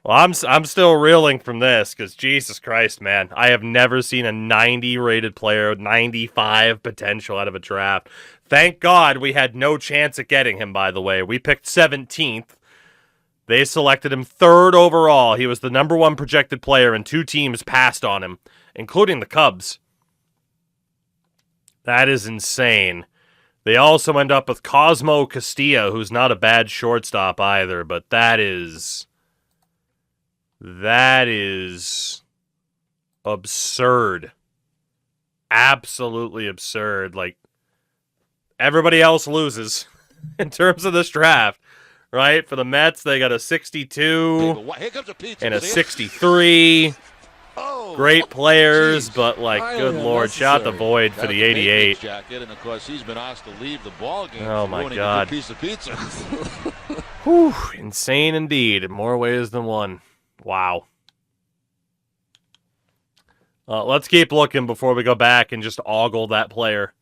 Well, I'm still reeling from this because Jesus Christ, man, I have never seen a 90 rated player, 95 potential out of a draft. Thank God we had no chance at getting him. By the way, we picked 17th. They selected him 3rd overall. He was the number 1 projected player, and 2 teams passed on him, including the Cubs. That is insane. They also end up with Cosmo Castilla, who's not a bad shortstop either, but that is absurd. Absolutely absurd. Like, everybody else loses in terms of this draft, right? For the Mets, they got a 62 and a 63. Great players, but like, good Lord, shout the void for the 88. And of course, he's been asked to leave the ball game. Oh my God! A piece of pizza. Whew, insane indeed, in more ways than one. Wow. Let's keep looking before we go back and just ogle that player.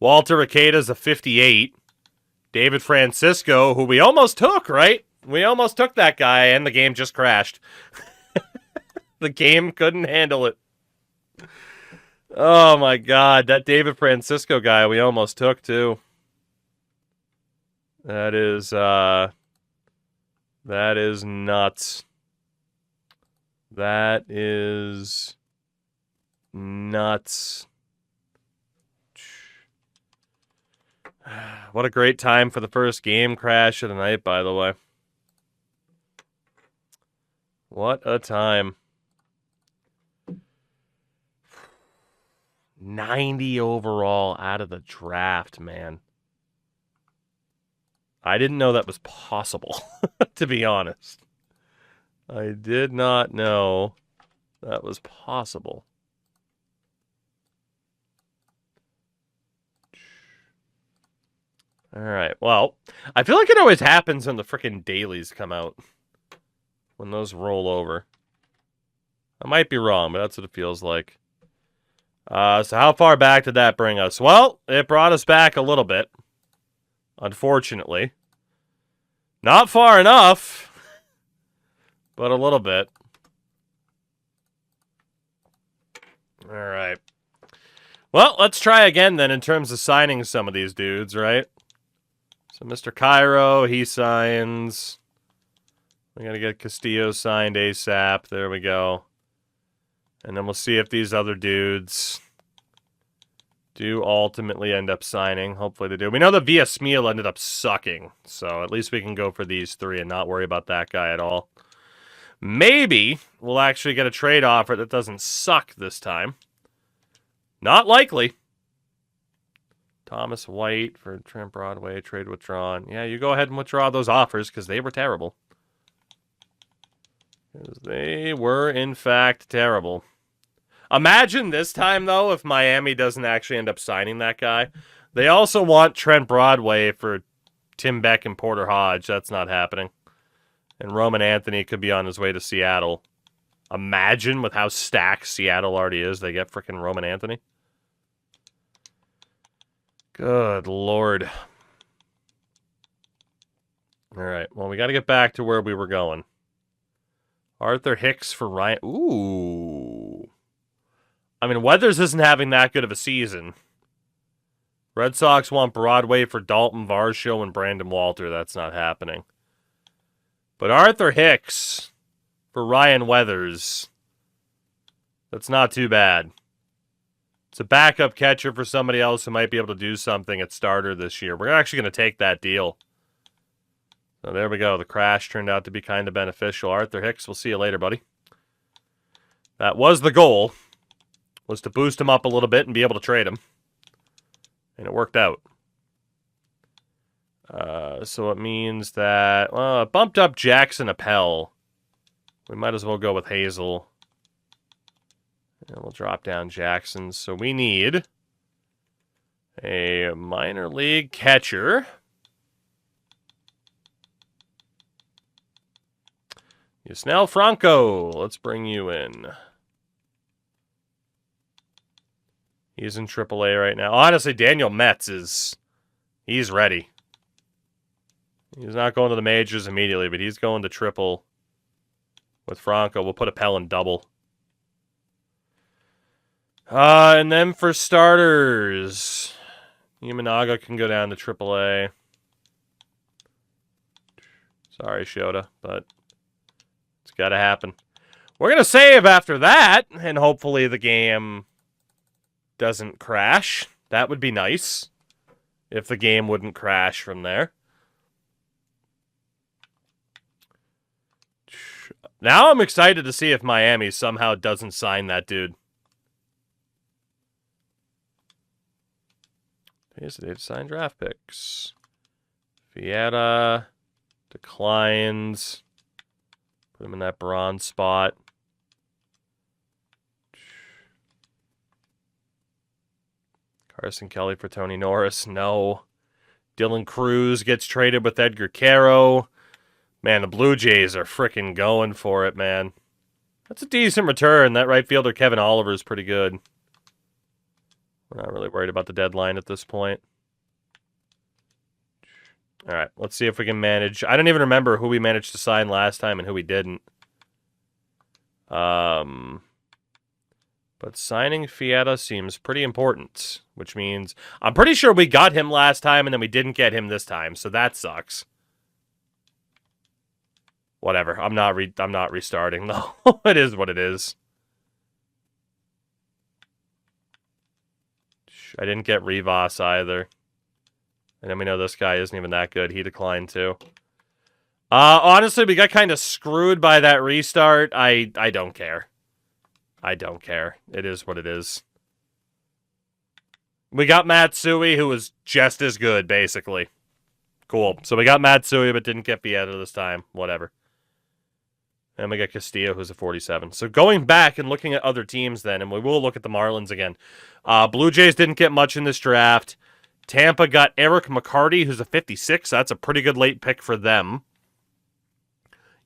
Walter Requeda's a 58. David Francisco, who we almost took, right? We almost took that guy, and the game just crashed. The game couldn't handle it. Oh my God, that David Francisco guy we almost took too. That is nuts. That is nuts. What a great time for the first game crash of the night, by the way. What a time. 90 overall out of the draft, man. I didn't know that was possible, to be honest. I did not know that was possible. All right, well, I feel like it always happens when the frickin' dailies come out. When those roll over. I might be wrong, but that's what it feels like. So how far back did that bring us? Well, it brought us back a little bit. Unfortunately. Not far enough. But a little bit. Alright. Well, let's try again then in terms of signing some of these dudes, right? So Mr. Cairo, he signs. We gotta get Castillo signed ASAP. There we go. And then we'll see if these other dudes do ultimately end up signing. Hopefully they do. We know that Villasmil ended up sucking. So at least we can go for these 3 and not worry about that guy at all. Maybe we'll actually get a trade offer that doesn't suck this time. Not likely. Thomas White for Trent Broadway. Trade withdrawn. Yeah, you go ahead and withdraw those offers because they were terrible. Because they were, in fact, terrible. Imagine this time, though, if Miami doesn't actually end up signing that guy. They also want Trent Broadway for Tim Beck and Porter Hodge. That's not happening. And Roman Anthony could be on his way to Seattle. Imagine with how stacked Seattle already is, they get frickin' Roman Anthony. Good Lord. All right, well, we got to get back to where we were going. Arthur Hicks for Ryan. Ooh. I mean, Weathers isn't having that good of a season. Red Sox want Broadway for Dalton Varsho and Brandon Walter. That's not happening. But Arthur Hicks for Ryan Weathers. That's not too bad. It's a backup catcher for somebody else who might be able to do something at starter this year. We're actually going to take that deal. So there we go. The crash turned out to be kind of beneficial. Arthur Hicks, we'll see you later, buddy. That was the goal, was to boost him up a little bit and be able to trade him. And it worked out. So it means that, well, it bumped up Jackson Appel. We might as well go with Hazel. And we'll drop down Jackson. So we need a minor league catcher. Yusnel Franco, let's bring you in. He's in AAA right now. Honestly, Daniel Metz he's ready. He's not going to the majors immediately, but he's going to triple with Franco. We'll put Appel in double. And then for starters, Imanaga can go down to AAA. Sorry, Shota, but it's got to happen. We're going to save after that, and hopefully the game doesn't crash. That would be nice if the game wouldn't crash from there. Now I'm excited to see if Miami somehow doesn't sign that dude. Here's the day to sign draft picks. Fieta declines. Put him in that bronze spot. Carson Kelly for Tony Norris. No. Dylan Cruz gets traded with Edgar Caro. Man, the Blue Jays are freaking going for it, man. That's a decent return. That right fielder, Kevin Oliver, is pretty good. We're not really worried about the deadline at this point. All right, let's see if we can manage. I don't even remember who we managed to sign last time and who we didn't. But signing Fieta seems pretty important, which means I'm pretty sure we got him last time and then we didn't get him this time, so that sucks. Whatever. I'm not restarting though. It is what it is. I didn't get Rivas either. And then we know this guy isn't even that good. He declined too. Honestly, we got kind of screwed by that restart. I don't care. I don't care. It is what it is. We got Matsui, who was just as good, basically. Cool. So we got Matsui, but didn't get Fieta this time. Whatever. And we got Castillo, who's a 47. So going back and looking at other teams then, and we will look at the Marlins again. Blue Jays didn't get much in this draft. Tampa got Eric McCarty, who's a 56. That's a pretty good late pick for them.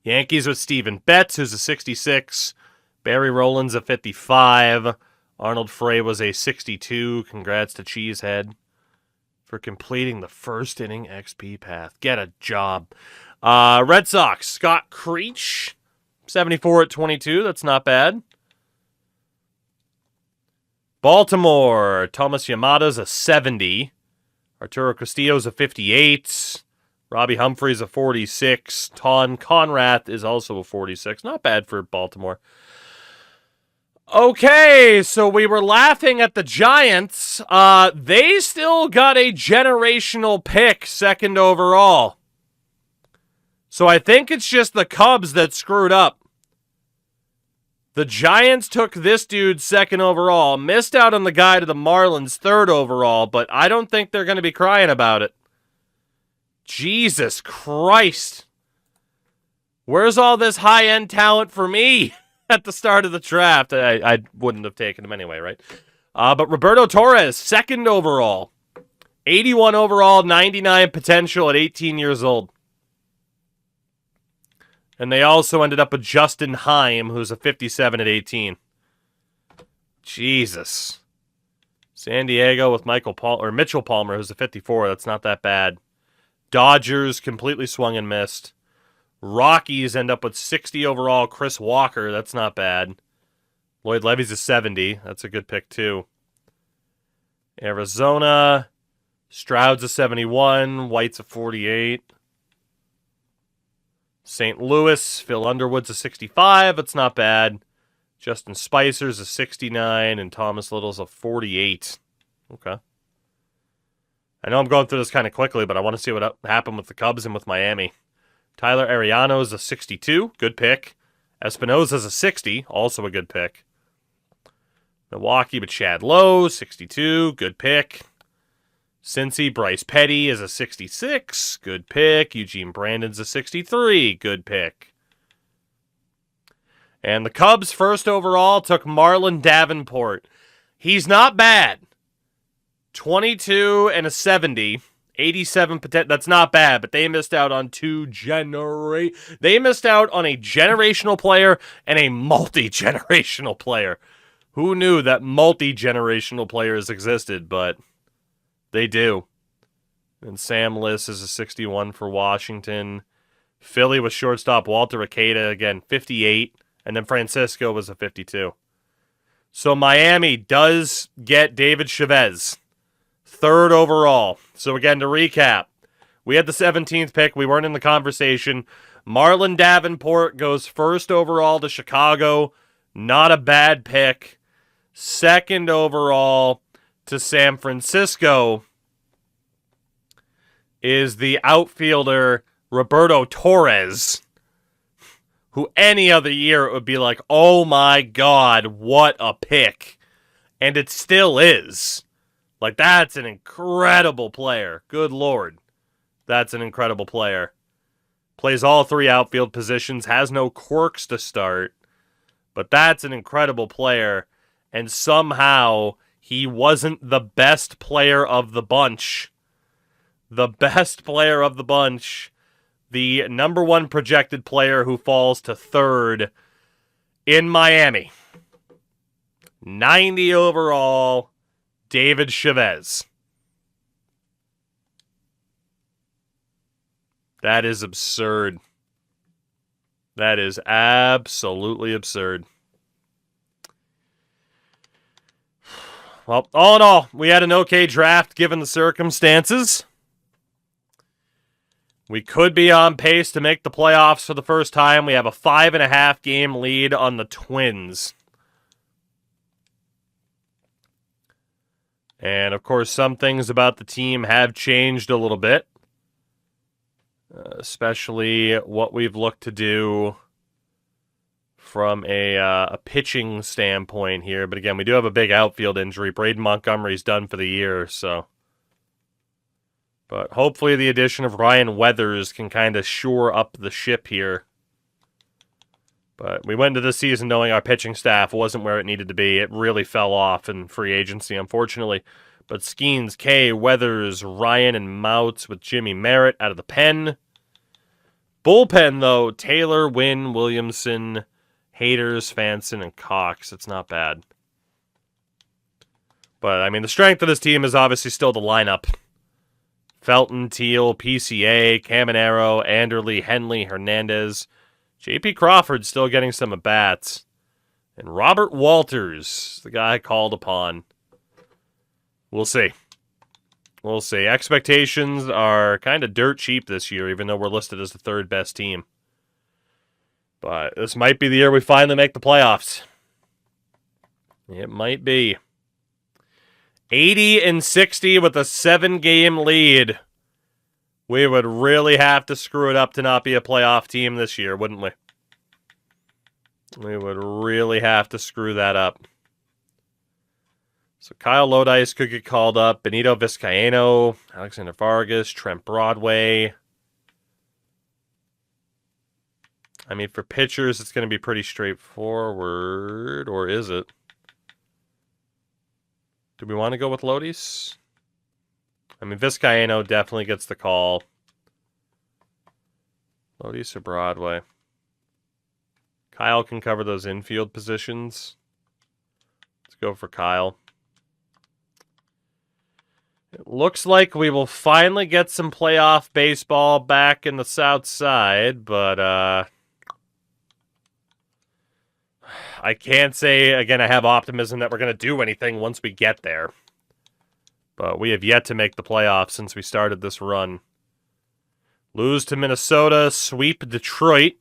Yankees with Steven Betts, who's a 66. Barry Rowland's a 55. Arnold Frey was a 62. Congrats to Cheesehead for completing the first inning XP path. Get a job. Red Sox, Scott Creech, 74 at 22. That's not bad. Baltimore, Thomas Yamada's a 70. Arturo Castillo's a 58. Robbie Humphrey's a 46. Ton Conrath is also a 46. Not bad for Baltimore. Okay, so we were laughing at the Giants. They still got a generational pick, second overall. So I think it's just the Cubs that screwed up. The Giants took this dude second overall, missed out on the guy to the Marlins third overall, but I don't think they're going to be crying about it. Jesus Christ. Where's all this high-end talent for me at the start of the draft? I wouldn't have taken him anyway, right? But Roberto Torres, second overall. 81 overall, 99 potential at 18 years old. And they also ended up with Justin Heim, who's a 57 at 18. Jesus. San Diego with Mitchell Palmer, who's a 54. That's not that bad. Dodgers completely swung and missed. Rockies end up with 60 overall. Chris Walker, that's not bad. Lloyd Levy's a 70. That's a good pick, too. Arizona, Stroud's a 71. White's a 48. St. Louis, Phil Underwood's a 65. That's not bad. Justin Spicer's a 69. And Thomas Little's a 48. Okay. I know I'm going through this kind of quickly, but I want to see what happened with the Cubs and with Miami. Tyler Ariano's a 62. Good pick. Espinosa's a 60. Also a good pick. Milwaukee with Chad Lowe, 62. Good pick. Cincy, Bryce Petty is a 66. Good pick. Eugene Brandon's a 63. Good pick. And the Cubs first overall took Marlon Davenport. He's not bad. 22 and a 70. 87 potential. That's not bad, but they missed out on They missed out on a generational player and a multi-generational player. Who knew that multi-generational players existed, but they do. And Sam Liss is a 61 for Washington. Philly with shortstop Walter Acada, again, 58. And then Francisco was a 52. So Miami does get David Chavez, 3rd overall. So again, to recap, we had the 17th pick. We weren't in the conversation. Marlon Davenport goes 1st overall to Chicago. Not a bad pick. 2nd overall to San Francisco is the outfielder Roberto Torres, who any other year it would be like, oh my God, what a pick. And it still is. Like, that's an incredible player. Good Lord. That's an incredible player. Plays all 3 outfield positions, has no quirks to start. But that's an incredible player. And somehow he wasn't the best player of the bunch. The best player of the bunch. The number 1 projected player who falls to 3rd in Miami. 90 overall, David Chavez. That is absurd. That is absolutely absurd. Well, all in all, we had an okay draft given the circumstances. We could be on pace to make the playoffs for the first time. We have a 5.5 game lead on the Twins. And, of course, some things about the team have changed a little bit. Especially what we've looked to do from a pitching standpoint here. But again, we do have a big outfield injury. Braden Montgomery's done for the year, so. But hopefully the addition of Ryan Weathers can kind of shore up the ship here. But we went into the season knowing our pitching staff wasn't where it needed to be. It really fell off in free agency, unfortunately. But Skeens, Kay, Weathers, Ryan, and Mouts with Jimmy Merritt out of the pen. Bullpen, though, Taylor, Wynn, Williamson, Haters, Fanson, and Cox. It's not bad. But, I mean, the strength of this team is obviously still the lineup. Felton, Teal, PCA, Caminero, Anderle, Henley, Hernandez. J.P. Crawford still getting some at-bats. And Robert Walters, the guy called upon. We'll see. We'll see. Expectations are kind of dirt cheap this year, even though we're listed as the 3rd best team. But this might be the year we finally make the playoffs. It might be. 80-60 with a 7-game lead. We would really have to screw it up to not be a playoff team this year, wouldn't we? We would really have to screw that up. So Kyle Lodice could get called up. Benito Vizcaino, Alexander Vargas, Trent Broadway. I mean, for pitchers, it's going to be pretty straightforward. Or is it? Do we want to go with Lodice? I mean, Vizcaino definitely gets the call. Lodice or Broadway? Kyle can cover those infield positions. Let's go for Kyle. It looks like we will finally get some playoff baseball back in the South Side, but I can't say, again, I have optimism that we're going to do anything once we get there. But we have yet to make the playoffs since we started this run. Lose to Minnesota, sweep Detroit,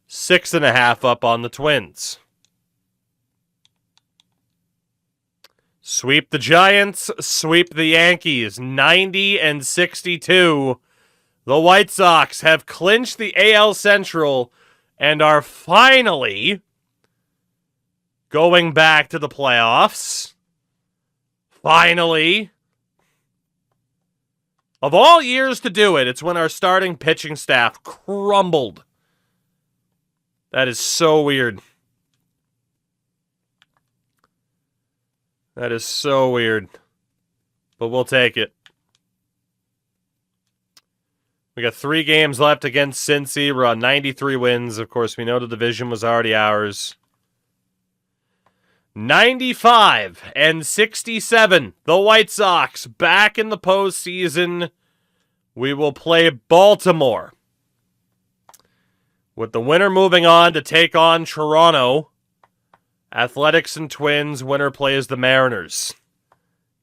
6.5 up on the Twins. Sweep the Giants, sweep the Yankees, 90-62. The White Sox have clinched the AL Central and are finally going back to the playoffs. Finally. Of all years to do it, it's when our starting pitching staff crumbled. That is so weird. That is so weird. But we'll take it. We got 3 games left against Cincy. We're on 93 wins. Of course, we know the division was already ours. 95-67. The White Sox back in the postseason. We will play Baltimore With the winner moving on to take on Toronto. Athletics and Twins. Winner plays the Mariners.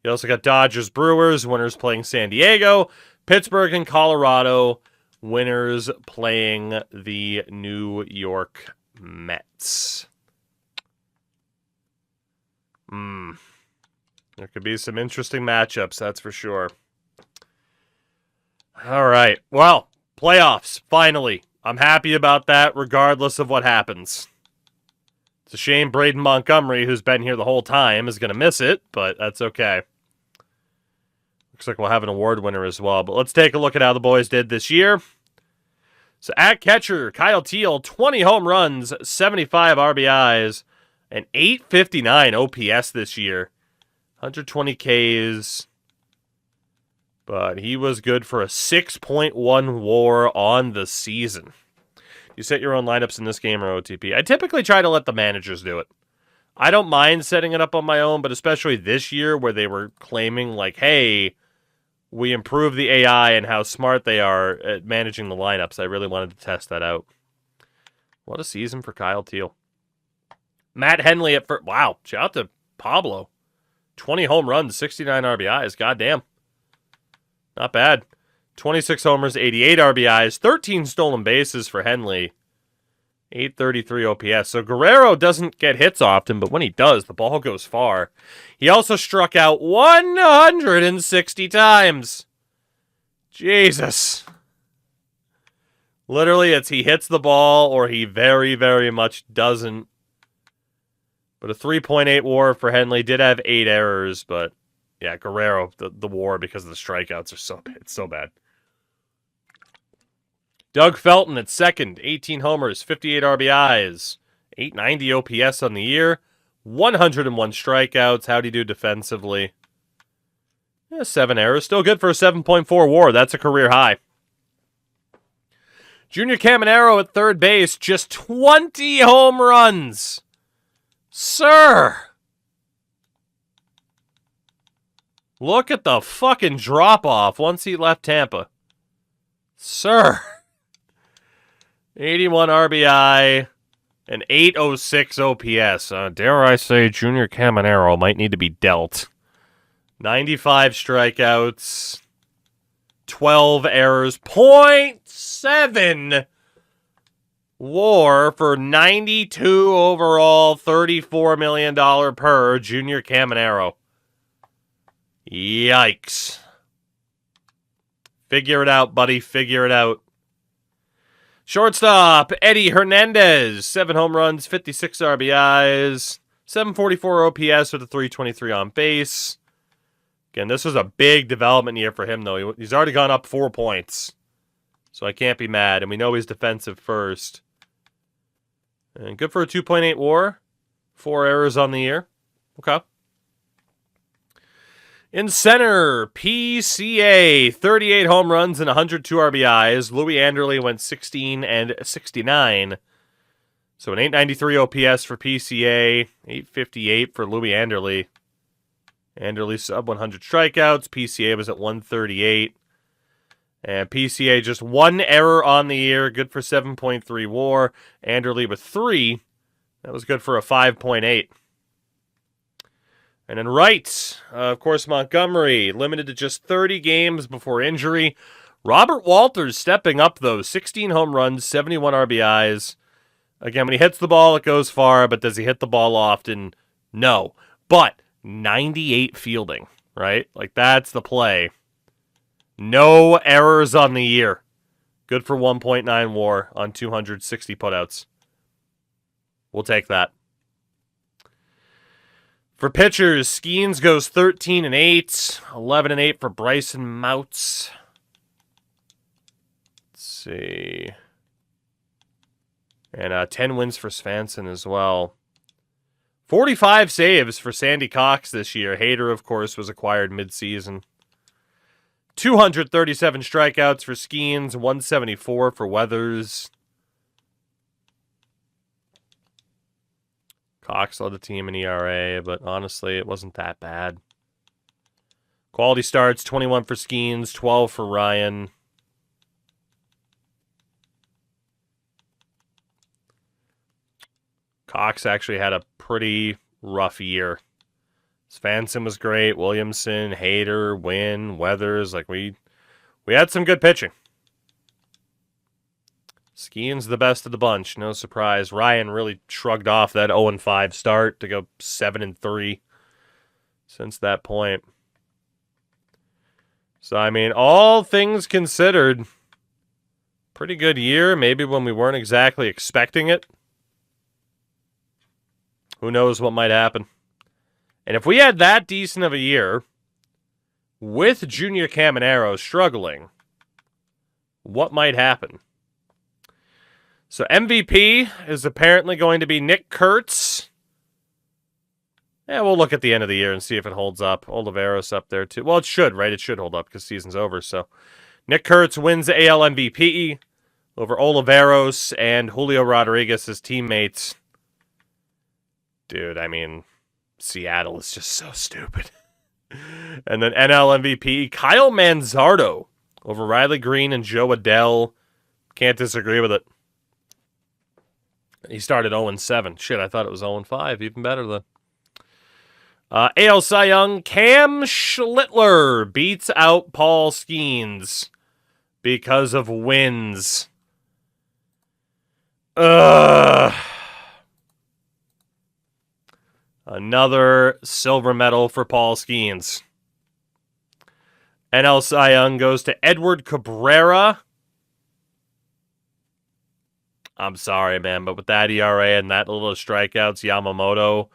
You also got Dodgers, Brewers. Winners playing San Diego. Pittsburgh and Colorado. Winners playing the New York Mets. There could be some interesting matchups, that's for sure. All right. Well, playoffs, finally. I'm happy about that, regardless of what happens. It's a shame Braden Montgomery, who's been here the whole time, is going to miss it, but that's okay. Looks like we'll have an award winner as well. But let's take a look at how the boys did this year. So at catcher, Kyle Teal, 20 home runs, 75 RBIs, and 859 OPS this year. 120 Ks. But he was good for a 6.1 WAR on the season. You set your own lineups in this game or OTP. I typically try to let the managers do it. I don't mind setting it up on my own, but especially this year where they were claiming like, hey, we improved the AI and how smart they are at managing the lineups. I really wanted to test that out. What a season for Kyle Teal. Matt Henley at first. Wow, shout out to Pablo. 20 home runs, 69 RBIs. Goddamn. Not bad. 26 homers, 88 RBIs, 13 stolen bases for Henley. 833 OPS. So Guerrero doesn't get hits often, but when he does, the ball goes far. He also struck out 160 times. Jesus. Literally, it's he hits the ball or he very, very much doesn't. But a 3.8 WAR for Henley. Did have 8 errors, but yeah, Guerrero, the WAR because of the strikeouts it's so bad. Doug Felton at second, 18 homers, 58 RBIs, 890 OPS on the year, 101 strikeouts. How'd he do defensively? Yeah, 7 errors. Still good for a 7.4 WAR. That's a career high. Junior Caminero at third base, just 20 home runs. Sir! Look at the fucking drop-off once he left Tampa. Sir! 81 RBI and 806 OPS. Dare I say Junior Caminero might need to be dealt. 95 strikeouts, 12 errors, .7 WAR for 92 overall, $34 million per Junior Caminero. Yikes. Figure it out, buddy. Figure it out. Shortstop, Eddie Hernandez. 7 home runs, 56 RBIs, 744 OPS with a 323 on base. Again, this was a big development year for him, though. He's already gone up 4 points. So I can't be mad. And we know he's defensive first. And good for a 2.8 WAR. 4 errors on the year. Okay. In center, PCA, 38 home runs and 102 RBIs. Louis Anderle went 16 and 69. So an 893 OPS for PCA, 858 for Louis Anderle. Anderle sub 100 strikeouts. PCA was at 138. And PCA just 1 error on the year, good for 7.3 WAR. Anderle with 3. That was good for a 5.8. And then right, of course, Montgomery, limited to just 30 games before injury. Robert Walters stepping up, though. 16 home runs, 71 RBIs. Again, when he hits the ball, it goes far, but does he hit the ball often? No. But 98 fielding, right? Like, that's the play. No errors on the year. Good for 1.9 WAR on 260 putouts. We'll take that. For pitchers, Skeens goes 13 and 8, 11 and 8 for Bryson Mouts. Let's see. And 10 wins for Svanson as well. 45 saves for Sandy Cox this year. Hader, of course, was acquired midseason. 237 strikeouts for Skeens, 174 for Weathers. Cox led the team in ERA, but honestly, it wasn't that bad. Quality starts, 21 for Skeens, 12 for Ryan. Cox actually had a pretty rough year. Svanson was great. Williamson, Hader, Wynn, Weathers. Like, we had some good pitching. Skeens the best of the bunch. No surprise. Ryan really shrugged off that 0-5 start to go 7-3 since that point. So, I mean, all things considered, pretty good year. Maybe when we weren't exactly expecting it. Who knows what might happen. And if we had that decent of a year, with Junior Caminero struggling, what might happen? So MVP is apparently going to be Nick Kurtz. Yeah, we'll look at the end of the year and see if it holds up. Oliveros up there too. Well, it should, right? It should hold up because season's over. So Nick Kurtz wins AL MVP over Oliveros and Julio Rodriguez, his teammates. Dude, I mean, Seattle is just so stupid. And then NL MVP, Kyle Manzardo over Riley Green and Joe Adell. Can't disagree with it. He started 0-7. Shit, I thought it was 0-5. Even better than. AL Cy Young, Cam Schlittler beats out Paul Skeens because of wins. Another silver medal for Paul Skeens. NL Cy Young goes to Edward Cabrera. I'm sorry, man, but with that ERA and that little strikeouts, Yamamoto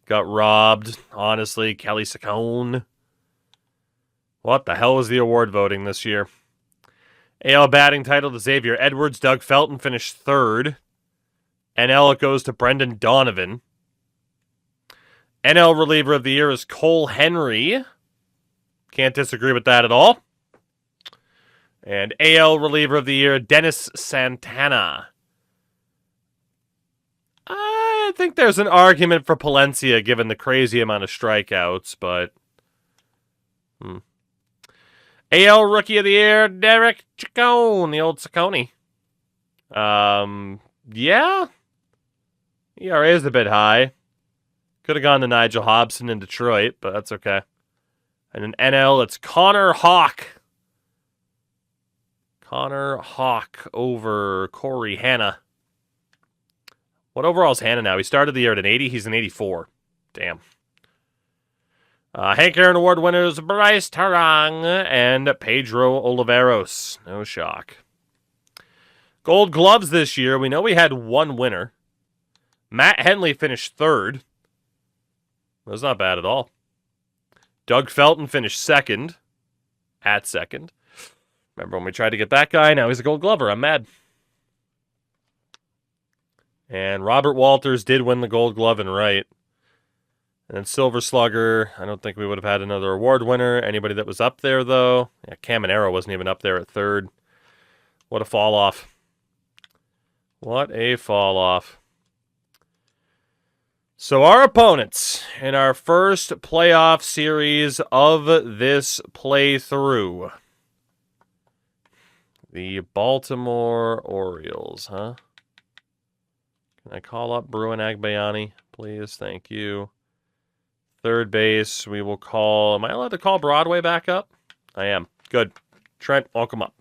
got robbed. Honestly, Kelly Saccone. What the hell was the award voting this year? AL batting title to Xavier Edwards. Doug Felton finished third. NL it goes to Brendan Donovan. NL reliever of the year is Cole Henry. Can't disagree with that at all. And AL reliever of the year, Dennis Santana. I think there's an argument for Palencia given the crazy amount of strikeouts, but... AL Rookie of the Year, Derek Chacon, the old Saccone. Yeah. ERA is a bit high. Could have gone to Nigel Hobson in Detroit, but that's okay. And in NL, it's Connor Hawk. Connor Hawk over Corey Hanna. What overall is Hanna now? He started the year at an 80. He's an 84. Damn. Hank Aaron Award winners Bryce Tarang and Pedro Oliveros. No shock. Gold Gloves this year. We know we had one winner. Matt Henley finished third. That's not bad at all. Doug Felton finished second. At second. Remember when we tried to get that guy? Now he's a Gold Glover. I'm mad. And Robert Walters did win the Gold Glove in right. And then Silver Slugger, I don't think we would have had another award winner. Anybody that was up there, though? Yeah, Caminero wasn't even up there at third. What a fall off. What a fall off. So our opponents in our first playoff series of this playthrough. The Baltimore Orioles, huh? Can I call up Bruin Agbayani, please? Thank you. Third base, we will call... Am I allowed to call Broadway back up? I am. Good. Trent, welcome up.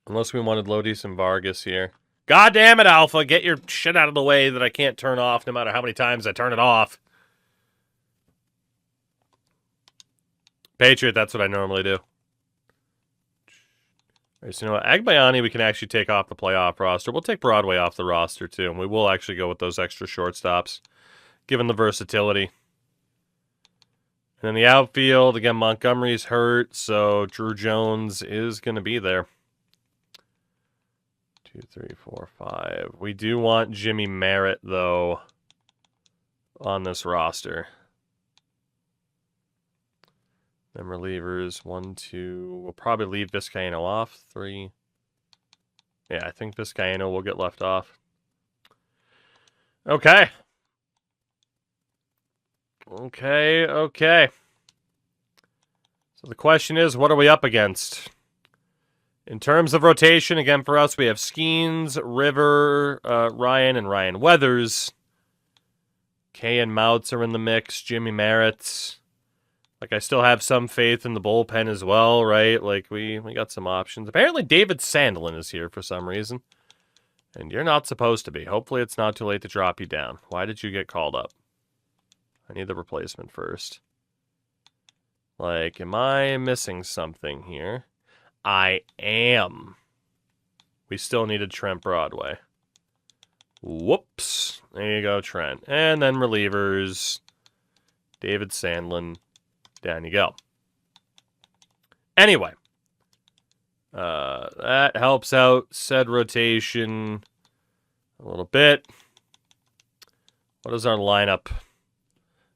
Unless we wanted Lodis and Vargas here. God damn it, Alpha. Get your shit out of the way that I can't turn off no matter how many times I turn it off. Patriot, that's what I normally do. So, you know what? Agbayani, we can actually take off the playoff roster. We'll take Broadway off the roster, too. And we will actually go with those extra shortstops, given the versatility. And then the outfield, again, Montgomery's hurt, so Drew Jones is going to be there. 2, 3, 4, 5. We do want Jimmy Merritt, though, on this roster. Then relievers, 1, 2. We'll probably leave Vizcaino off. 3. Yeah, I think Vizcaino will get left off. Okay. Okay. So the question is, what are we up against? In terms of rotation, again for us, we have Skeens, River, Ryan, and Ryan Weathers. Kay and Mouts are in the mix. Jimmy Merritt. Like, I still have some faith in the bullpen as well, right? Like, we got some options. Apparently, David Sandlin is here for some reason. And you're not supposed to be. Hopefully, it's not too late to drop you down. Why did you get called up? I need the replacement first. Like, am I missing something here? I am. We still needed Trent Broadway. Whoops. There you go, Trent. And then relievers. David Sandlin. Down you go. Anyway. That helps out said rotation a little bit. What is our lineup?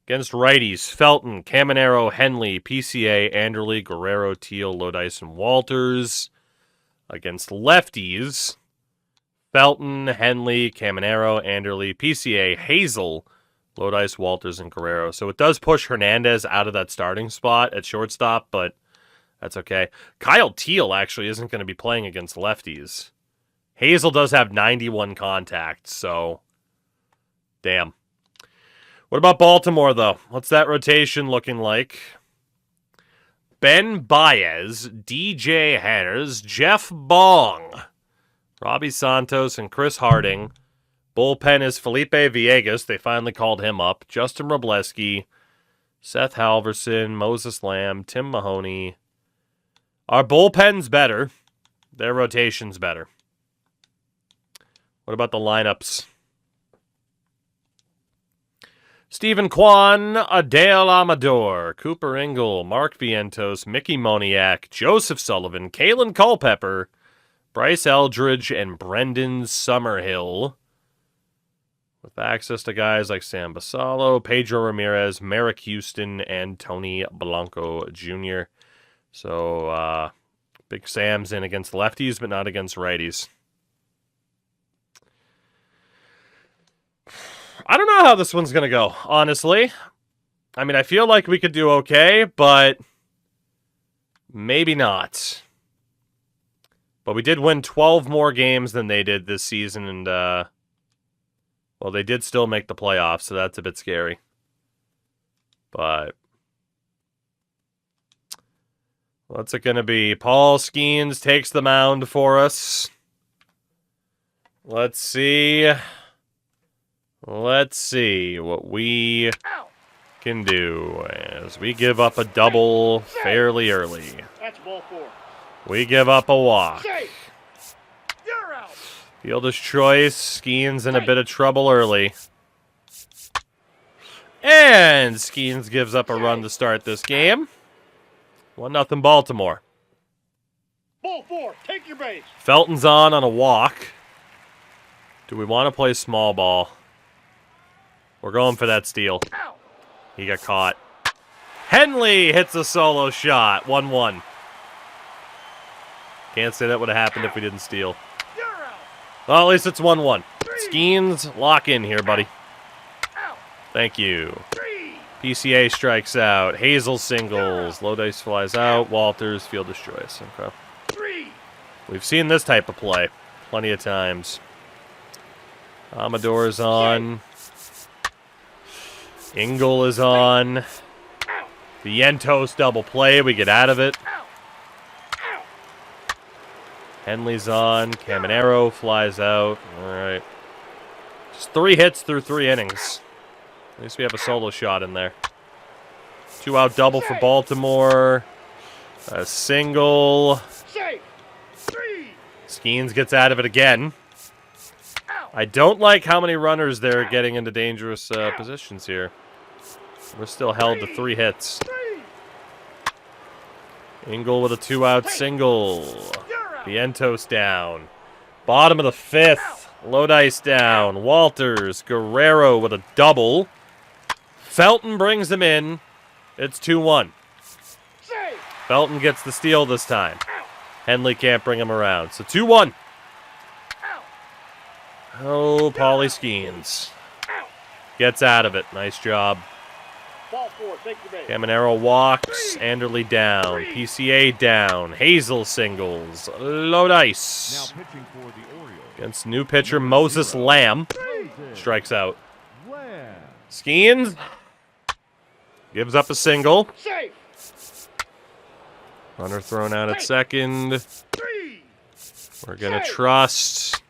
Against righties, Felton, Caminero, Henley, PCA, Anderle, Guerrero, Teal, Lodice, and Walters. Against lefties, Felton, Henley, Caminero, Anderle, PCA, Hazel, Lodice, Walters, and Guerrero. So it does push Hernandez out of that starting spot at shortstop, but that's okay. Kyle Teal actually isn't going to be playing against lefties. Hazel does have 91 contacts, so damn. What about Baltimore, though? What's that rotation looking like? Ben Baez, DJ Hanners, Jeff Bong, Robbie Santos, and Chris Harding. Bullpen is Felipe Villegas. They finally called him up. Justin Robleski, Seth Halverson, Moses Lamb, Tim Mahoney. Our bullpen's better. Their rotation's better. What about the lineups? Stephen Kwan, Adele Amador, Cooper Ingle, Mark Vientos, Mickey Moniak, Joseph Sullivan, Kalen Culpepper, Bryce Eldridge, and Brendan Summerhill. With access to guys like Sam Basallo, Pedro Ramirez, Merrick Houston, and Tony Blanco Jr. So, Big Sam's in against lefties, but not against righties. I don't know how this one's going to go, honestly. I mean, I feel like we could do okay, but maybe not. But we did win 12 more games than they did this season, and, well, they did still make the playoffs, so that's a bit scary. But what's it going to be? Paul Skeens takes the mound for us. Let's see. Let's see what we can do as we give up a double fairly early. That's ball 4. We give up a walk. Fielder's choice. Skeens in a bit of trouble early. And Skeens gives up a run to start this game. 1-0 Baltimore. Ball 4, take your base. Felton's on a walk. Do we want to play small ball? We're going for that steal. He got caught. Henley hits a solo shot. 1-1. Can't say that would have happened if we didn't steal. Well, at least it's 1-1. Skeens, lock in here, buddy. Thank you. PCA strikes out. Hazel singles. Low dice flies out. Walters, fielder's choice. Okay. We've seen this type of play plenty of times. Amador's on. Ingle is on. Vientos double play. We get out of it. Henley's on. Caminero flies out. All right. Just 3 hits through 3 innings. At least we have a solo shot in there. 2-out double for Baltimore. A single. Skeens gets out of it again. I don't like how many runners they're getting into dangerous positions here. We're still held to 3 hits. Ingle with a 2-out single. Vientos down. Bottom of the 5th. Lodice down. Walters. Guerrero with a double. Felton brings him in. It's 2-1. Felton gets the steal this time. Henley can't bring him around. So 2-1. Oh, Paulie Skeens. Gets out of it. Nice job. Ball 4, Take your base. Caminero walks. Anderley down. PCA down. Hazel singles. Low dice. Now pitching for the Orioles. Against new pitcher Moses Lamb. Strikes out. Lamb. Skeens. Gives up a single. Safe. Runner thrown out at second. 3. We're going to trust.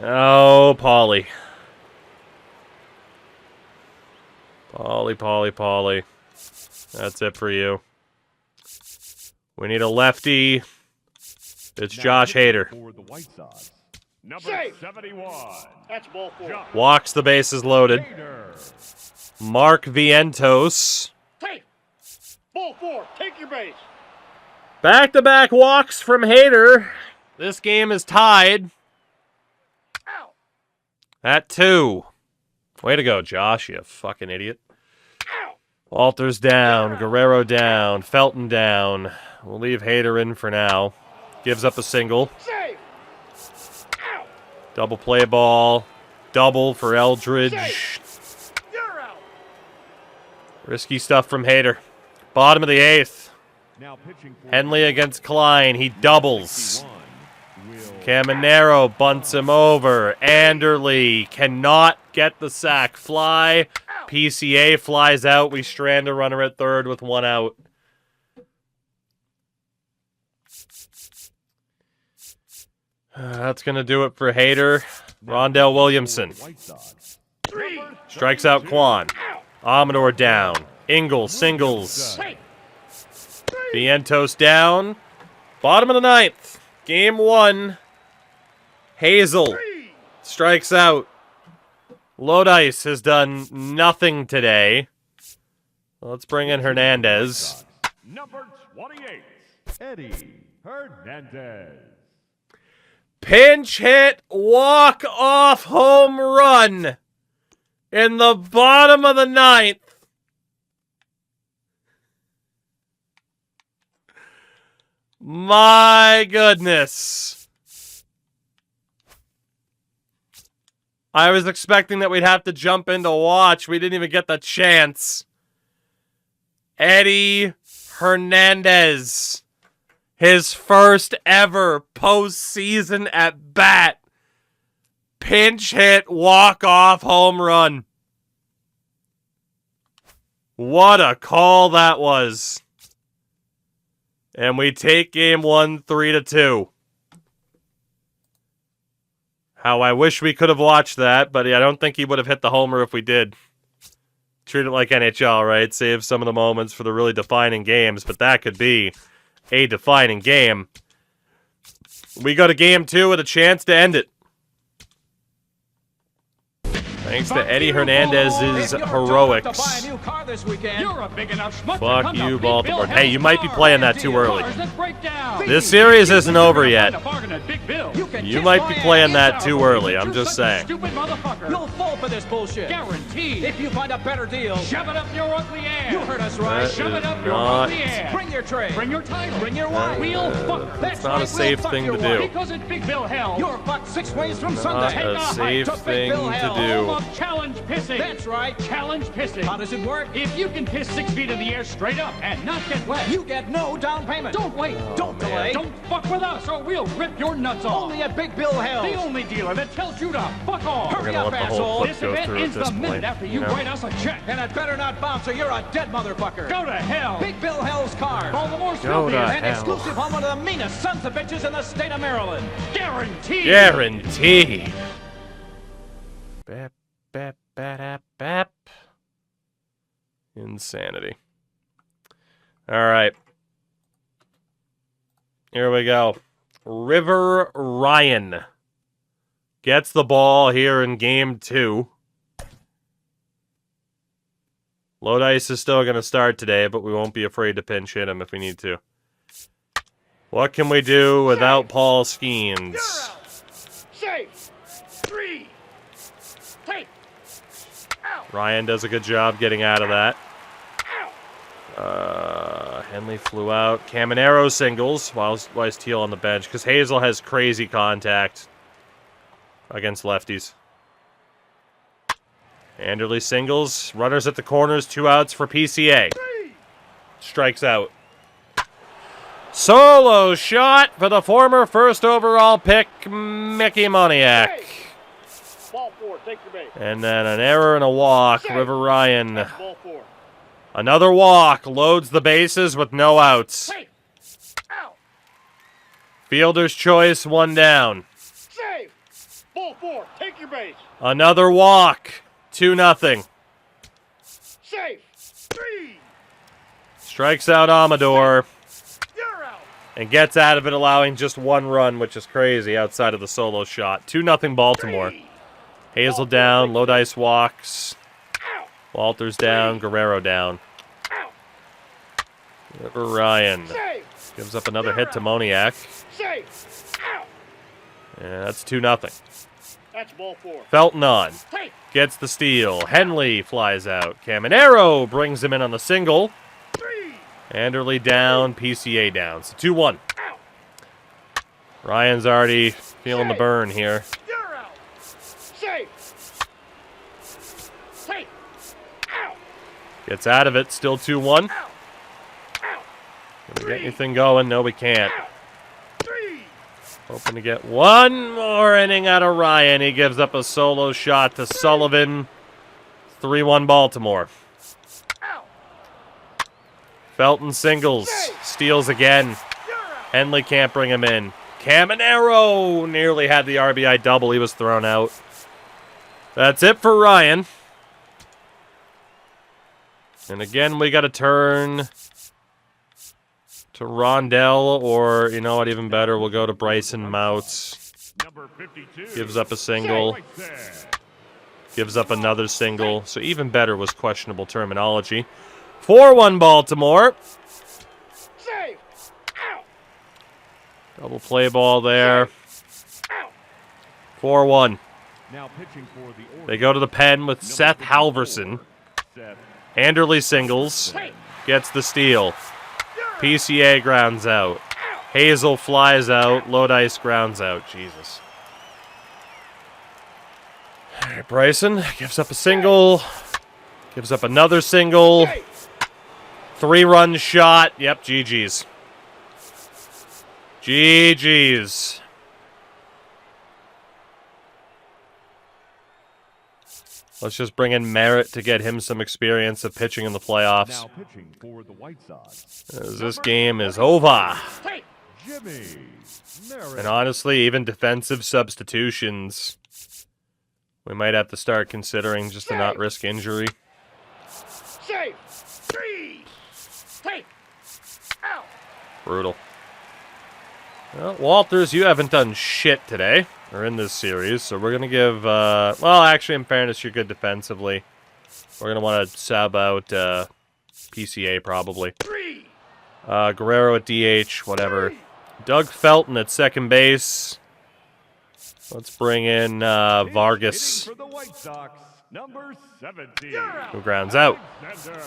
Oh, Paulie. Paulie. That's it for you. We need a lefty. It's Josh Hader. For the White Sox. Number Safe. 71. That's ball 4. Walks, the bases loaded. Hader. Mark Vientos. Safe. Ball 4. Take your base. Back-to-back walks from Hader. This game is tied Out. at 2. Way to go, Josh, you fucking idiot. Out. Walters down, Guerrero down, Felton down. We'll leave Hader in for now. Gives up a single. Safe. Out. Double play ball. Double for Eldridge. You're out. Risky stuff from Hader. Bottom of the 8th. Now pitching for Henley against Klein. He doubles. 61. Will Caminero bunts him over. Anderley cannot get the sack fly. PCA flies out. We strand a runner at third with 1 out. That's going to do it for Hader. Rondell Williamson. White Sox. 3. Strikes out Quan. Amador down. Ingle singles. Safe. Vientos down. Bottom of the 9th. Game 1. Hazel 3. strikes out. Lodice has done nothing today. Let's bring in Hernandez. Number 28. Eddie Hernandez. Pinch hit, walk-off home run in the bottom of the 9th. My goodness. I was expecting that we'd have to jump in to watch. We didn't even get the chance. Eddie Hernandez. His first ever postseason at bat. Pinch hit, walk-off home run. What a call that was. And we take game 1, 3-2. How I wish we could have watched that, but I don't think he would have hit the homer if we did. Treat it like NHL, right? Save some of the moments for the really defining games, but that could be a defining game. We go to game 2 with a chance to end it. Thanks to Eddie Hernandez's heroics. You're a big enough schmuck. Fuck you, Baltimore. Hey, you might be playing that too early. This series isn't over yet. You might be playing that too early. I'm just saying. Stupid motherfucker. You'll fall for this bullshit. Guaranteed. If you find a better deal, shove it up your ugly ass. You heard us right. That Shove it is up your not- ugly ass. Bring your tray. Bring your title. Bring your wife. That- We'll fuck. that's That's not a right, safe we'll fuck thing your to wife. do. Because at Big Bill Hell, you're fucked 6 ways from Not Sunday. a Take a hike safe to Big thing Bill to Hell. do. Home of challenge pissing. That's right. Challenge pissing. How does it work? If you can piss 6 feet in the air straight up and not get wet, you get no down payment. Don't wait. Don't man. delay. Don't fuck with us or we'll rip your nuts off. Only at Big Bill Hell. The only dealer that tells you to fuck off. We're Hurry gonna up, let the whole asshole. clip This go event through at ends this the minute point, after you you know? write us a check. And it better not bounce or you're a dead motherfucker. Go to hell. Big Bill Hell's cars. All the more Go to filthier and hell. exclusive home of the meanest sons of bitches in the state of Maryland. Guaranteed. Guaranteed. Bap, bap, bap, bap. Insanity. All right. Here we go. River Ryan gets the ball here in game 2. Lodice is still going to start today, but we won't be afraid to pinch hit him if we need to. What can we do without Paul Skeens? Safe. 3. Take. Out. Ryan does a good job getting out of that. Out. Henley flew out. Caminero singles while is Teal on the bench because Hazel has crazy contact against lefties. Anderle singles. Runners at the corners. 2 outs for PCA. Strikes out. Solo shot for the former first overall pick, Mickey Moniak. Ball 4, take your base. And then an error and a walk. River Ryan. Ball 4. Another walk. Loads the bases with no outs. Hey. Out. Fielder's choice, 1 down. Save. Ball 4, take your base. Another walk. 2-0. Save. 3. Strikes out Amador. You're out. And gets out of it, allowing just 1 run, which is crazy outside of the solo shot. 2-0 Baltimore. Hazel down, low dice walks. Out. Walters down, Guerrero down. Out. River Ryan Save. gives up another hit to Moniak. Save. Out. And that's 2-0. That's ball 4. Felton on. Hey. Gets the steal. Henley flies out. Caminero brings him in on the single. 3. Anderle down, PCA down. So 2-1. Out. Ryan's already feeling the burn here. You're out. Save. Hey. Out. Gets out of it, still 2-1. Out. Out. Can we get anything going? No, we can't. Out. 3. Hoping to get one more inning out of Ryan. He gives up a solo shot to Sullivan. 3-1 Baltimore. Out. Felton singles. Steals again. You're out. Henley can't bring him in. Caminero nearly had the RBI double. He was thrown out. That's it for Ryan. And again, we got to turn to Rondell, or, you know what, even better, we'll go to Bryson Mouts. Number 52. Gives up a single. Right there. Gives up another single. So even better was questionable terminology. 4-1 Baltimore. Save. Out. Double play ball there. Out. 4-1. Now pitching for the Orioles. They go to the pen with Seth Halverson. Seth. Anderle singles. Hey. Gets the steal. You're out. PCA grounds out. Hazel flies out. Low dice grounds out. Jesus. All right, Bryson gives up a single. Gives up another single. Save. 3-run shot. Yep, GG's. GG's. Let's just bring in Merritt to get him some experience of pitching in the playoffs. Now pitching for the White Sox. As this game is over. Hey. Jimmy Merritt. And honestly, even defensive substitutions, we might have to start considering just to not risk injury. Save. 3. Hey. Out. Brutal. Well, Walters, you haven't done shit today, or in this series, so we're going to give, well, actually, in fairness, you're good defensively. We're going to want to sub out PCA, probably. 3. Guerrero at DH, whatever. Doug Felton at second base. Let's bring in Vargas, Hitting for the White Sox. Number 17. who grounds out. Alexander.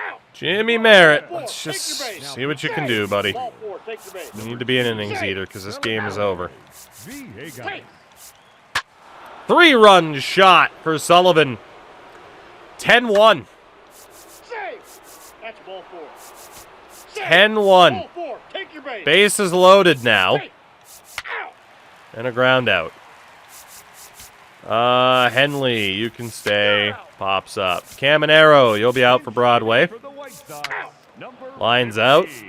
Out. Jimmy Merritt, let's Take your just base. see what you can do, buddy. Ball 4, take your base. You need to be in innings either, because this game is over. Villegas. Hey. 3-run shot for Sullivan. 10-1. Save. That's ball 4. Save. 10-1. Ball 4, take your base. Bases loaded now. Hey. Out. And a ground out. Henley, you can stay. Pops up. Caminero, you'll be out for Broadway. For the White Sox. Number Lines out. 50.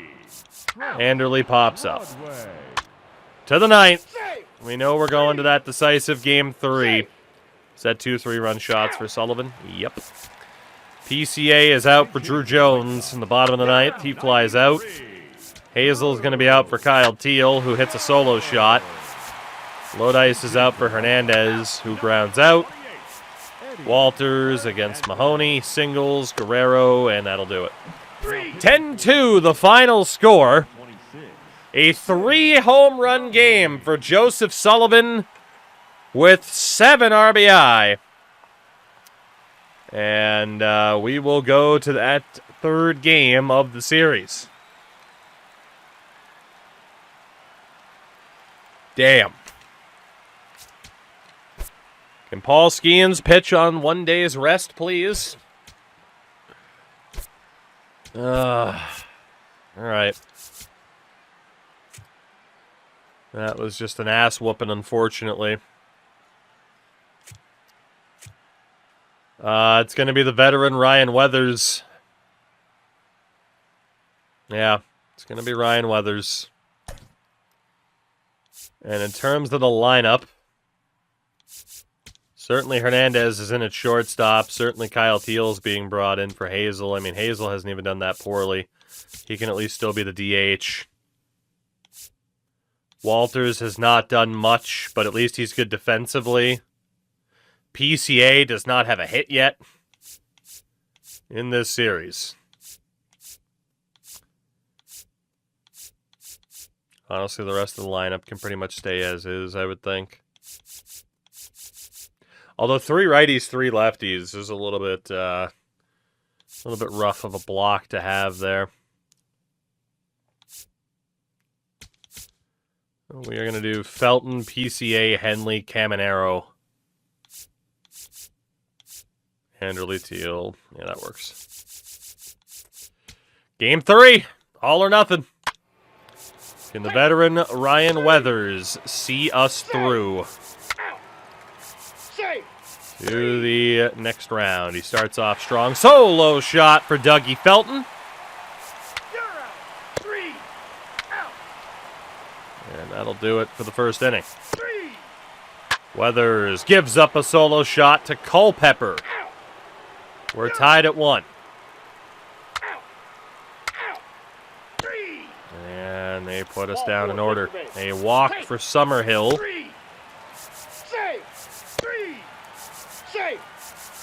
Anderle pops up. Broadway. To the ninth. Save. We know we're going to that decisive game 3. Is that 2 3-run shots for Sullivan? Yep. PCA is out for Drew Jones in the bottom of the ninth. He flies out. Hazel's going to be out for Kyle Teal, who hits a solo shot. Low dice is out for Hernandez, who grounds out. Walters against Mahoney, singles, Guerrero, and that'll do it. 10-2, the final score. 26. A 3-home run game for Joseph Sullivan with 7 RBI. And we will go to that third game of the series. Damn. Can Paul Skeens pitch on 1 day's rest, please? All right. That was just an ass whooping, unfortunately. It's going to be the veteran Ryan Weathers. Yeah, it's going to be Ryan Weathers. And in terms of the lineup, certainly Hernandez is in at shortstop. Certainly Kyle Teal's being brought in for Hazel. I mean, Hazel hasn't even done that poorly. He can at least still be the DH. Walters has not done much, but at least he's good defensively. PCA does not have a hit yet in this series. Honestly, the rest of the lineup can pretty much stay as is, I would think. Although 3 righties, 3 lefties is a little bit rough of a block to have there. We are going to do Felton, PCA, Henley, Caminero, Anderle, Teal. Yeah, that works. Game 3, all or nothing. Can the veteran Ryan Weathers see us through to the next round? He starts off strong. Solo shot for Dougie Felton. And that'll do it for the first inning. Weathers gives up a solo shot to Culpepper. We're tied at 1. And they put us down in order. A walk for Summerhill.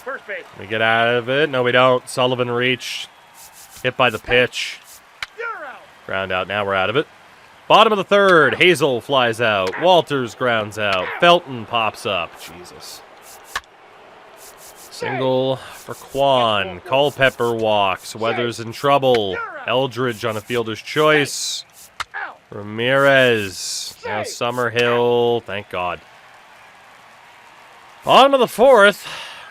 First base. We get out of it. No, we don't. Sullivan reached. Hit by the pitch. Ground out. Now we're out of it. Bottom of the 3rd. Hazel flies out. Walters grounds out. Felton pops up. Jesus. Single for Quan. Culpepper walks. Weathers in trouble. Eldridge on a fielder's choice. Ramirez. Now Summerhill. Thank God. Bottom of the 4th.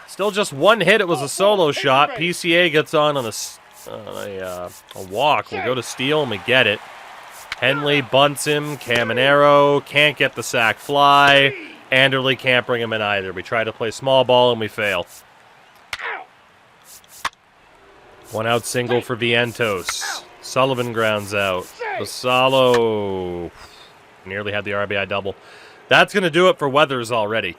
Still just 1 hit. It was a solo shot. PCA gets on a walk. We'll go to steal and we get it. Henley bunts him. Caminero can't get the sac fly. Anderle can't bring him in either. We try to play small ball and we fail. 1 out single for Vientos. Sullivan grounds out. Vassallo nearly had the RBI double. That's going to do it for Weathers already.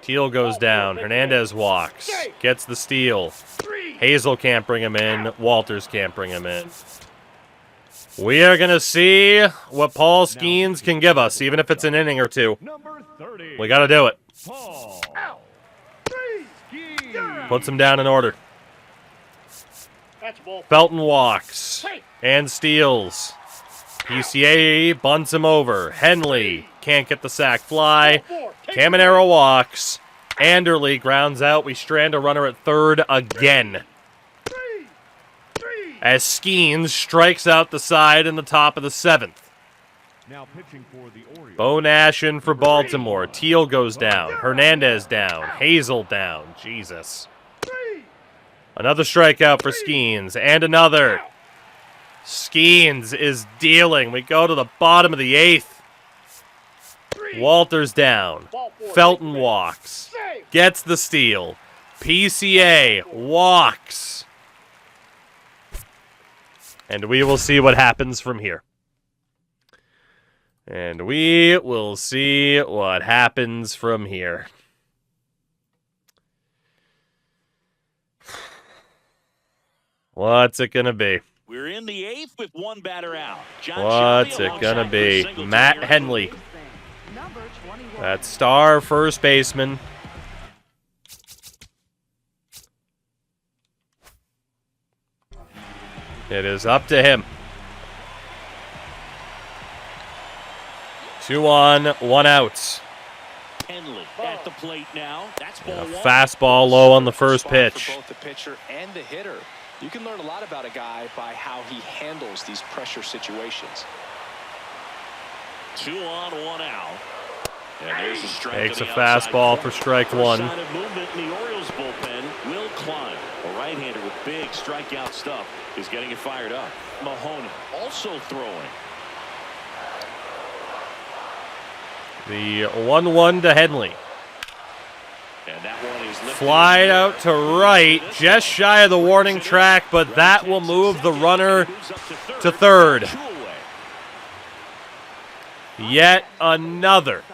Teal goes down. Hernandez walks. Gets the steal. Hazel can't bring him in. Walters can't bring him in. We are going to see what Paul Skeens can give us, even if it's an inning or 2. We got to do it. Puts him down in order. Felton walks and steals. PCA bunts him over. Henley can't get the sac fly. Caminero walks. Anderle grounds out. We strand a runner at 3rd again. As Skeens strikes out the side in the top of the 7th. Now pitching for the Orioles. Bo Nash in for Baltimore. Teal goes down. Hernandez down. Hazel down. Jesus. Another strikeout for Skeens. And another. Skeens is dealing. We go to the bottom of the 8th. Walters down. Felton walks. Gets the steal. PCA walks. And we will see what happens from here. And we will see what happens from here. What's it going to be? We're in the 8th with 1 batter out. What's it going to be? Matt Henley. That star first baseman. It is up to him. 2 on, 1 out. Henley at the plate now. That's ball 1. Fastball low on the first pitch. For both the pitcher and the hitter. You can learn a lot about a guy by how he handles these pressure situations. 2 on, 1 out. And there's a strike Takes a on the outside fastball corner. for strike First one. sign of movement in the Orioles bullpen will climb. A right-hander with big strikeout stuff is getting it fired up. Mahoney also throwing. The 1-1 to Henley. And that one is lifted Flied out to right, just shy of the warning track, but that will move the runner to third. Yet another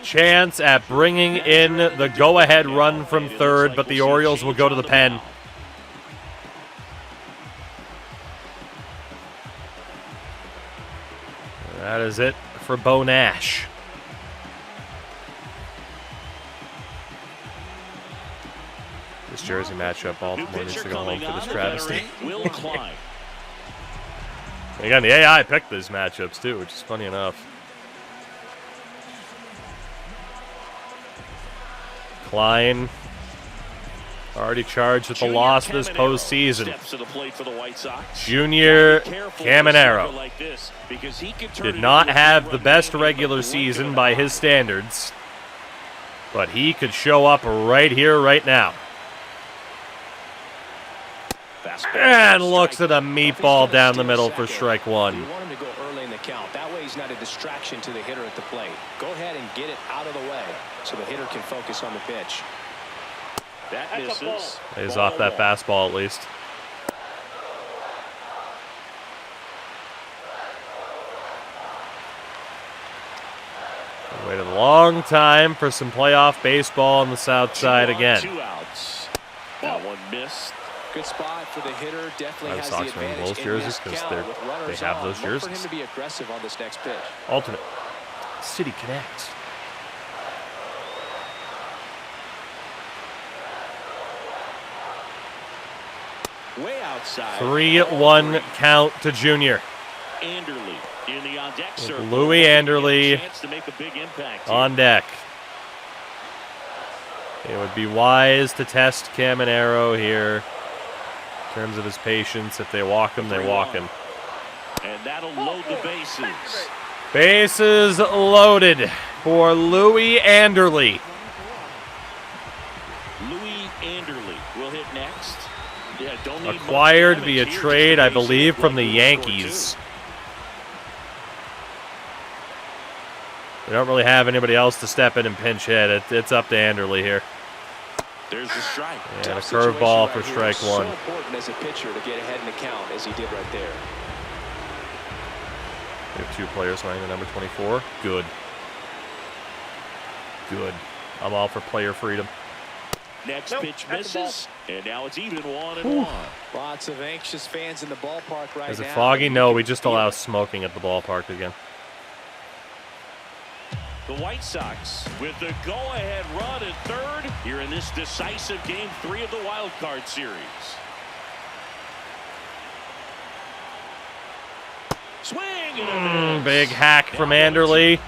chance at bringing in the go-ahead run from third, but the Orioles will go to the pen. That is it for Bo Nash. This Jersey matchup, Baltimore needs to go home for this travesty. Will climb. Again, the AI picked these matchups too, which is funny enough. Klein already charged with the loss this postseason. Junior Caminero did not have the best regular season by his standards, but he could show up right here, right now. And looks at a meatball down the middle for strike one. You want him to go early in the count. That way he's not a distraction to the hitter at the plate. Go ahead and get it out of the way so the hitter can focus on the pitch. That misses. Lays off that fastball at least. Waited a long time for some playoff baseball on the south side again. 2 outs. That one missed. Good spot for the hitter. Definitely has the Sox wearing advantage both in jerseys this because count with they runners have on. those Look for him jerseys. to be aggressive on this next pitch. Alternate. City Connect. Way outside. 3-1 count to Junior. Anderley in the on deck circle. Louis Anderley Chance to make a big impact on deck. It would be wise to test Caminero here in terms of his patience. If they walk him, they walk him. And that'll load the bases. Bases loaded for Louis Anderley. Louis Anderley will hit next. Yeah, don't need Acquired much via damage here, trade, just I a base believe, hit, from the one Yankees. We don't really have anybody else to step in and pinch hit. It's up to Anderley here. There's the strike. And a Tough situation curveball right for here. strike one. So important as a pitcher to get ahead in the count as he did right there. We have 2 players wearing the number 24. Good. Good. I'm all for player freedom. Next pitch misses, and now it's even 1-1. Lots of anxious fans in the ballpark right now. Is it foggy? No, we just allow smoking at the ballpark again. The White Sox with the go-ahead run at third here in this decisive Game 3 of the Wild Card Series. Swing and a miss. Big hack from Anderley.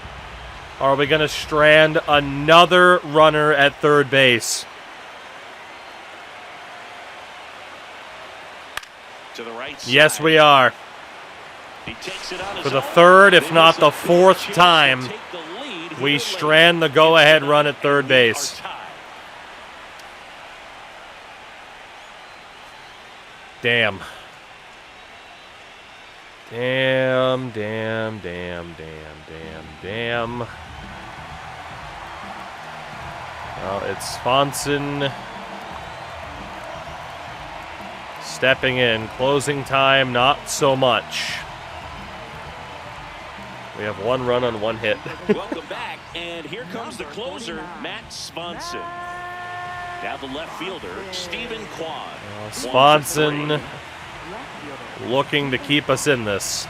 Are we going to strand another runner at third base? To the right side. Yes, we are. He takes it on his For the own. third, if It not is the a fourth chance to time, take the lead here we late strand the in go-ahead tonight, run at third and we are base. tied. Damn. Damn, damn, damn, damn, damn, damn. Well, it's Swanson stepping in. Closing time, not so much. We have 1 run on 1 hit. Welcome back, and here comes the closer, Matt Swanson. Now the left fielder, Stephen Kwan. Swanson looking to keep us in this.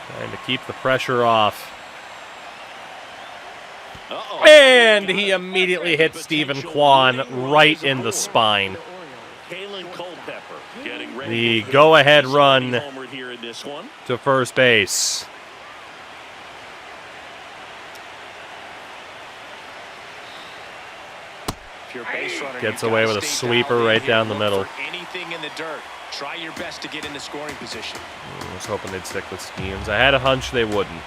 Trying to keep the pressure off. Uh-oh. And he immediately hit Stephen Kwan right in the spine. Kalen Culpepper getting ready The for go-ahead the run homer here in this one. to first base. If you're a base runner, Gets you've away gotta with a stay sweeper dialed in right here. down the Look middle. for anything in the dirt. Try your best to get into scoring position. I was hoping they'd stick with schemes. I had a hunch they wouldn't.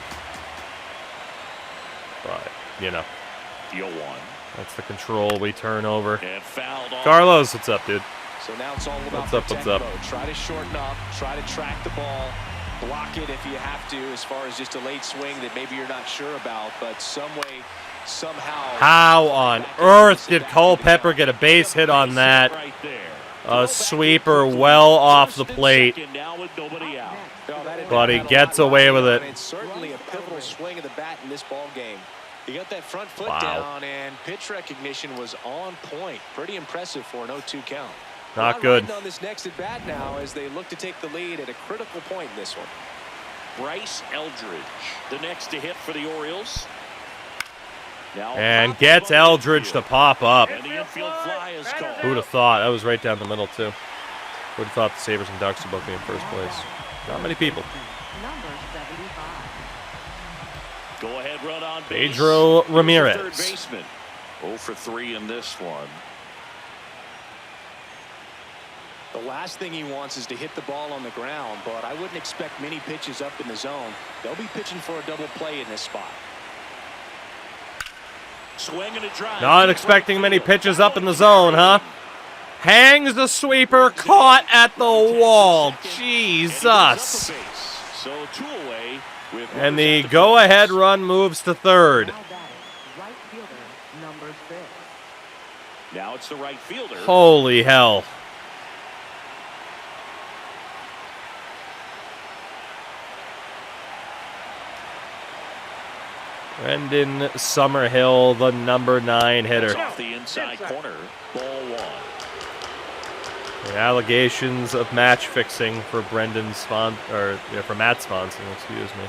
But, you know. Deal one. That's the control we turn over. And fouled off. Carlos, what's up, dude? So now it's all about What's up, protect what's up? mode. Try to shorten up. Try to track the ball. Block it if you have to, as far as just a late swing that maybe you're not sure about. But some way, somehow. How on earth did Culpepper get a base hit on that? A sweeper well off the plate. But he gets away with it. It's certainly a pivotal swing of the bat in this ball game. He got that front foot Wow. down, and pitch recognition was on point. Pretty impressive for an 0-2 count. Not good. On this next at bat now, as they look to take the lead at a critical point in this one. Bryce Eldridge, the next to hit for the Orioles. Now And gets Eldridge to pop up. And the infield fly is called. Who'd have thought? That was right down the middle, too. Who'd have thought the Sabres and Ducks would both be in first place? Not many people. Number 75. Go ahead, run on base. Pedro Here's the Ramirez. Third baseman. 0 for 3 in this one. The last thing he wants is to hit the ball on the ground, but I wouldn't expect many pitches up in the zone. They'll be pitching for a double play in this spot. Swing and a drive. Not expecting many pitches up in the zone, huh? Hangs the sweeper, caught at the wall. Jesus. So 2 away with And the go-ahead run moves to third. Now batting, right fielder, number 6. Now it's the right fielder. Holy hell. Brendan Summerhill, the number 9 hitter. Off the inside corner. Ball 1. The allegations of match fixing for for Matt Swanson, excuse me.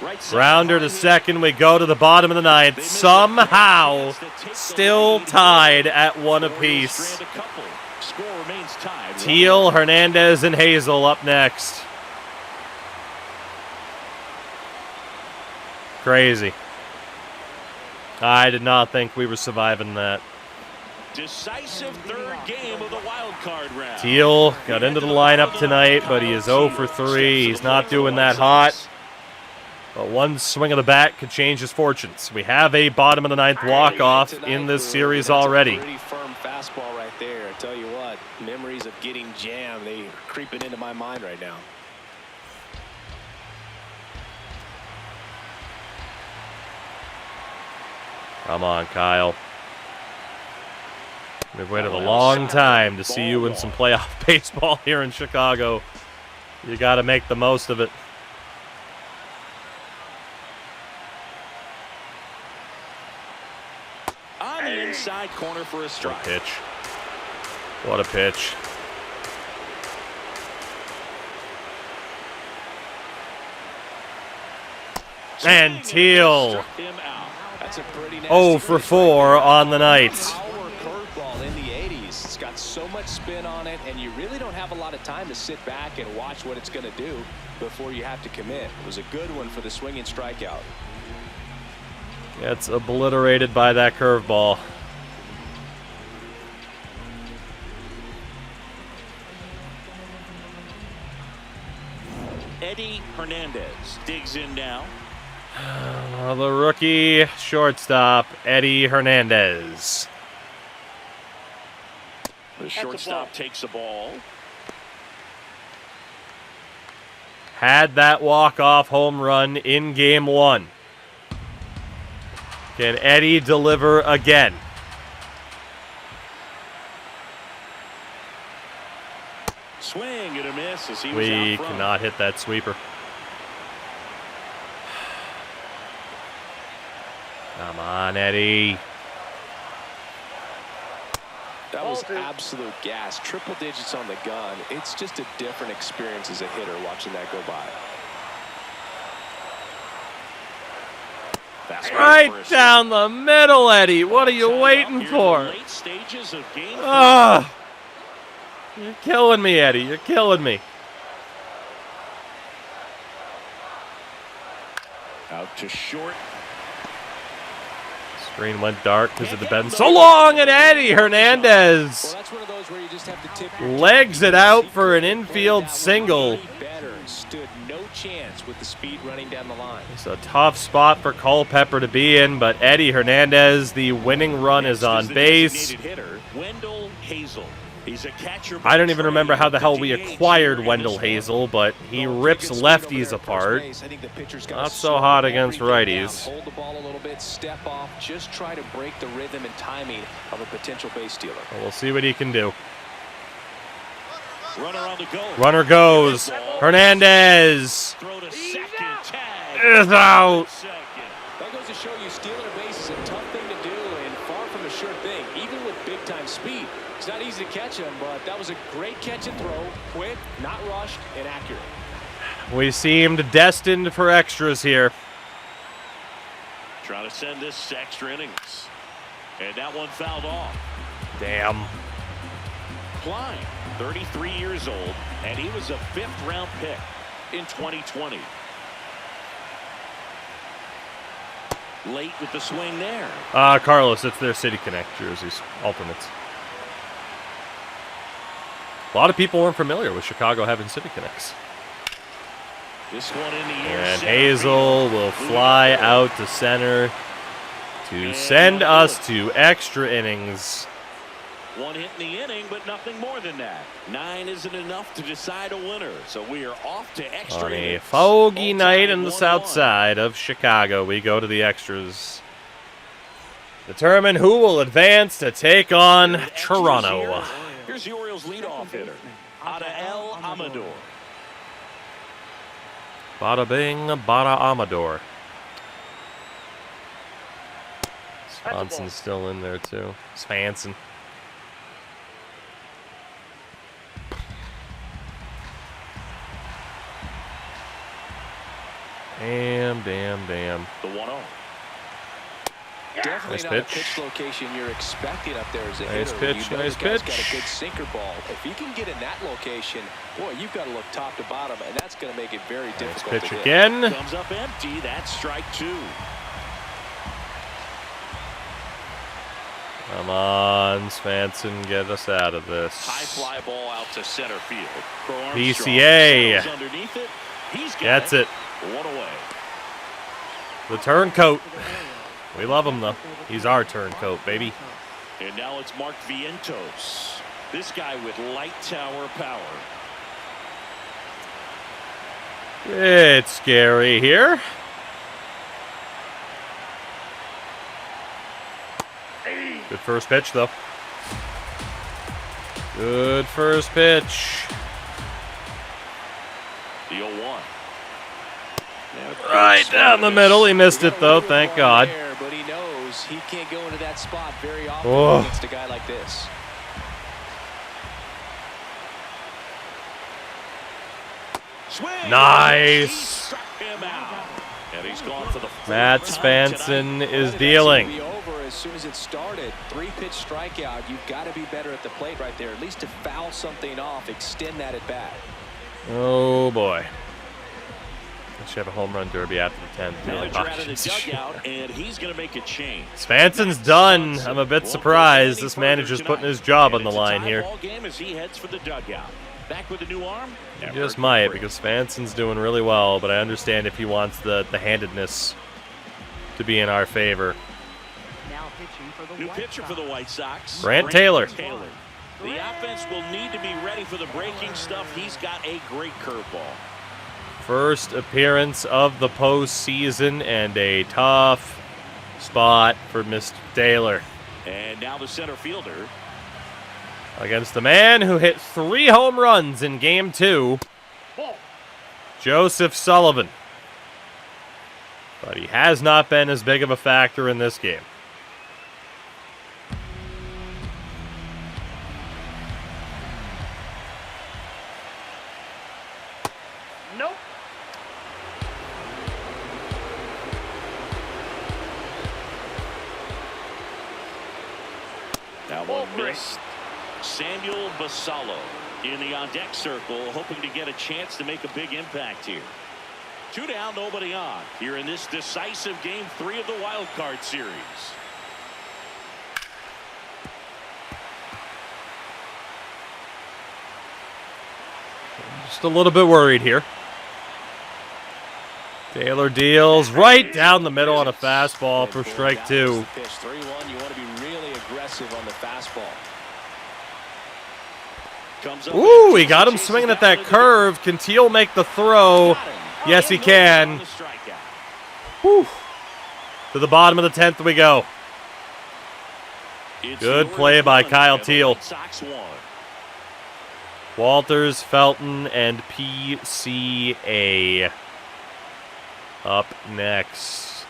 Right side. Rounder to second, we go to the bottom of the ninth. Somehow, still tied at 1 apiece. Strand a couple. Score remains tied. Teal, Hernandez, and Hazel up next. Crazy. I did not think we were surviving that. Decisive third game of the wild card round. Teal got into the lineup tonight, but he is 0 for 3. He's not doing that hot. But one swing of the bat could change his fortunes. We have a bottom of the ninth walk-off in this series already. Pretty firm fastball right there. I tell you what, memories of getting jammed, they are creeping into my mind right now. Come on, Kyle. We've waited a long time to see you in some playoff baseball here in Chicago. You got to make the most of it. On the inside corner for a What strike. a pitch. What a pitch. And Teal. Struck him out. That's a pretty nasty 0 for 4 on the night. power curveball in the 80s. It's got so much spin on it, and you really don't have a lot of time to sit back and watch what it's going to do before you have to commit. It was a good one for the swinging strikeout. Gets obliterated by that curveball. Eddie Hernandez digs in now. The rookie shortstop, Eddie Hernandez. The shortstop takes the ball. Had that walk-off home run in Game 1. Can Eddie deliver again? Swing and a miss as he was We out front. cannot hit that sweeper. Come on, Eddie. That was absolute gas. Triple digits on the gun. It's just a different experience as a hitter watching that go by. Fastball Right for a down the middle, Eddie. What are you strike. waiting Here in for? the late stages of game Ah, you're killing me, Eddie. You're killing me. out to short. Green went dark because it had been so long, and Eddie Hernandez Well, that's one of those where you just have to tip your legs it out for an infield single. better. Stood no chance with the speed running down the line. It's a tough spot for Culpepper to be in, but Eddie Hernandez, the winning run, is on base. Hitter, Wendell Hazel. He's a catcher. I don't even remember how the hell we acquired Wendell Hazel, but he rips lefties apart. Not so hot against righties. Hold the ball a little bit, step off, just try to break the rhythm and timing of a potential base stealer. We'll see what he can do. Runner on the go. Runner goes. Hernandez Throw to second. Tag. is out. That goes to show you stealing a base is a tough thing to do and far from a sure thing, even with big-time speed. It's not easy to catch him, but that was a great catch and throw. Quick, not rushed, and accurate. We seemed destined for extras here. Trying to send this to extra innings. And that one fouled off. Damn. Klein, 33 years old, and he was a 5th-round pick in 2020. Late with the swing there. Carlos, it's their City Connect jerseys, alternates. A lot of people weren't familiar with Chicago having City Connects. This one in the air. And Hazel will fly out to center to send us to extra innings. One hit in the inning, but nothing more than that. 9 isn't enough to decide a winner, so we are off to extra On a innings. foggy All night tied in the 1-1. south side of Chicago, we go to the extras. Determine who will advance to take on Extras Toronto. here. Here's the Orioles leadoff hitter, Adael Amador. Bada bing, bada Amador. Swanson's still in there too. Swanson. Damn. The 1-0. Definitely Nice not pitch. a pitch location you're expecting up there as a Nice hitter. pitch, You know nice the guy's pitch. got a good sinker ball. If he can get in that location, boy, you've got to look top to bottom, and that's going to make it very Nice difficult pitch to hit. again. Comes up empty. That's strike 2. Come on, Swanson, get us out of this. High fly ball out to center field. Crow Armstrong PCA. settles underneath it. He's got Gets it. 1 away. The turncoat. We love him, though. He's our turncoat, baby. And now it's Mark Vientos. This guy with light tower power. It's scary here. Good first pitch, though. Good first pitch. The 0-1. Right down the middle. He missed it, though. Thank God. There, but he knows he can't go into that spot very often Oh. against a guy like this. Swing. Nice. He struck him out. And he's gone for the Matt fourth time tonight. Svanson is Well, that's dealing. gonna be over as soon as it started. 3-pitch strikeout. You've got to be better at the plate right there, at least to foul something off, extend that at bat. Oh, boy. I should have a home run derby after the 10th. Manager out of the dugout, and he's going to make a change. Svanson's done. I'm a bit surprised. This manager's putting his job on the line here. Ball game as he heads for the dugout. Back with a new arm. He just might, because Svanson's doing really well, but I understand if he wants the handedness to be in our favor. Now pitching for the New White pitcher for the White Sox. Brant Taylor. The offense will need to be ready for the breaking stuff. He's got a great curveball. First appearance of the postseason and a tough spot for Mr. Taylor And now the center fielder. against the man who hit 3 home runs in Game 2, Joseph Sullivan. But he has not been as big of a factor in this game. Nope. That one missed. Samuel Basallo in the on-deck circle, hoping to get a chance to make a big impact here. 2 down, nobody on here in this decisive Game 3 of the Wild Card Series. Just a little bit worried here. Taylor deals right down the middle on a fastball for strike 2. Pitch 3-1. You want to be really aggressive on the fastball. Ooh, he got him swinging at that curve. Can Teal make the throw? Yes, he can. Whew. To the bottom of the 10th we go. Good play by Kyle Teal. Walters, Felton, and PCA up next.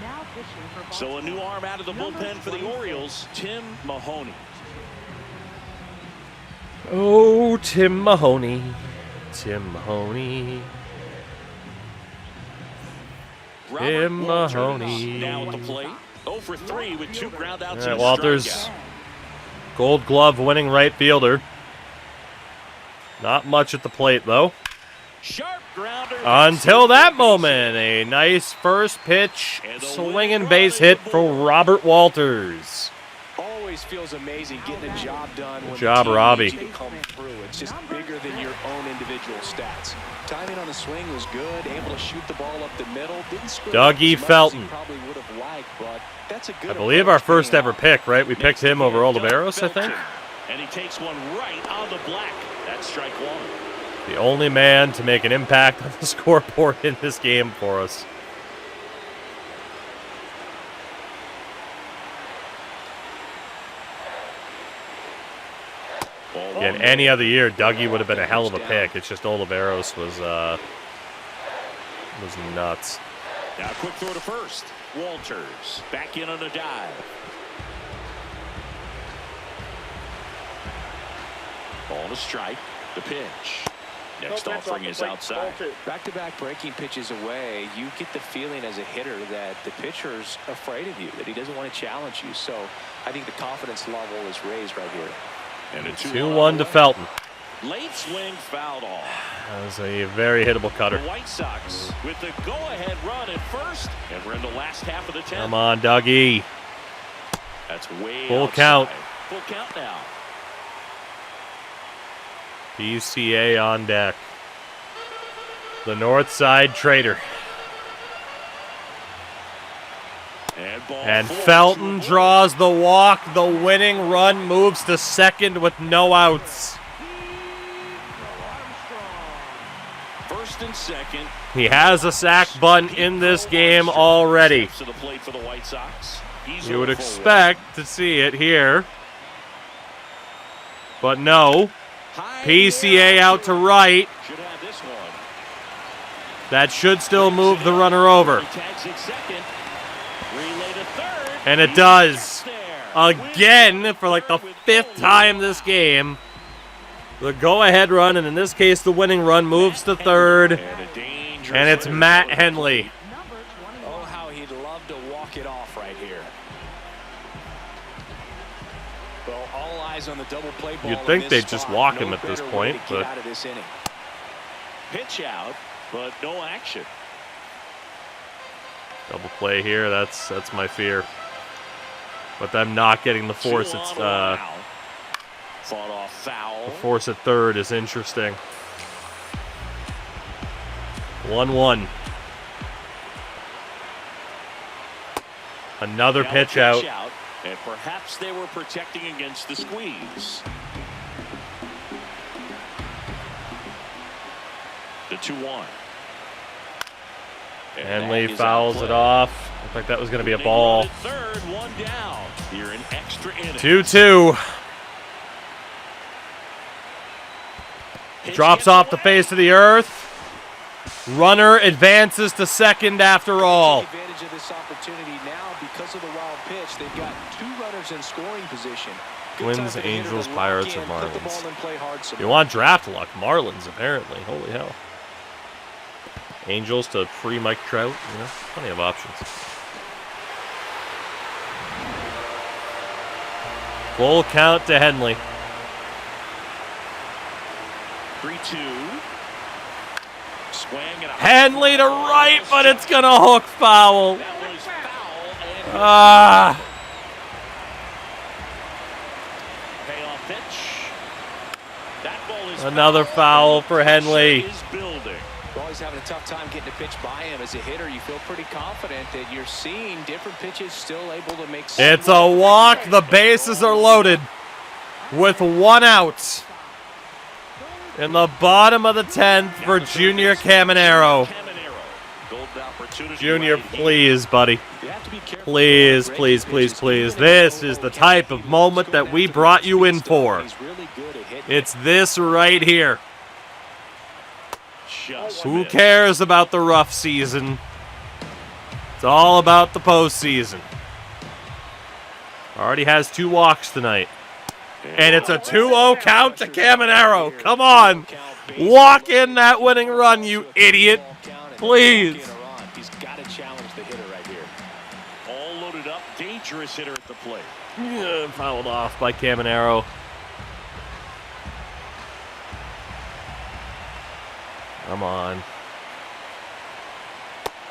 Now pitching for So a new arm out of the bullpen for the Orioles, Tim Mahoney. Oh, Tim Mahoney. Tim Mahoney. Tim Mahoney. Now at the plate. 0 for 3 with 2 ground outs. All right, Walters. Gold Glove winning right fielder. Not much at the plate, though. Sharp grounder. Until that moment, a nice first pitch swinging base hit for Robert Walters. Always feels amazing getting a job done. Good when job, the team Robbie. needs you to come through. It's just bigger than your own individual stats. Timing on the swing was good. Able to shoot the ball up the middle. Didn't screw up Dougie as much as Felton. he probably would have liked, but that's a good I believe our approach first being ever out. pick, right? We picked him over Oliveros, I think. And he takes one right on the black. That's strike 1. The only man to make an impact on the scoreboard in this game for us. Again, any other year, Dougie would have been a hell of a pick. It's just Oliveros was nuts. Now a quick throw to first. Walters back in on a dive. Ball to strike. The pitch. Next offering is outside. Back-to-back breaking pitches away, you get the feeling as a hitter that the pitcher's afraid of you, that he doesn't want to challenge you. So I think the confidence level is raised right here. And a 2-1 to Felton. Late swing fouled off. That was a very hittable cutter. The White Sox with the go-ahead run at first, and we're in the last half of the 10th. Come on, Dougie. That's way Full outside. count. Full count now. PCA on deck. The North Side Trader. And Felton draws the walk. The winning run moves to second with no outs. First and second. He has a sack bunt in this game already. To the plate for the White Sox. You would expect to see it here. But no. PCA out to right. Should have this one. That should still move the runner over. Tags it second. Relay to third. And it does. Again, for like the 5th time this game. The go-ahead run, and in this case, the winning run, moves to third. And it's Matt Henley. Oh, how he'd love to walk it off right here. Well, all eyes on the double play ball. You'd think they'd just walk him at this point, but pitch out, but no action. double play here. That's my fear. But them not getting the force. It's fought off foul. the force at third is interesting. 1-1. Another Now pitch out. And perhaps they were protecting against the squeeze. The 2-1. Henley fouls it off. Looked like that was going to be a ball. Third, one down. You're in extra innings. 2-2. Drops off the face of the earth. Runner advances to second after all. Take advantage of this opportunity now because of the wild pitch. They've got 2 runners in scoring position. Good time Twins, for the hitter Angels, to lock Pirates, in, or put the ball Marlins? and play hard some You more. want draft luck. Marlins, apparently. Holy hell. Angels to free Mike Trout. You know, plenty of options. Full count to Henley. 3-2. Swing and a Henley to right, but it's going to hook foul. that was foul. And Ah. payoff pitch. That Another foul for Henley. Is building. You're always having a tough time getting a pitch by him. As a hitter, you feel pretty confident that you're seeing different pitches still able to make sense. It's a walk. The bases are loaded with 1 out. In the bottom of the 10th for Junior Caminero. Junior, please, buddy. Please, please, please, please. This is the type of moment that we brought you in for. It's this right here. Who cares about the rough season? It's all about the postseason. Already has 2 walks tonight. And it's a 2-0 count to Caminero. Come on. Walk in that winning run, you idiot. Please. He's got to challenge the hitter right here. All loaded up. Dangerous hitter at the plate. Fouled off by Caminero. Come on.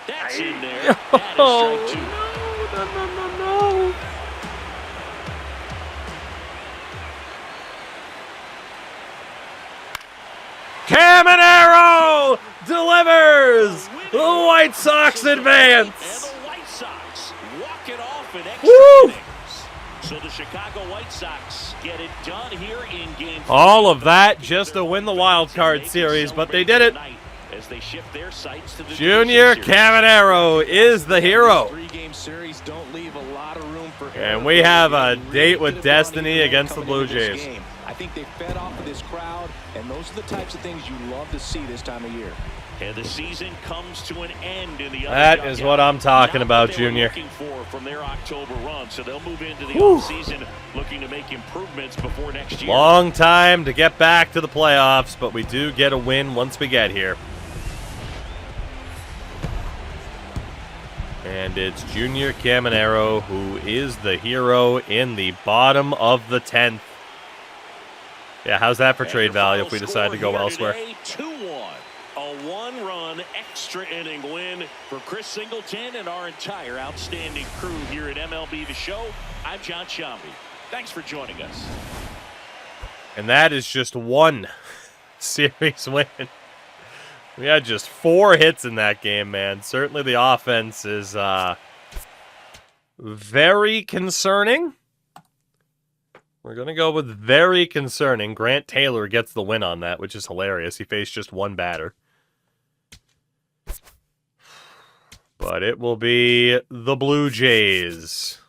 That's in there. That is strike 2. No. Caminero delivers. The White Sox advance. And the White Sox walk it off in extra Woo! innings. So the Chicago White Sox get it done here in game 4. All of that just to win the wild card series, but they did it. As they shift their sights to the Junior division series. Caminero is the hero. 3-game series don't leave a lot of room for And we have a date with destiny against the Blue Jays. I think they fed off of this crowd, and those are the types of things you love to see this time of year. And the season comes to an end in the other That dugout. is what I'm talking Not about, what they were Junior. looking for from their October run, so they'll move into the Whew. offseason looking to make improvements before next year. Long time to get back to the playoffs, but we do get a win once we get here. And it's Junior Caminero who is the hero in the bottom of the 10th. Yeah, how's that for And trade your value final if we decide to score go here elsewhere? today, 2-1. A 1-run extra inning win for Chris Singleton and our entire outstanding crew here at MLB The Show. I'm John Shambi. Thanks for joining us. And that is just one series win. We had just 4 hits in that game, man. Certainly the offense is very concerning. We're going to go with very concerning. Grant Taylor gets the win on that, which is hilarious. He faced just 1 batter. But it will be the Blue Jays.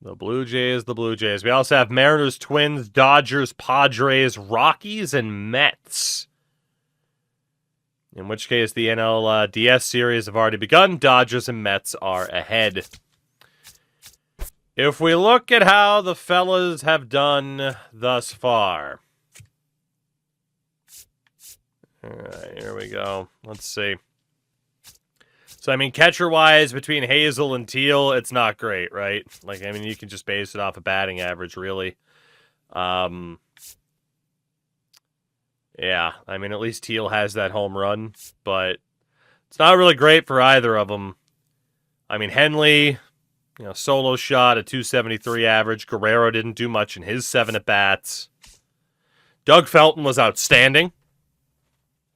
The Blue Jays, the Blue Jays. We also have Mariners, Twins, Dodgers, Padres, Rockies, and Mets. In which case, the NLDS series have already begun. Dodgers and Mets are ahead. If we look at how the fellas have done thus far. All right, here we go. Let's see. So, I mean, catcher-wise, between Hazel and Teal, it's not great, right? Like, I mean, you can just base it off a batting average, really. Yeah, I mean, at least Teal has that home run, but it's not really great for either of them. I mean, Henley, solo shot, a 273 average. Guerrero didn't do much in his 7 at-bats. Doug Felton was outstanding.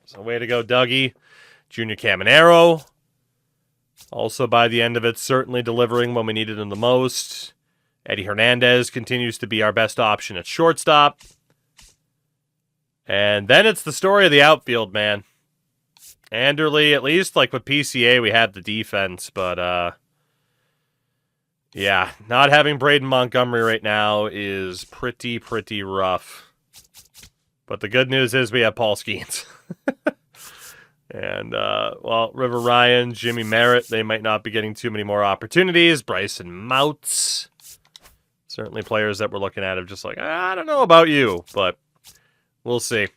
So way to go, Dougie. Junior Caminero, also by the end of it, certainly delivering when we needed him the most. Eddie Hernandez continues to be our best option at shortstop. And then it's the story of the outfield, man. Anderley, at least like with PCA, we have the defense, but yeah, not having Braden Montgomery right now is pretty rough. But the good news is we have Paul Skeens. And, River Ryan, Jimmy Merritt, they might not be getting too many more opportunities. Bryson Mouts. Certainly players that we're looking at have just like, I don't know about you, but we'll see.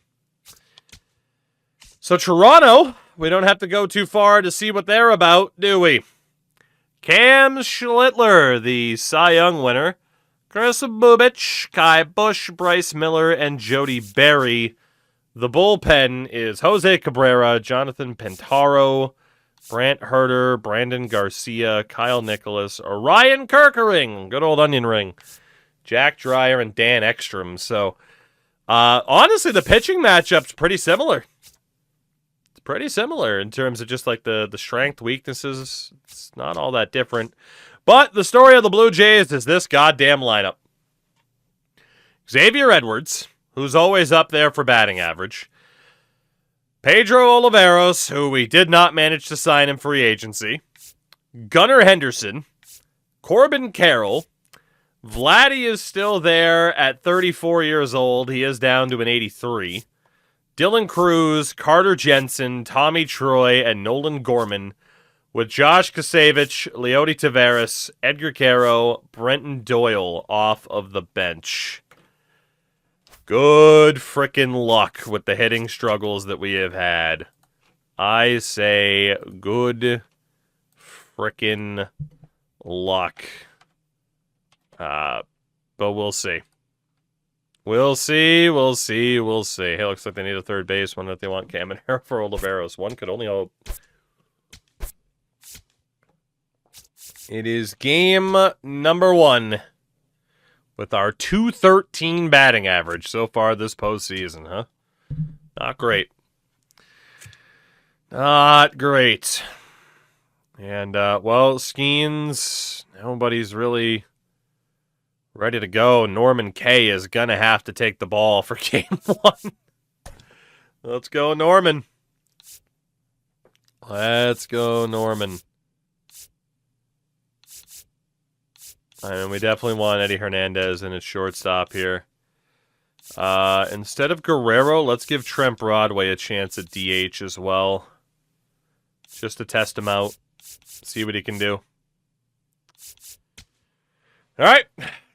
So Toronto, we don't have to go too far to see what they're about, do we? Cam Schlittler, the Cy Young winner. Chris Bubich, Kai Bush, Bryce Miller, and Jody Berry. The bullpen is Jose Cabrera, Jonathan Pintaro, Brant Herter, Brandon Garcia, Kyle Nicholas, Orion Kirkering, good old onion ring, Jack Dreyer, and Dan Ekstrom. So Honestly, the pitching matchup's pretty similar. It's pretty similar in terms of just like the strength, weaknesses. It's not all that different. But the story of the Blue Jays is this goddamn lineup. Xavier Edwards, who's always up there for batting average. Pedro Olivares, who we did not manage to sign in free agency. Gunnar Henderson. Corbin Carroll. Vladdy is still there at 34 years old. He is down to an 83. Dylan Cruz, Carter Jensen, Tommy Troy, and Nolan Gorman, with Josh Kasevich, Leody Taveras, Edgar Caro, Brenton Doyle off of the bench. Good frickin' luck with the hitting struggles that we have had. I say good frickin' luck. But we'll see. We'll see. Hey, looks like they need a third base. Wonder if they want Caminero for Oliveros. One could only hope. It is game number 1 with our .213 batting average so far this postseason, huh? Not great. Not great. And, well, Skeens, nobody's really ready to go. Norman K is going to have to take the ball for game 1. Let's go, Norman. Let's go, Norman. And we definitely want Eddie Hernandez in at shortstop here. Instead of Guerrero, let's give Trent Broadway a chance at DH as well. Just to test him out. See what he can do. All right.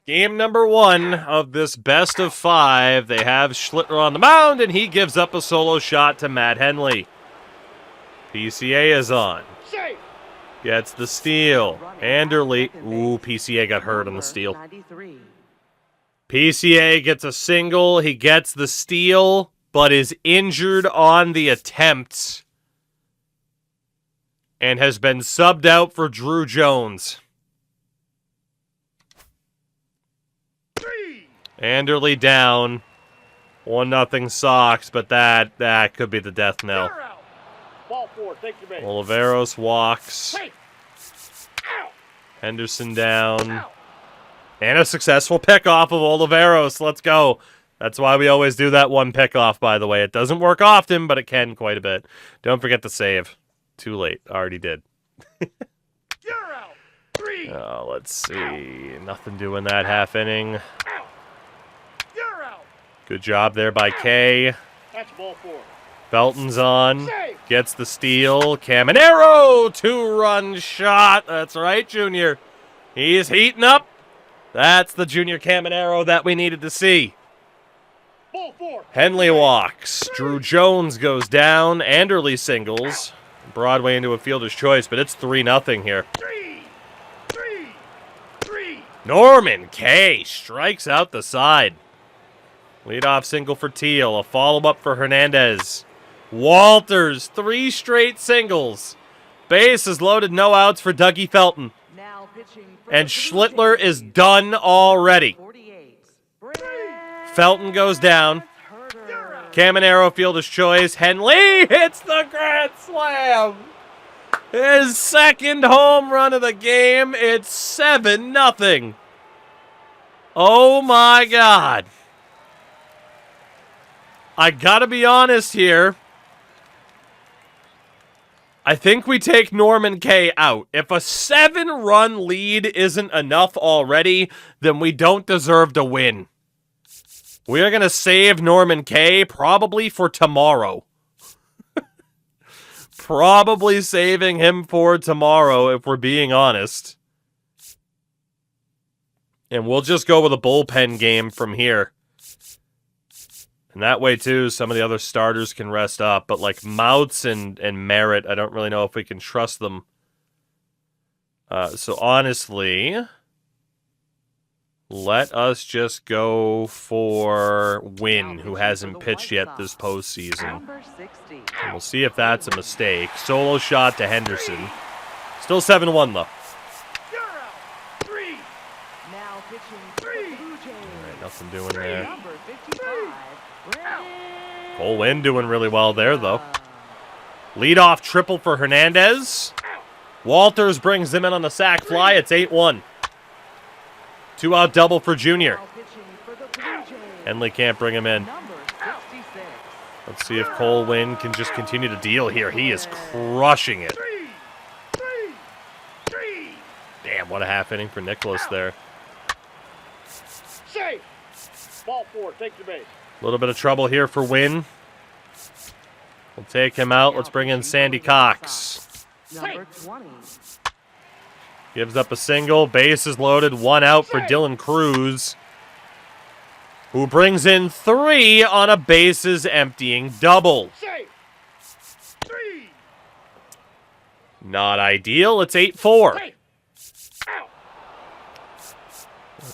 Game number 1 of this best of 5. They have Schlittler on the mound, and he gives up a solo shot to Matt Henley. PCA is on. Safe. Gets the steal. Anderle. Ooh, PCA got hurt on the steal. PCA gets a single. He gets the steal, but is injured on the attempt. And has been subbed out for Drew Jones. Anderle down. 1-0 Sox, but that could be the death knell. Ball 4, take your base. Oliveros walks. Safe. Ow. Henderson down. And a successful pickoff of Oliveros. Let's go. That's why we always do that one pickoff, by the way. It doesn't work often, but it can quite a bit. Don't forget to save. Too late. Already did. You're out. 3. Oh, let's see. Nothing doing that half inning. You're out. Good job there by Kay. That's ball 4. Felton's on. Safe. Gets the steal. Caminero! 2-run shot. That's right, Junior. He's heating up. That's the Junior Caminero that we needed to see. Ball 4. Henley walks. Drew Jones goes down. Anderle singles. Broadway into a fielder's choice, but it's 3-0 here. 3. Norman K strikes out the side. Leadoff single for Teal. A follow-up for Hernandez. Walters, 3 straight singles. Base is loaded, no outs for Dougie Felton. Now pitching for And the Schlittler Blue is Jays, done already. 48. Felton goes down. Caminero fielder's choice. Henley hits the grand slam. His second home run of the game. It's 7-0. Oh my God. I gotta be honest here. I think we take Norman K out. If a 7-run lead isn't enough already, then we don't deserve to win. We are going to save Norman K probably for tomorrow. Probably saving him for tomorrow, if we're being honest. And we'll just go with a bullpen game from here. And that way, too, some of the other starters can rest up. But like Mouts and Merritt, I don't really know if we can trust them. So honestly, let us just go for Wynn, who hasn't pitched yet this postseason. Number 60. And we'll see if that's a mistake. Solo shot to Henderson. Still 7-1, though. You're out. 3. Now pitching for the Blue Jays. All right, nothing doing there. Number 55. Cole Winn doing really well there, though. Leadoff triple for Hernandez. Walters brings him in on the sac fly. It's 8-1. 2-out double for Junior. Now pitching for the Blue Jays. Henley can't bring him in. Number 66. Let's see if Cole Winn can just continue to deal here. He is crushing it. Three. Damn, what a half inning for Nicholas there. Safe. Ball 4. Take the base. A little bit of trouble here for Winn. We'll take him out. Let's bring in Sandy Cox. Number 20. Gives up a single. Bases loaded. 1 out for Dylan Cruz, who brings in 3 on a bases emptying double. Safe. 3. Not ideal. It's 8-4. Safe. Out.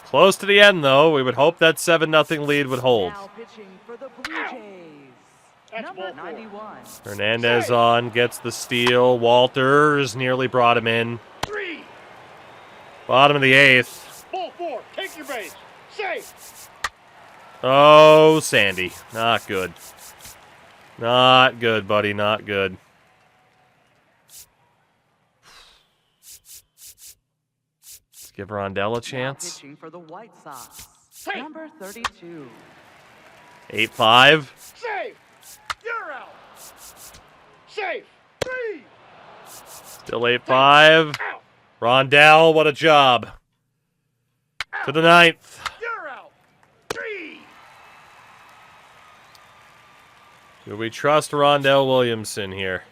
Close to the end, though. We would hope that 7-0 lead would hold. Now pitching for the Blue Jays. That's Number ball 4. 91. Hernandez on, gets the steal. Walters nearly brought him in. 3. Bottom of the 8th. Ball 4. Take your base. Safe. Oh, Sandy. Not good. Not good, buddy. Not good. Let's give Rondell a Now chance. pitching for the White Sox. Safe. Number 32. 8-5. Safe. You're out. Safe. 3. Still 8-5. Out. Rondell, what a job. To the 9th. You're out. 3. Do we trust Rondell Williamson here?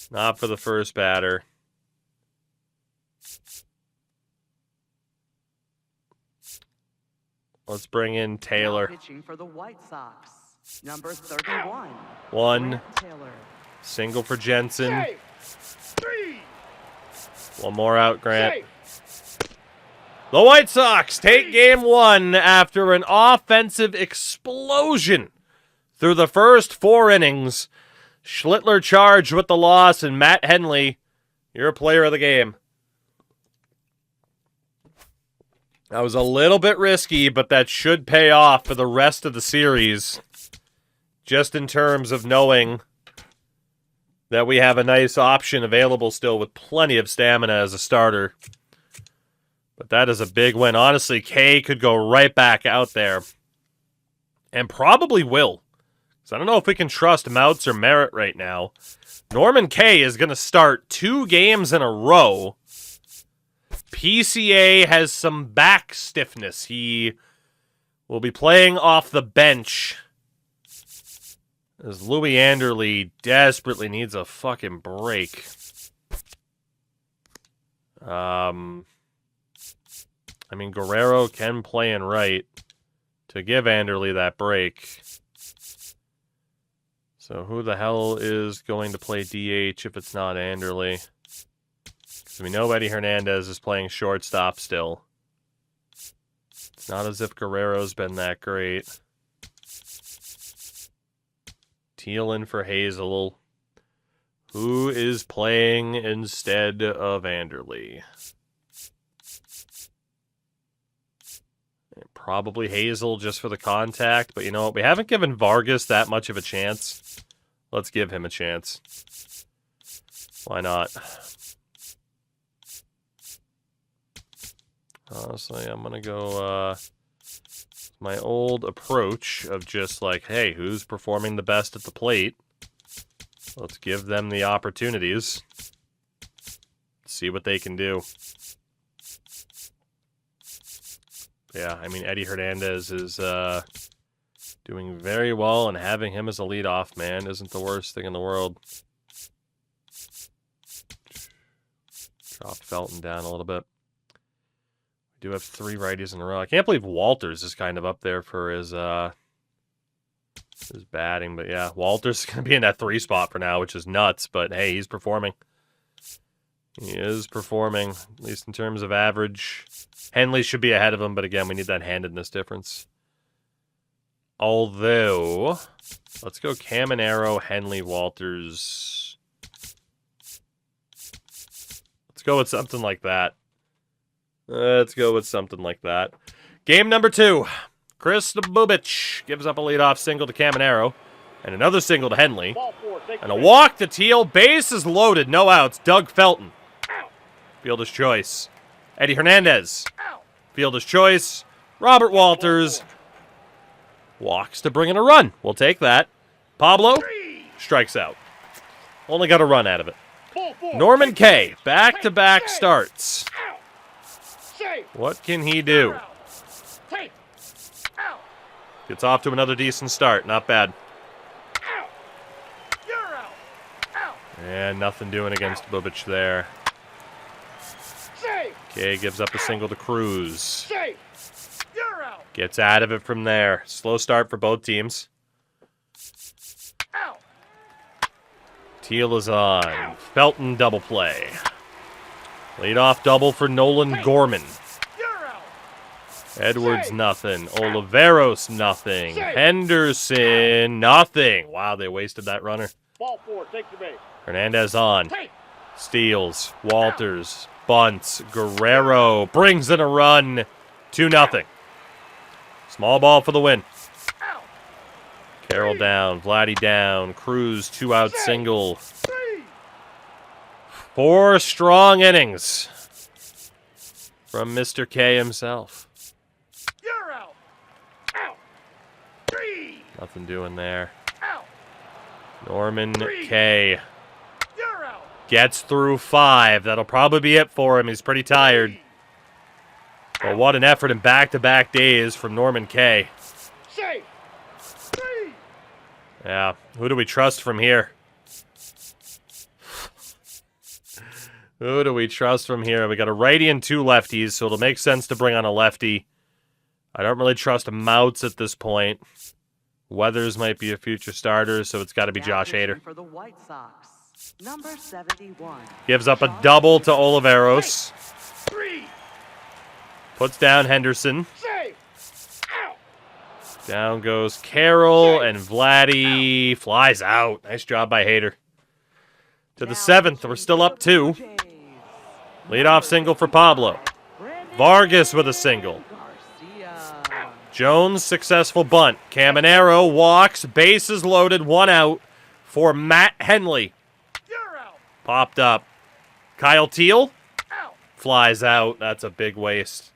Not for the first batter. Let's bring in Now Taylor. pitching for the White Sox. Number 31. 1 Grant Taylor. single for Jensen. Safe. 3. 1 more out, Grant. Safe. The White Sox take game 1 after an offensive explosion through the first 4 innings. Schlittler charged with the loss, and Matt Henley, your player of the game. That was a little bit risky, but that should pay off for the rest of the series. Just in terms of knowing that we have a nice option available still with plenty of stamina as a starter. But that is a big win. Honestly, Kay could go right back out there. And probably will. So I don't know if we can trust Mouts or Merritt right now. Norman Kay is going to start 2 games in a row. PCA has some back stiffness. He will be playing off the bench as Louis Anderle desperately needs a fucking break. I mean, Guerrero can play in right to give Anderle that break. So who the hell is going to play DH if it's not Anderle? Because we know Eddie Hernandez is playing shortstop still. It's not as if Guerrero's been that great. Teal in for Hazel. Who is playing instead of Anderle? Probably Hazel just for the contact, but you know what? We haven't given Vargas that much of a chance. Let's give him a chance. Why not? Honestly, I'm going to go my old approach of just like, hey, who's performing the best at the plate? Let's give them the opportunities. See what they can do. Yeah, I mean, Eddie Hernandez is doing very well, and having him as a leadoff man isn't the worst thing in the world. Dropped Felton down a little bit. We do have 3 righties in a row. I can't believe Walters is kind of up there for his batting, but yeah, Walters is going to be in that 3 spot for now, which is nuts, but hey, he's performing. He is performing, at least in terms of average. Henley should be ahead of him, but again, we need that handedness difference. Although, let's go Caminero, Henley, Walters. Let's go with something like that. Let's go with something like that. Game number 2. Chris Bubich gives up a leadoff single to Caminero. And another single to Henley. Ball four, take And a the walk to Teal. Base is loaded. No outs. Doug Felton. Out. Fielder's choice. Eddie Hernandez. Out. Fielder's choice. Robert Walters. Walks to bring in a run. We'll take that. Pablo strikes out. Only got a run out of it. Ball four, Norman take K. the- Back-to-back Take. starts. Out. Safe. What can he You're do? out. Take. Out. Gets off to another decent start. Not bad. Out. You're out. Out. And nothing doing against Bubich there. Safe. K gives up a single to Cruz. Safe. You're out. Gets out of it from there. Slow start for both teams. Out. Teal is on. Felton double play. Leadoff double for Nolan Gorman. You're out. Edwards, nothing. Oliveros, nothing. Henderson, nothing. Wow, they wasted that runner. Ball four, take the base. Hernandez on. Take. Steals. Walters. Bunts. Guerrero brings in a run. 2-0. Small ball for the win. Out. Carroll down. Vladdy down. Cruz 2-out single. 3. 4 strong innings from Mr. K himself. You're out. Out. 3. Nothing doing there. Out. Norman K You're out. gets through 5. That'll probably be it for him. He's pretty tired. But what an effort in back-to-back days from Norman K. Safe. 3. Yeah, who do we trust from here? Who do we trust from here? We got a righty and 2 lefties, so it'll make sense to bring on a lefty. I don't really trust Mouts at this point. Weathers might be a future starter, so it's got to be Now Josh pitching Hader. For the White Sox, number 71. Gives up a double to Oliveros. 3. Puts down Henderson. Safe. Out. Down goes Carroll, and Vladdy flies out. Nice job by Hader. To the 7th, we're still up 2. Leadoff single for Pablo. Vargas with a single. Garcia. Jones, successful bunt. Caminero walks, bases loaded, 1 out for Matt Henley. You're out. Popped up. Kyle Teal Out. flies out. That's a big waste.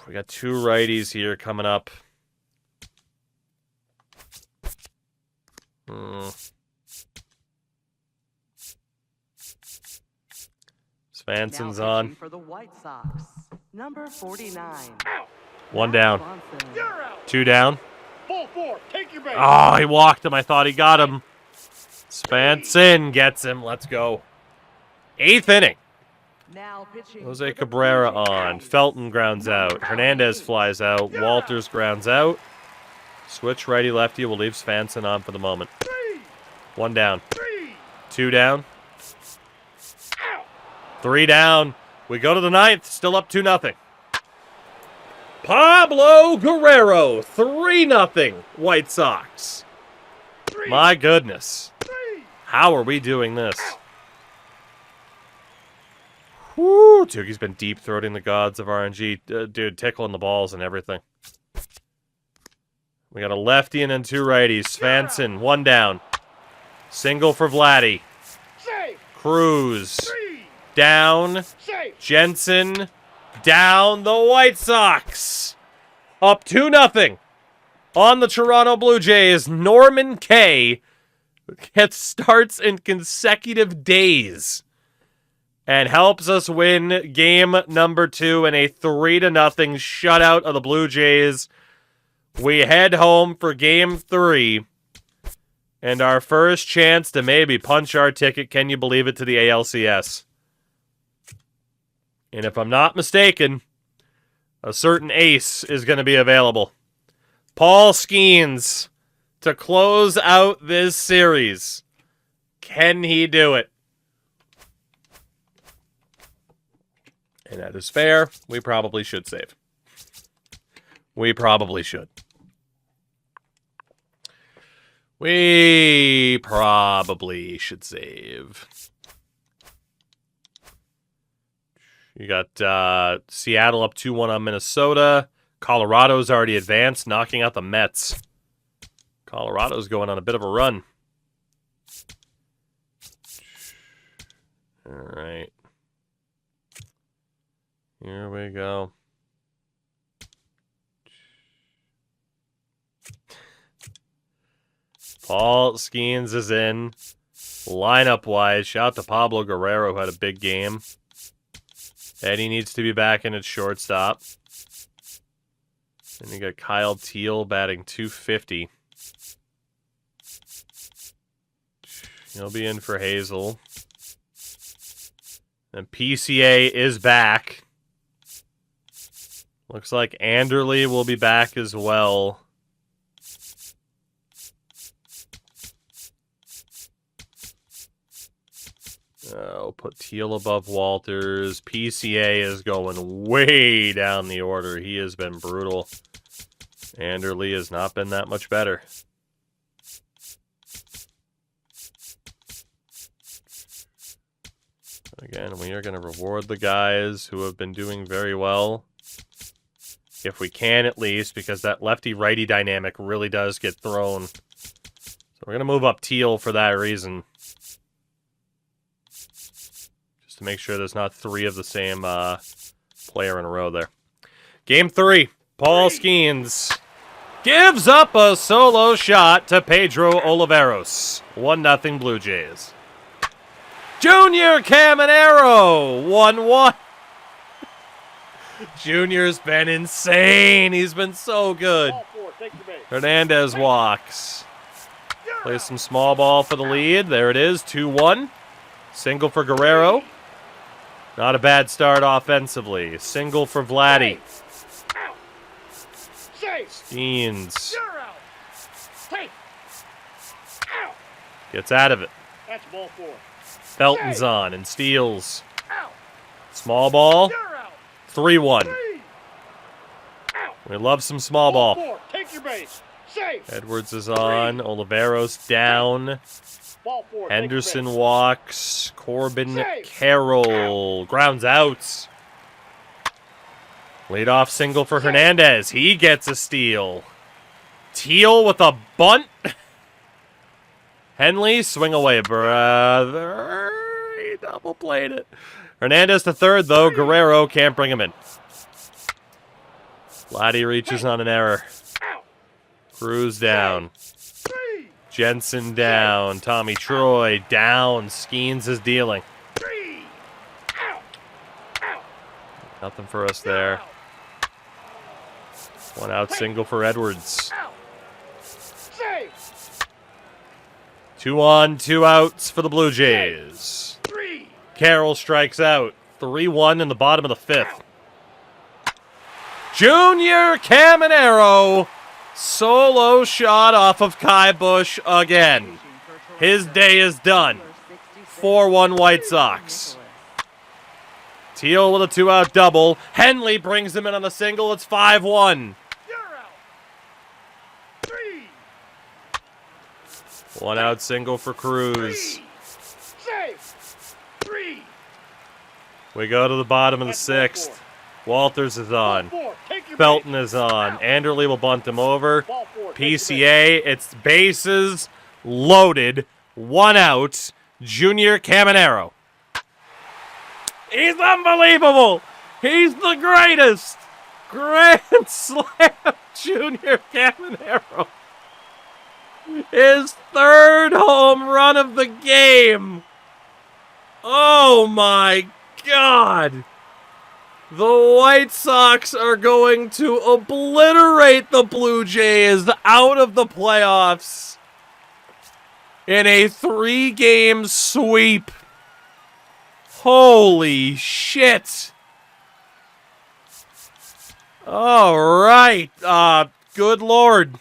We got 2 righties here coming up. Svanson's Now on. pitching for the White Sox, number 49. 1 down. Bronson. You're out. 2 down. Ball four, take your base. Oh, he walked him. I thought he got him. Svanson gets him. Let's go. 8th inning. Now pitching Jose for the Cabrera Blue Jays. on. Felton grounds out. Hernandez flies out. Walters grounds out. Switch righty-lefty. We'll leave Svanson on for the moment. 3. 1 down. 3. 2 down. Out. 3 down. We go to the 9th. Still up 2-0. Pablo Guerrero. 3-0 White Sox. 3. My goodness. 3. How are we doing this? Whoo, Tukey's been deep-throating the gods of RNG. Dude, tickling the balls and everything. We got a lefty and then 2 righties. Svanson, 1 down. Single for Vladdy. Safe. Cruz, 3. down. Safe. Jensen, down. The White Sox. Up 2-0 on the Toronto Blue Jays. Norman K gets starts in consecutive days and helps us win game number 2 in a 3-0 shutout of the Blue Jays. We head home for game 3 and our first chance to maybe punch our ticket, can you believe it, to the ALCS. And if I'm not mistaken, a certain ace is going to be available. Paul Skeens to close out this series. Can he do it? And that is fair. We probably should save. We probably should. We probably should save. You got Seattle up 2-1 on Minnesota. Colorado's already advanced, knocking out the Mets. Colorado's going on a bit of a run. All right. Here we go. Paul Skeens is in. Lineup-wise, shout out to Pablo Guerrero, who had a big game. Eddie needs to be back in at shortstop. Then you got Kyle Teal batting .250. He'll be in for Hazel. And PCA is back. Looks like Anderle will be back as well. I'll put Teal above Walters. PCA is going way down the order. He has been brutal. Anderle has not been that much better. Again, we are going to reward the guys who have been doing very well. If we can, at least, because that lefty-righty dynamic really does get thrown. So we're going to move up Teal for that reason. Just to make sure there's not three of the same player in a row there. Game 3. Paul Skeens gives up a solo shot to Pedro Oliveros. 1-0 Blue Jays. Junior Caminero, 1-1. Junior's been insane. He's been so good. Hernandez walks. Plays some small ball for the lead. There it is, 2-1. Single for Guerrero. Not a bad start offensively. Single for Vladdy. Skeens gets out of it. That's ball 4. Felton's on and steals. Small ball. 3-1. We love some small ball. Take your base. Safe. Edwards is on. Oliveros down. Ball 4. Henderson walks. Corbin Carroll grounds out. Leadoff single for Hernandez. He gets a steal. Teal with a bunt. Henley, swing away, brother. He double played it. Hernandez to third, though. Guerrero can't bring him in. Vladdy reaches on an error. Cruz down. Jensen down. Tommy Troy down. Skeens is dealing. Nothing for us there. 1 out single for Edwards. 2 on, 2 outs for the Blue Jays. Carroll strikes out. 3-1 in the bottom of the 5th. Junior Caminero. Solo shot off of Kai Bush again. His day is done. 4-1 White Sox. Teal with a 2-out double. Henley brings him in on the single. It's 5-1. 1 out single for Cruz. We go to the bottom of the 6th. Walters is on. Felton is on. Anderle will bunt him over. PCA, it's bases loaded. 1 out. Junior Caminero. He's unbelievable. He's the greatest. Grand Slam Junior Caminero. His 3rd home run of the game. Oh my God. The White Sox are going to obliterate the Blue Jays out of the playoffs in a 3-game sweep. Holy shit. All right. Good Lord.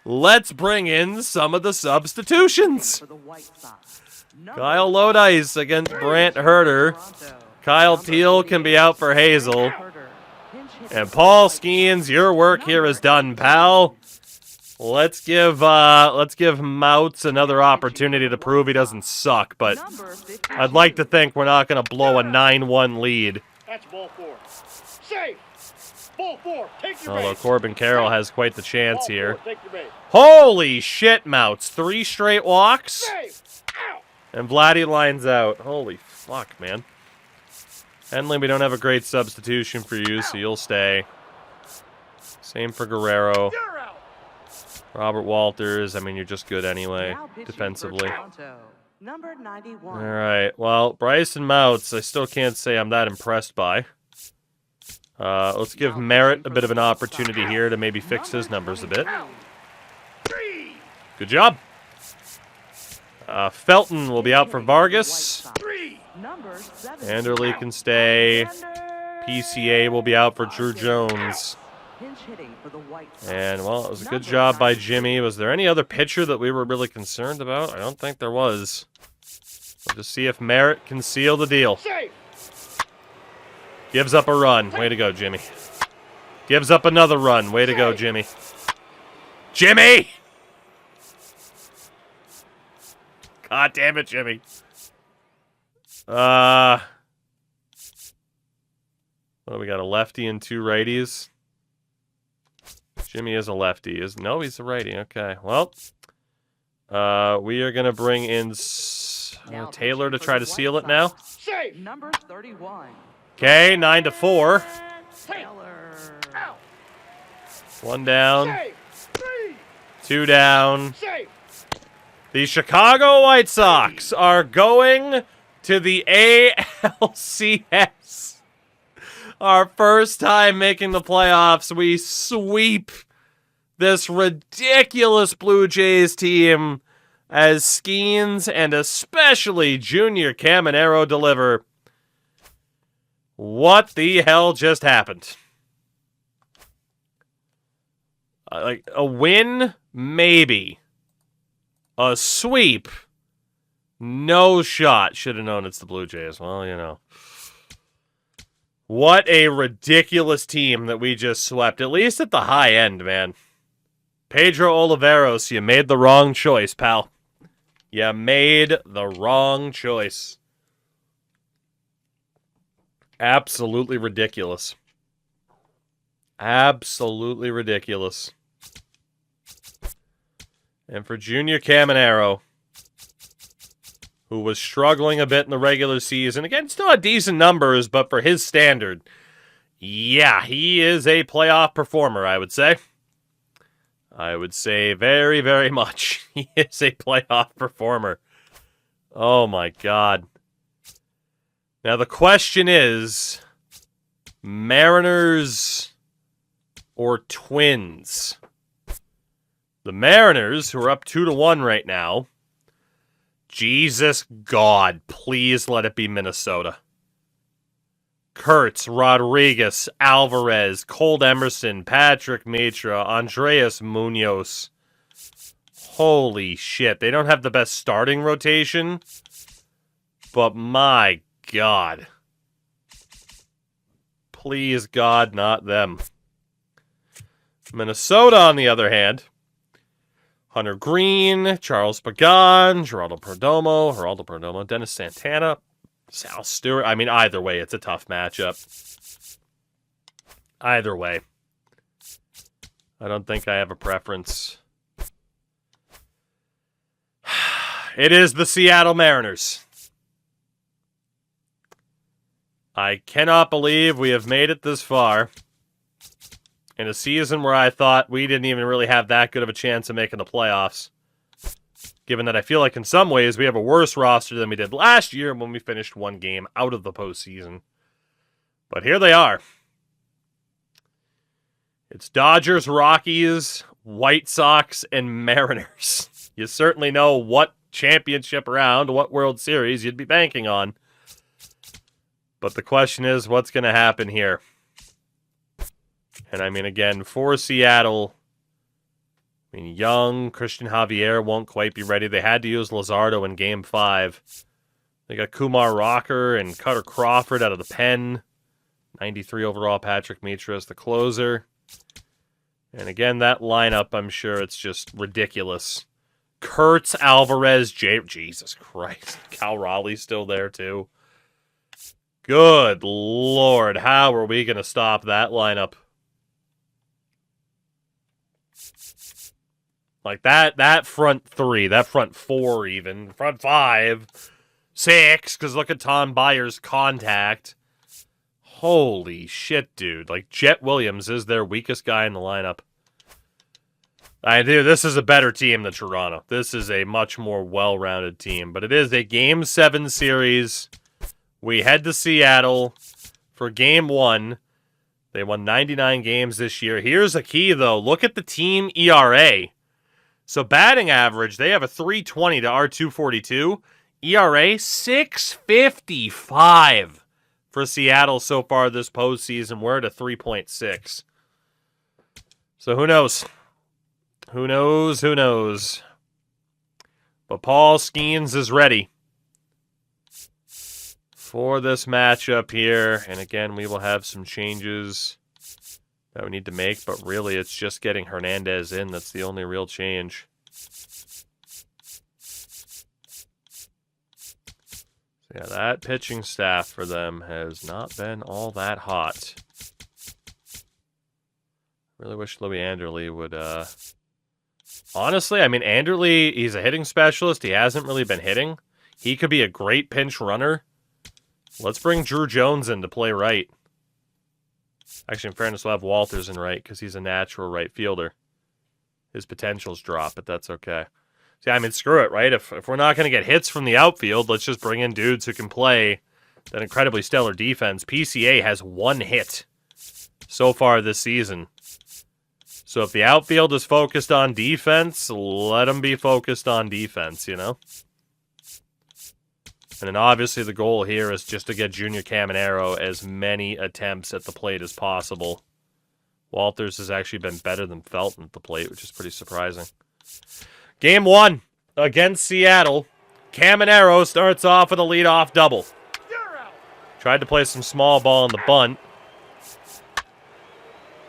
Let's bring in some of the substitutions. Kyle Lodice against Brant Herter. Kyle Teal can be out for Hazel. And Paul Skeens, your work here is done, pal. Let's give Mouts another opportunity to prove he doesn't suck, but I'd like to think we're not going to blow a 9-1 lead. That's ball 4. Safe. Ball 4. Take your Although base. Corbin Carroll has quite the chance Ball here. 4. Take your base. Holy shit, Mouts. 3 straight walks. Save. Out. And Vladdy lines out. Holy fuck, man. Henley, we don't have a great substitution for you, so you'll stay. Same for Guerrero. You're out. Robert Walters, I mean, you're just good anyway, Now pitching for defensively. Toronto, number 91. All right, well, Bryson Mouts, I still can't say I'm that impressed by. Let's give Merritt a bit of an opportunity here to maybe fix his numbers a bit. Good job. Felton will be out for Vargas. Number 7. Anderle can stay. PCA will be out for Drew Jones. Pinch hitting for the White Sox. And, well, it was a good job by Jimmy. Was there any other pitcher that we were really concerned about? I don't think there was. We'll just see if Merritt can seal the deal. Save. Gives up a run. Way to go, Jimmy. Gives up another run. Way to go, Jimmy. Jimmy! God damn it, Jimmy. What do we got? A lefty and 2 righties. Jimmy is a lefty. No, he's a righty. Okay. Well, we are going to bring in Taylor to try to seal it now. Save. Number 31. Okay, 9-4. Taylor. Out. 1 down, Save. 3. 2 down. Save. The Chicago White Sox are going to the ALCS. Our first time making the playoffs. We sweep this ridiculous Blue Jays team as Skeens and especially Junior Caminero deliver. What the hell just happened? Like, a win? Maybe. A sweep? No shot. Should have known it's the Blue Jays. Well, you know. What a ridiculous team that we just swept. At least at the high end, man. Pedro Oliveros, you made the wrong choice, pal. You made the wrong choice. Absolutely ridiculous. Absolutely ridiculous. And for Junior Caminero, who was struggling a bit in the regular season, again, still had decent numbers, but for his standard, yeah, he is a playoff performer, I would say. I would say very, very much. He is a playoff performer. Oh, my God. Now, the question is, Mariners or Twins? The Mariners, who are up 2-1 right now. Jesus God, please let it be Minnesota. Kurtz, Rodriguez, Alvarez, Colt Emerson, Patrick Mitra, Andreas Munoz. Holy shit, they don't have the best starting rotation, but my God. Please, God, not them. Minnesota, on the other hand, Hunter Green, Charles Pagan, Geraldo Perdomo, Dennis Santana, Sal Stewart. I mean, either way, it's a tough matchup. Either way. I don't think I have a preference. It is the Seattle Mariners. I cannot believe we have made it this far in a season where I thought we didn't even really have that good of a chance of making the playoffs. Given that I feel like in some ways we have a worse roster than we did last year when we finished 1 game out of the postseason. But here they are. It's Dodgers, Rockies, White Sox, and Mariners. You certainly know what championship round, what World Series you'd be banking on. But the question is, what's going to happen here? And I mean, again, for Seattle, I mean, young Christian Javier won't quite be ready. They had to use Luzardo in Game 5. They got Kumar Rocker and Cutter Crawford out of the pen. 93 overall, Patrick Mitra is the closer. And again, that lineup, I'm sure it's just ridiculous. Kurtz, Alvarez, Jesus Christ. Cal Raleigh's still there, too. Good Lord, how are we going to stop that lineup? Like that front three, that front four even, front five, six, because look at Tom Byers' contact. Holy shit, dude. Like, Jet Williams is their weakest guy in the lineup. This is a better team than Toronto. This is a much more well-rounded team. But it is a Game 7 series. We head to Seattle for Game 1. They won 99 games this year. Here's a key, though. Look at the team ERA. So batting average, they have a 320 to our 242. ERA, 655 for Seattle so far this postseason. We're at a 3.6. So who knows? Who knows? Who knows? But Paul Skeens is ready for this matchup here. And again, we will have some changes that we need to make. But really, it's just getting Hernandez in. That's the only real change. Yeah, that pitching staff for them has not been all that hot. Really wish Louis Anderle would, Honestly, I mean, Anderle, he's a hitting specialist. He hasn't really been hitting. He could be a great pinch runner. Let's bring Drew Jones in to play right. Actually, in fairness, we'll have Walters in right because he's a natural right fielder. His potential's drop, but that's okay. See, I mean, screw it, right? If we're not going to get hits from the outfield, let's just bring in dudes who can play that incredibly stellar defense. PCA has 1 hit so far this season. So if the outfield is focused on defense, let them be focused on defense, you know? And then obviously the goal here is just to get Junior Caminero as many attempts at the plate as possible. Walters has actually been better than Felton at the plate, which is pretty surprising. Game 1 against Seattle. Caminero starts off with a leadoff double. Tried to play some small ball in the bunt.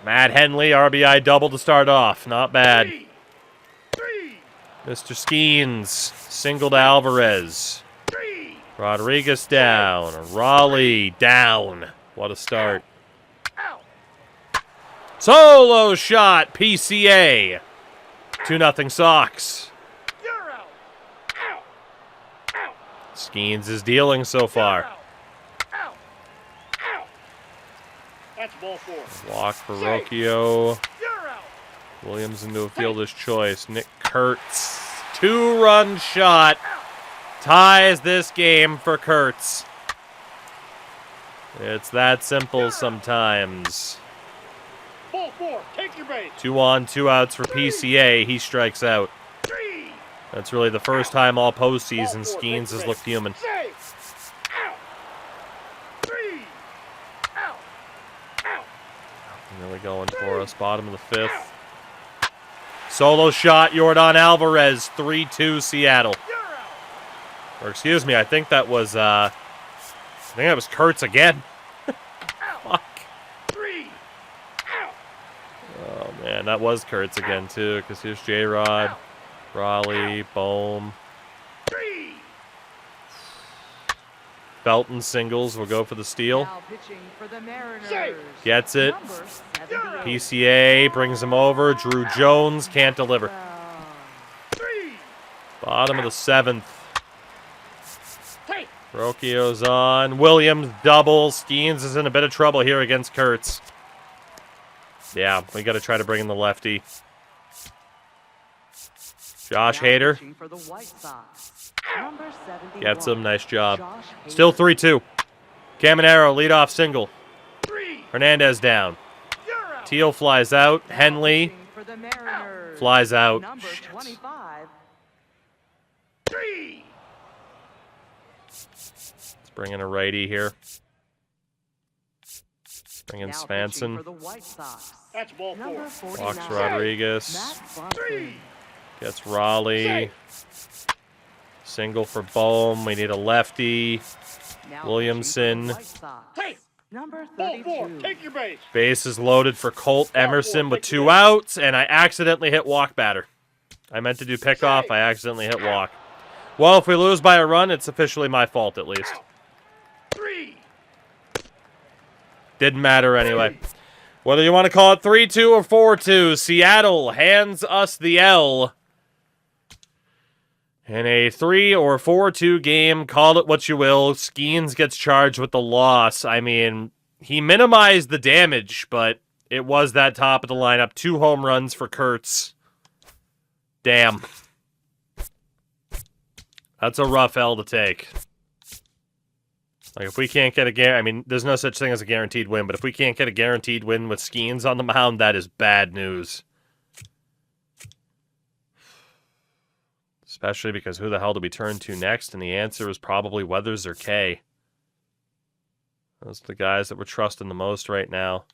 Matt Henley, RBI double to start off. Not bad. Mr. Skeens singled Alvarez. Rodriguez down. Raleigh down. What a start. Solo shot, PCA. 2-0 Sox. Skeens is dealing so far. That's ball 4. Walk for Rocchio. Williams into a fielder's choice. Nick Kurtz. 2-run shot. Ties this game for Kurtz. It's that simple sometimes. Ball 4. Take your base. 2 on, 2 outs for PCA. He strikes out. That's really the first time all postseason Skeens has looked human. Really going for us. Bottom of the 5th. Solo shot, Yordan Alvarez. 3-2 Seattle. Or excuse me, I think that was Kurtz again. Fuck. Oh man, that was Kurtz again too, because here's J-Rod, Raleigh, Bohm. Felton singles will go for the steal. Gets it. PCA brings him over. Drew Jones can't deliver. Bottom of the 7th. Rocchio's on. Williams double. Skeens is in a bit of trouble here against Kurtz. Yeah, we got to try to bring in the lefty. Josh Hader gets him. Nice job. Still 3-2. Caminero leadoff single. Hernandez down. Teal flies out. Henley flies out. Shit. Let's bring in a righty here. Bring in Svanson. That's ball 4. Walks Rodriguez. Gets Raleigh. Single for Bohm. We need a lefty. Williamson. Number Ball 4. 32. Take your base. Base is loaded for Colt Emerson with 2 outs, and I accidentally hit walk batter. I meant to do pickoff. I accidentally hit walk. Well, if we lose by a run, it's officially my fault at least. Didn't matter anyway. Whether you want to call it 3-2 or 4-2, Seattle hands us the L In a 3 or 4-2 game, call it what you will, Skeens gets charged with the loss. I mean, he minimized the damage, but it was that top of the lineup. 2 home runs for Kurtz. Damn. That's a rough L to take. Like, if we can't get I mean, there's no such thing as a guaranteed win, but if we can't get a guaranteed win with Skeens on the mound, that is bad news. Especially because who the hell do we turn to next? And the answer is probably Weathers or K. Those are the guys that we're trusting the most right now.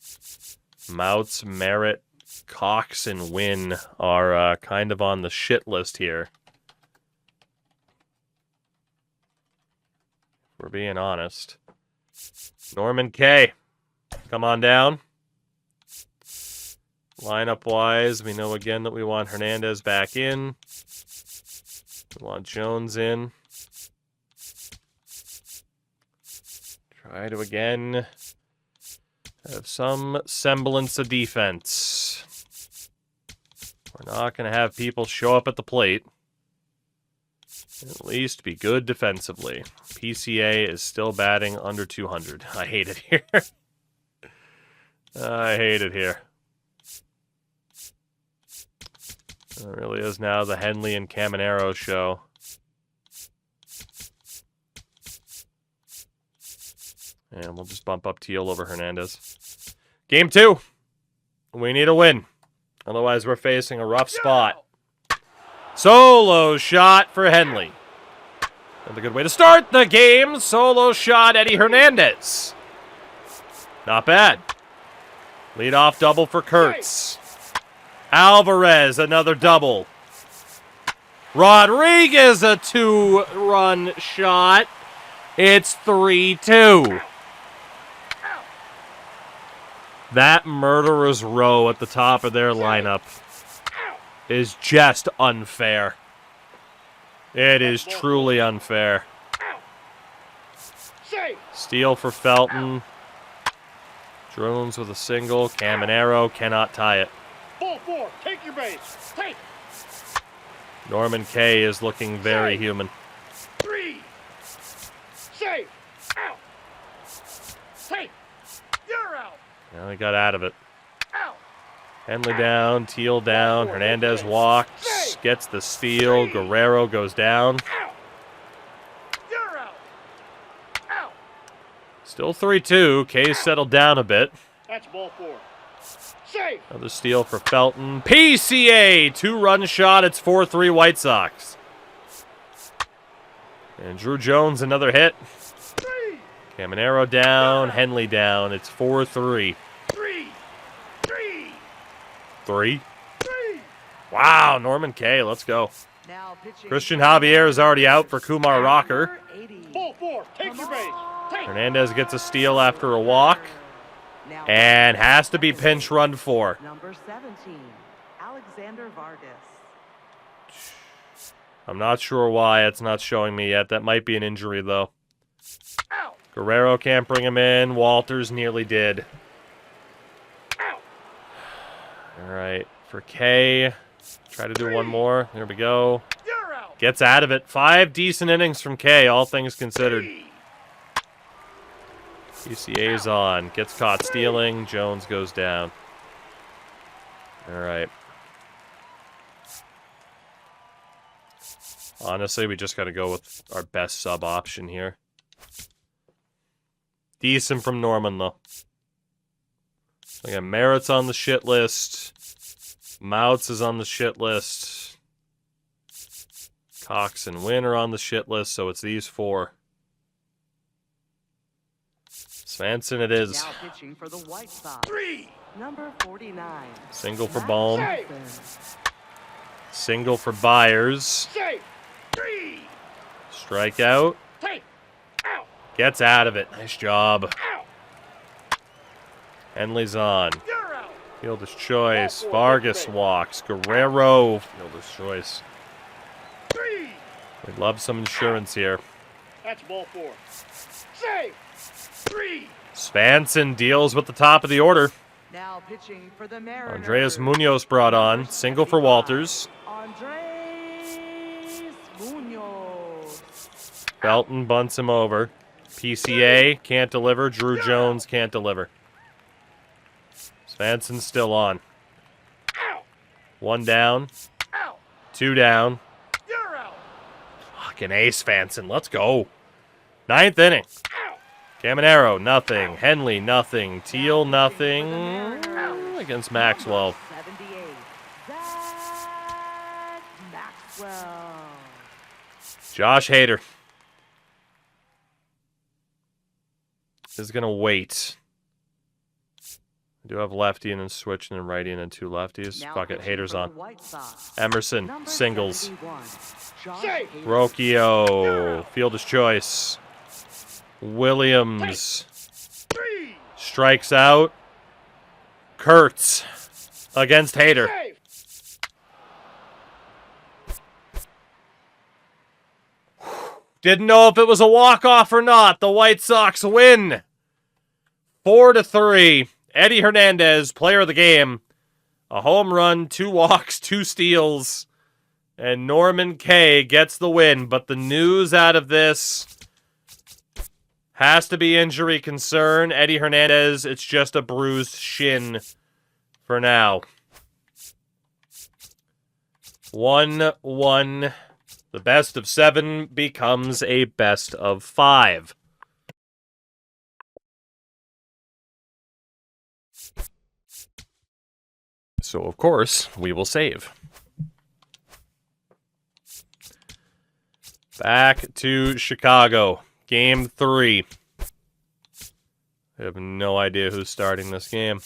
Mouts, Merritt, Cox, and Wynn are kind of on the shit list here. If we're being honest. Norman K. Come on down. Lineup-wise, we know again that we want Hernandez back in. We want Jones in. Try to, again, have some semblance of defense. We're not going to have people show up at the plate. At least be good defensively. PCA is still batting under 200. I hate it here. I hate it here. It really is now the Henley and Caminero show. And we'll just bump up Teal over Hernandez. Game 2. We need a win. Otherwise, we're facing a rough spot. Solo shot for Henley. Another good way to start the game. Solo shot, Eddie Hernandez. Not bad. Leadoff double for Kurtz. Alvarez, another double. Rodriguez, a 2-run shot. It's 3-2. That murderer's row at the top of their lineup is just unfair. It is truly unfair. Steal for Felton. Jones with a single. Caminero cannot tie it. Ball 4, take your base. Take. Norman K is looking very human. 3. Safe. Out. Take. You're out. Now he got out of it. Out. Henley down, Teal down, Hernandez walks, gets the steal, Guerrero goes down. Out. You're out. Out. Still 3-2, K's settled down a bit. That's ball 4. Safe. Another steal for Felton. PCA, 2-run shot, it's 4-3 White Sox. And Drew Jones, another hit. 3. Caminero down, Henley down, it's 4-3. 3. 3? 3. Wow, Norman K, let's go. Now pitching Christian Javier is already out for Kumar Rocker. 80. Ball 4, take your base. Take. Hernandez gets a steal after a walk. Now And has to be pinch run 4. number 17, Alexander Vargas. I'm not sure why it's not showing me yet. That might be an injury, though. Out. Guerrero can't bring him in. Walters nearly did. Out. All right. For K, try to do one more. There we go. You're out. Gets out of it. 5 decent innings from K, all things considered. 3. PCA's on. Gets caught stealing. Jones goes down. All right. Honestly, we just got to go with our best sub option here. Decent from Norman, though. Again, Merritt's on the shit list. Mouts is on the shit list. Cox and Wynn are on the shit list, so it's these 4. Svensson it is. Now pitching for the White Sox. 3. Number 49. Single for Matt Bohm. Johnson. Single for Byers. Safe. 3. Strikeout. Take. Out. Gets out of it. Nice job. Out. Henley's on. You're out. Fielder's choice. Vargas walks. Guerrero. Fielder's choice. 3. We'd love some insurance here. That's ball 4. Safe. 3. Svensson deals with the top of the order. Now pitching for the Mariners. Andreas Munoz brought on. Single for Walters. Andres Munoz. Belton bunts him over. PCA can't deliver. Drew Jones can't deliver. Svanson's still on. One down. Two down. Fucking ace, Svanson. Let's go. Ninth inning. Caminero, nothing. Henley, nothing. Teal, nothing. Against Maxwell. 78. Zach Maxwell. Josh Hader is going to wait. I do have lefty and then switching and righty and then two lefties. Now Fuck it, pitching Hader's for the on. White Sox, Emerson, number singles. 71, Josh Safe. Hader. Rocchio, fielder's choice. Williams Three. strikes out. Kurtz against Hader. Safe. Didn't know if it was a walk-off or not. The White Sox win 4-3. Eddie Hernandez, player of the game. A home run, 2 walks, 2 steals. And Norman Kay gets the win. But the news out of this has to be injury concern. Eddie Hernandez, it's just a bruised shin for now. 1-1. The best of 7 becomes a best of 5. So, of course, we will save. Back to Chicago. Game 3. I have no idea who's starting this game.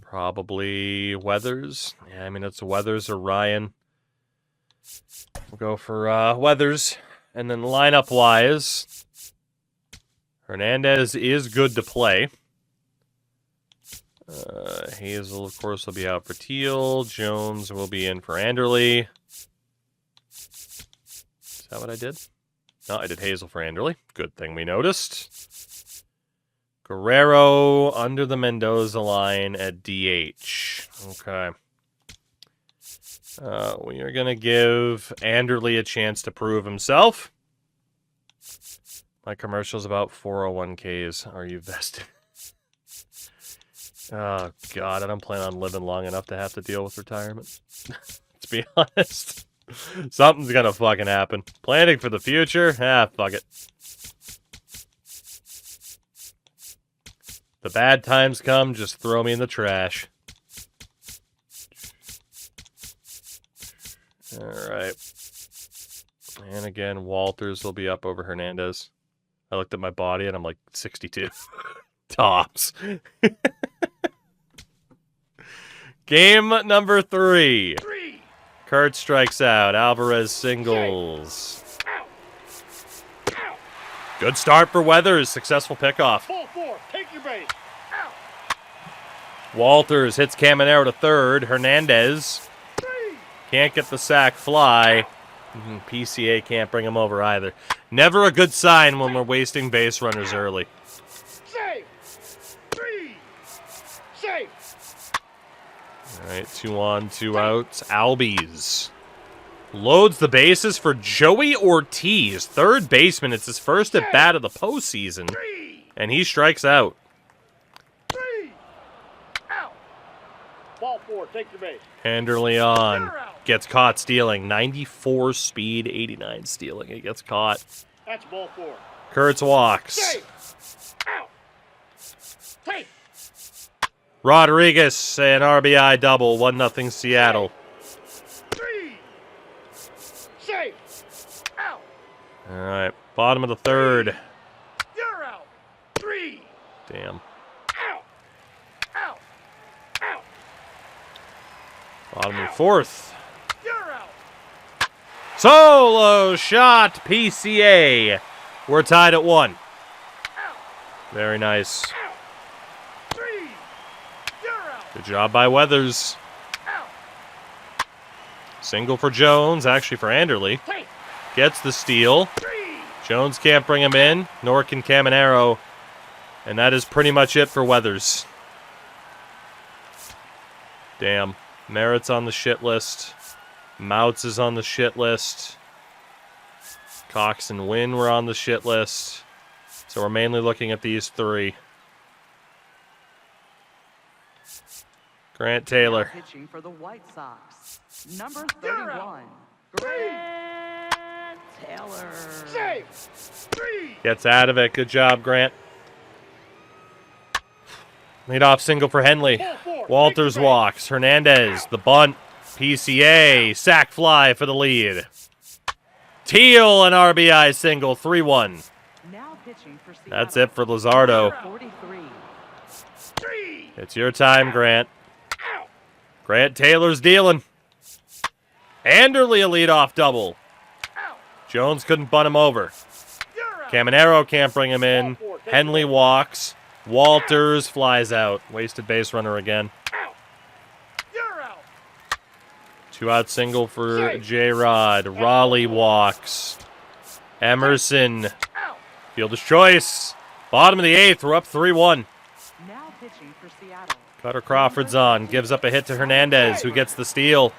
Probably Weathers. Yeah, I mean, it's Weathers or Ryan. We'll go for Weathers. And then lineup-wise, Hernandez is good to play. Hazel, of course, will be out for Teal. Jones will be in for Anderley. Is that what I did? No, I did Hazel for Anderley. Good thing we noticed. Guerrero under the Mendoza line at DH. Okay. We are going to give Anderley a chance to prove himself. My commercial's about 401ks. Are you vested? Oh, God. I don't plan on living long enough to have to deal with retirement. Let's be honest. Something's going to fucking happen. Planning for the future? Fuck it. The bad times come, just throw me in the trash. Alright. And again, Walters will be up over Hernandez. I looked at my body and I'm like 62. Tops. Game number 3. Kurt strikes out. Alvarez singles. Good start for Weathers. Successful pickoff. Ball 4. Take your base. Walters hits Caminero to third. Hernandez can't get the sac fly. PCA can't bring him over either. Never a good sign when we're wasting base runners early. Safe. 3. Safe. All right, 2 on, 2 outs. Albies loads the bases for Joey Ortiz, third baseman. It's his first at bat of the postseason, and he strikes out. 3. Out. Ball 4. Take your base. Anderley on. Gets caught stealing. 94 speed, 89 stealing. He gets caught. That's ball 4. Kurtz walks. Safe. Out. Take. Rodriguez, an RBI double. 1-0 Seattle. 3. Safe. Out. All right, bottom of the third. You're out. 3. Damn. Out. Out. Out. Bottom of the fourth. You're out. Solo shot, PCA. We're tied at 1. Very nice. 3. You're out. Good job by Weathers. Single for Jones, actually for Anderley. Take. Gets the steal. 3. Jones can't bring him in, nor can Caminero. And that is pretty much it for Weathers. Damn. Merritt's on the shit list. Mouts is on the shit list. Cox and Wynn were on the shit list. So we're mainly looking at these three. Grant Taylor. Pitching for the White Sox. Number 31. Grant Taylor. Save. 3. Gets out of it. Good job, Grant. Leadoff single for Henley. Walters walks. Hernandez, the bunt. PCA, sac fly for the lead. Teal, an RBI single, 3-1. Now pitching for Seattle. That's it for Luzardo. 43. 3. It's your time, Grant. Grant Taylor's dealing. Anderley a leadoff double. Jones couldn't bunt him over. Caminero can't bring him in. Henley walks. Walters flies out. Wasted base runner again. You're out. 2-out single for J-Rod. Raleigh walks. Emerson. Fielder's choice. Bottom of the 8th. We're up 3-1. Now pitching for Seattle. Cutter Crawford's on. Gives up a hit to Hernandez, who gets the steal.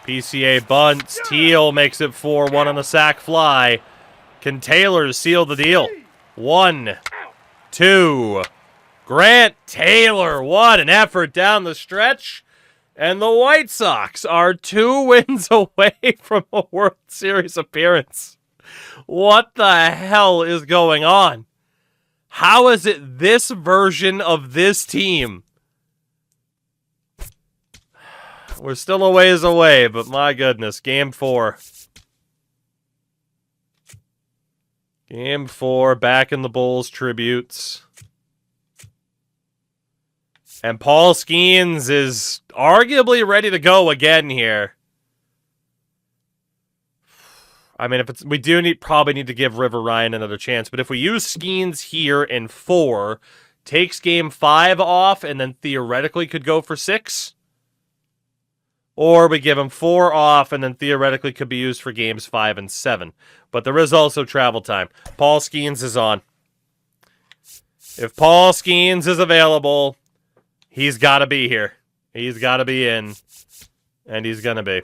PCA bunts. Teal makes it 4-1 on the sac fly. Can Taylor seal the deal? 1, 2. Grant Taylor. What an effort down the stretch. And the White Sox are 2 wins away from a World Series appearance. What the hell is going on? How is it this version of this team? We're still a ways away, but my goodness, Game 4. Game 4, back in the Bulls tributes. And Paul Skeens is arguably ready to go again here. I mean, if it's probably need to give River Ryan another chance, but if we use Skeens here in 4, takes Game 5 off, and then theoretically could go for 6. Or we give him 4 off, and then theoretically could be used for Games 5 and 7. But there is also travel time. Paul Skeens is on. If Paul Skeens is available, he's got to be here. He's got to be in. And he's going to be.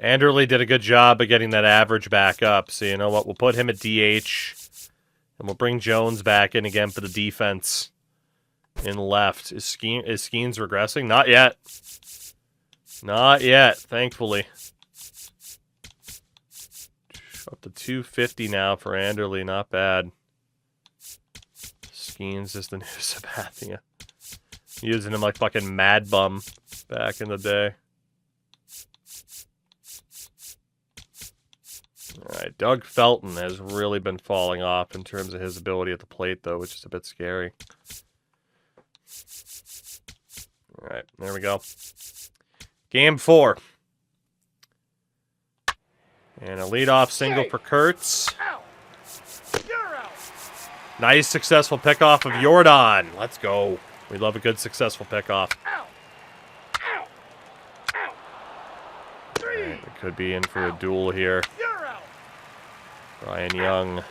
Anderley did a good job of getting that average back up. So you know what? We'll put him at DH. And we'll bring Jones back in again for the defense. In left. Is Skeens regressing? Not yet. Not yet, thankfully. Up to 250 now for Anderley. Not bad. Skeens is the new Sabathia. Using him like fucking Mad Bum back in the day. Alright, Doug Felton has really been falling off in terms of his ability at the plate, though, which is a bit scary. Alright, there we go. Game 4. And a leadoff single for Kurtz. Nice successful pickoff of Jordan. Let's go. We love a good successful pickoff. Right, we could be in for a duel here. Ryan Young.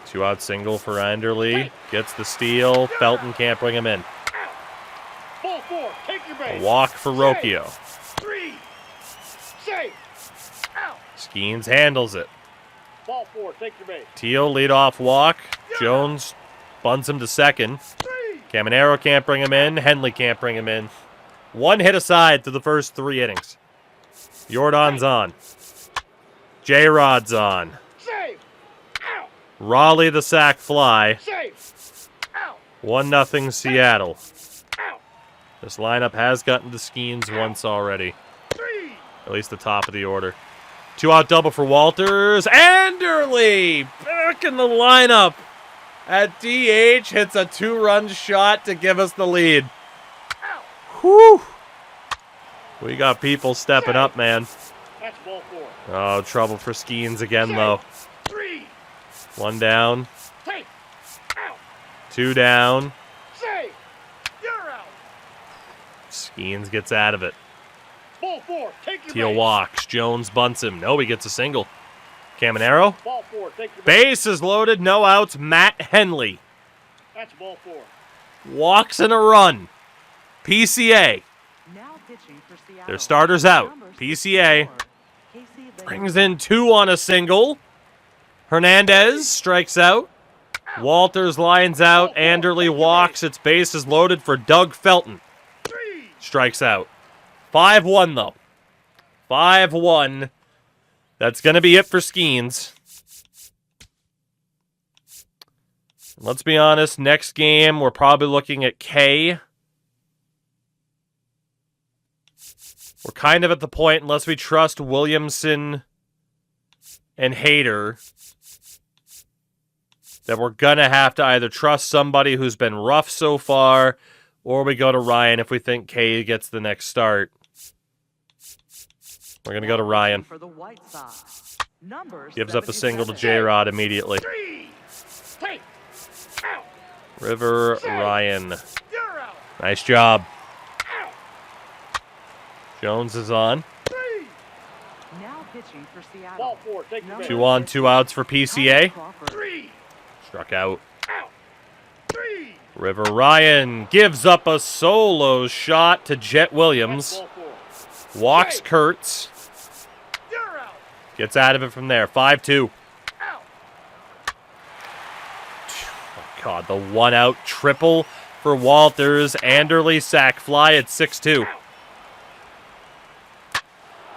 2-out single for Anderley. Gets the steal. Felton can't bring him in. Ball 4, take your base. A walk for Rocchio. 3. Safe. Out. Skeens handles it. Ball 4, take your base. Teal leadoff walk. Jones bunts him to second. 3. Caminero can't bring him in. Henley can't bring him in. 1 hit aside through the first 3 innings. Jordan's on. J-Rod's on. Safe. Out. Raleigh the sac fly. Safe. Out. 1-0 Seattle. Out. This lineup has gotten to Skeens once already. 3. At least the top of the order. 2-out double for Walters. Anderley back in the lineup at DH. Hits a 2-run shot to give us the lead. Whew. We got people stepping up, man. That's ball 4. Oh, trouble for Skeens again, though. 3. 1 down. Take. Out. 2 down. Safe. You're out. Skeens gets out of it. Ball 4, take your Teal base. walks. Jones bunts him. No, he gets a single. Caminero. Ball 4, take your base. Base is loaded. No outs. Matt Henley. That's ball 4. Walks and a run. PCA. Now pitching for Seattle. Their starters out. Number PCA 64, Casey Baker. brings in 2 on a single. Hernandez strikes out. Walters lines out. Anderle walks. Its base is loaded for Doug Felton. 3. Strikes out. 5-1 though. 5-1. That's going to be it for Skeens. Let's be honest, next game we're probably looking at K. We're kind of at the point, unless we trust Williamson and Hader, that we're going to have to either trust somebody who's been rough so far, or we go to Ryan if we think K gets the next start. We're going to go to Ryan. For the White Sox. Number Gives up a single to 77. J-Rod immediately. 3. Take. Out. River Ryan. You're out. Nice job. Out. Jones is on. 3. Now pitching for Seattle. Ball 4. Take your Number base. 2 on, 2 outs for PCA. Crawford. 3. Struck out. Out. 3. River Ryan gives up a solo shot to Jet That's Williams. ball 4. Walks Kurtz. You're out. Gets out of it from there. 5-2. Out. Oh, God, the 1-out triple for Walters. Anderle sack fly at 6-2.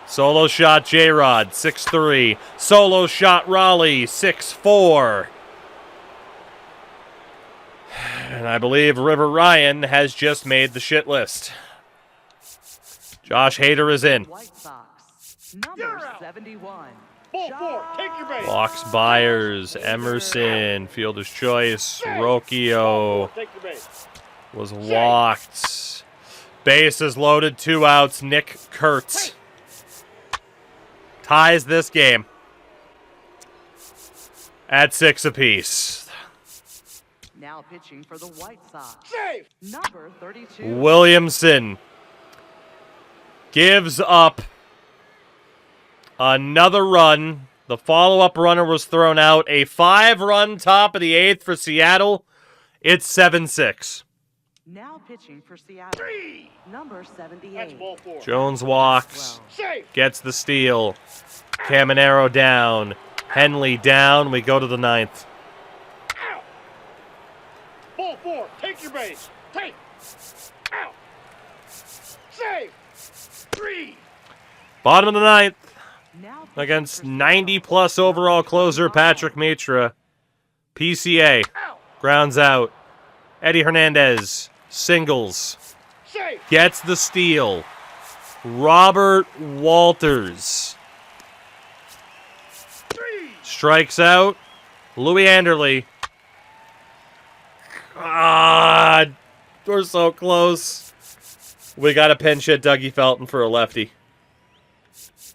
Solo shot J-Rod, 6-3. Solo shot Raleigh, 6-4. And I believe River Ryan has just made the shit list. Josh Hader is in. White Sox. You're Number out. 71. Ball 4. Take your base. Walks Byers, Emerson, fielder's choice, Rocchio Take your base. was walked. Base is loaded, 2 outs. Nick Kurtz ties this game at 6 apiece. Now pitching for the White Sox. Save. Number 32. Williamson gives up another run. The follow-up runner was thrown out. A 5-run top of the 8th for Seattle. It's 7-6. Now pitching for Seattle. 3. Number That's 78. ball 4. Jones walks, Save. gets the steal. Caminero down. Henley down. We go to the 9th. Out. Ball 4. Take your base. Take. Out. Save. 3. Bottom of the 9th Now pitching against for Seattle. 90-plus overall closer Patrick Mitra. PCA Out. grounds out. Eddie Hernandez singles. Save. Gets the steal. Robert Walters 3. strikes out. Louis Anderle. Ah, we're so close. We got to pinch hit Dougie Felton for a lefty.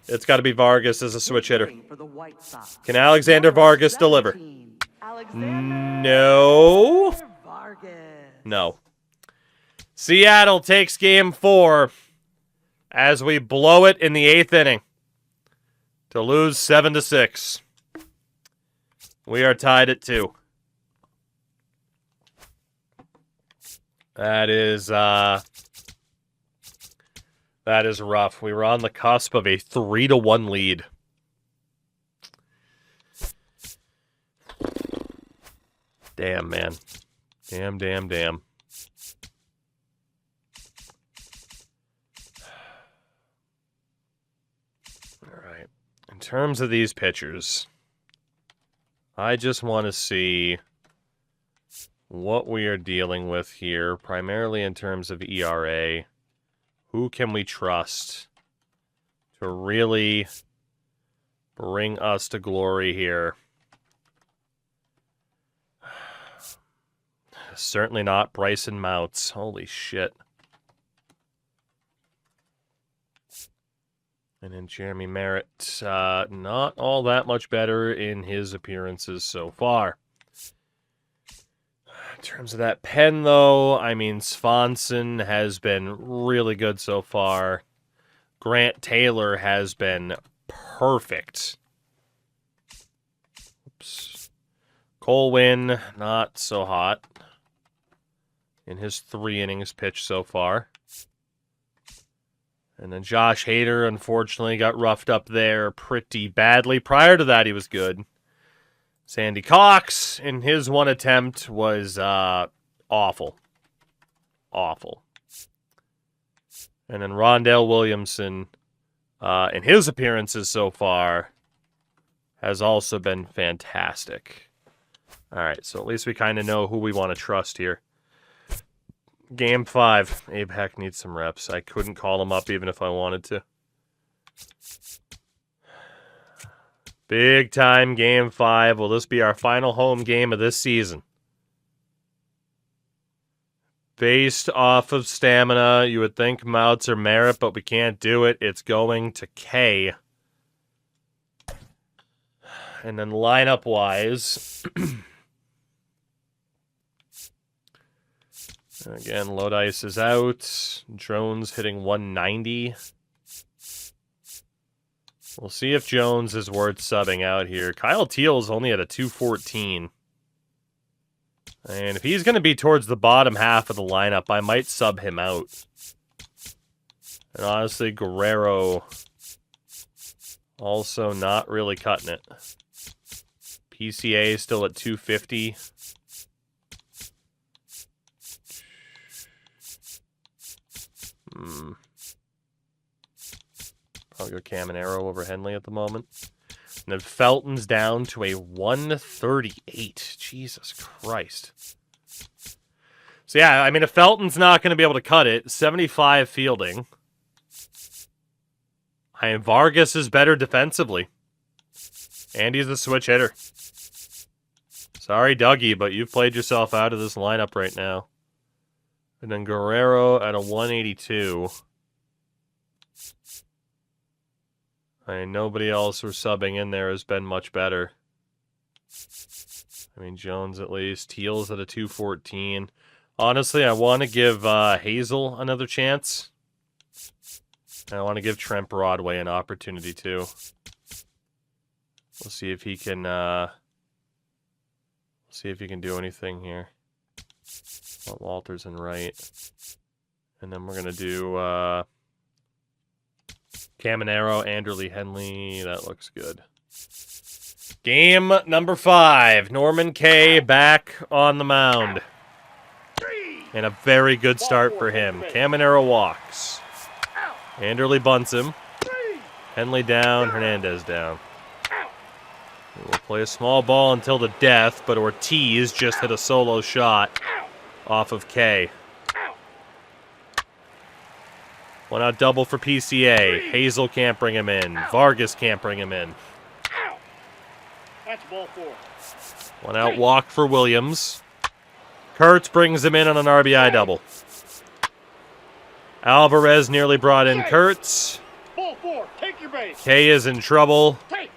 It's got to be Vargas as a switch hitter. Pitching for the White Sox. Can Alexander Number Vargas deliver? 17. Alexander No. Vargas. No. Seattle takes game 4 as we blow it in the 8th inning to lose 7-6. We are tied at 2. That is rough. We were on the cusp of a 3-1 lead. Damn, man. Damn. All right. In terms of these pitchers, I just want to see what we are dealing with here, primarily in terms of ERA. Who can we trust to really bring us to glory here? Certainly not Bryson Mounts. Holy shit. And then Jeremy Merritt, not all that much better in his appearances so far. In terms of that pen, though, I mean, Swanson has been really good so far. Grant Taylor has been perfect. Oops. Colwyn, not so hot. in his 3 innings pitched so far. And then Josh Hader, unfortunately, got roughed up there pretty badly. Prior to that, he was good. Sandy Cox, in his 1 attempt, was awful. Awful. And then Rondell Williamson, in his appearances so far, has also been fantastic. All right, so at least we kind of know who we want to trust here. Game 5. Abe Heck needs some reps. I couldn't call him up even if I wanted to. Big time Game 5. Will this be our final home game of this season? Based off of stamina, you would think Mouts or Merritt, but we can't do it. It's going to K. And then lineup-wise... Again, Lodice is out. Jones hitting 190. We'll see if Jones is worth subbing out here. Kyle Teal's only at a 214. And if he's going to be towards the bottom half of the lineup, I might sub him out. And honestly, Guerrero also not really cutting it. PCA still at 250. Probably go Caminero over Henley at the moment. And then Felton's down to a 138. Jesus Christ. So yeah, I mean, if Felton's not going to be able to cut it, 75 fielding. I mean, Vargas is better defensively. And he's a switch hitter. Sorry, Dougie, but you've played yourself out of this lineup right now. And then Guerrero at a 182. I mean, nobody else we're subbing in there has been much better. I mean, Jones at least. Teal's at a 214. Honestly, I want to give Hazel another chance. And I want to give Trent Broadway an opportunity too. We'll see if he can do anything here. Well, Walters and right. And then we're going to do Caminero, Anderley, Henley. That looks good. Game number 5. Norman K. back on the mound. And a very good start for him. Caminero walks. Anderley bunts him. Henley down, Hernandez down. We'll play a small ball until the death, but Ortiz just hit a solo shot off of K. 1 out double for PCA. Hazel can't bring him in. Vargas can't bring him in. That's ball 4. 1 out walk for Williams. Kurtz brings him in on an RBI double. Alvarez nearly brought in Kurtz. Ball 4. Take your base. K is in trouble. Take.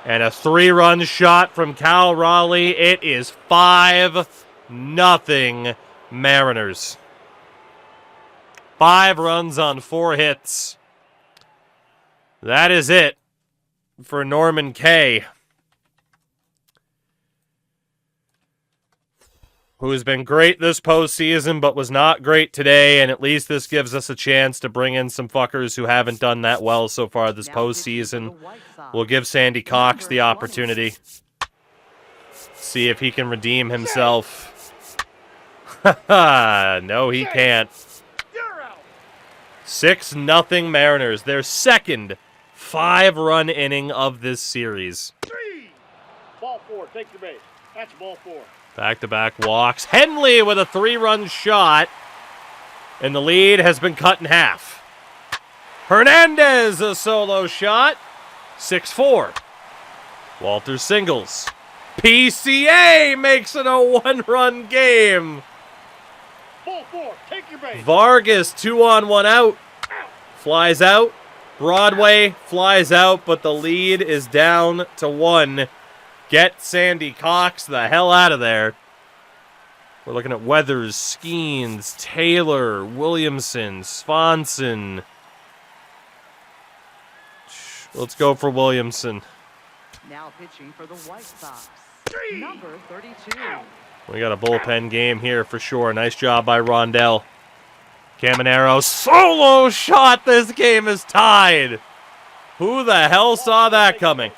And a 3-run shot from Cal Raleigh. It is 5-0 Mariners. 5 runs on 4 hits. That is it for Norman K., who has been great this postseason but was not great today, and at least this gives us a chance to bring in some fuckers who haven't done that well so far this postseason. We'll give Sandy Cox the opportunity. See if he can redeem himself. No, he can't. 6-0 Mariners. Their second 5-run inning of this series. Ball 4. Take your base. That's ball 4. Back-to-back walks. Henley with a 3-run shot. And the lead has been cut in half. Hernandez, a solo shot. 6-4. Walters singles. PCA makes it a 1-run game. Ball 4. Take your base. Vargas, 2 on, 1 out. Flies out. Broadway flies out, but the lead is down to 1. Get Sandy Cox the hell out of there. We're looking at Weathers, Skeens, Taylor, Williamson, Swanson. Let's go for Williamson. Now pitching for the White Sox. Number 32. We got a bullpen game here for sure. Nice job by Rondell. Caminero, solo shot. This game is tied. Who the hell saw that coming?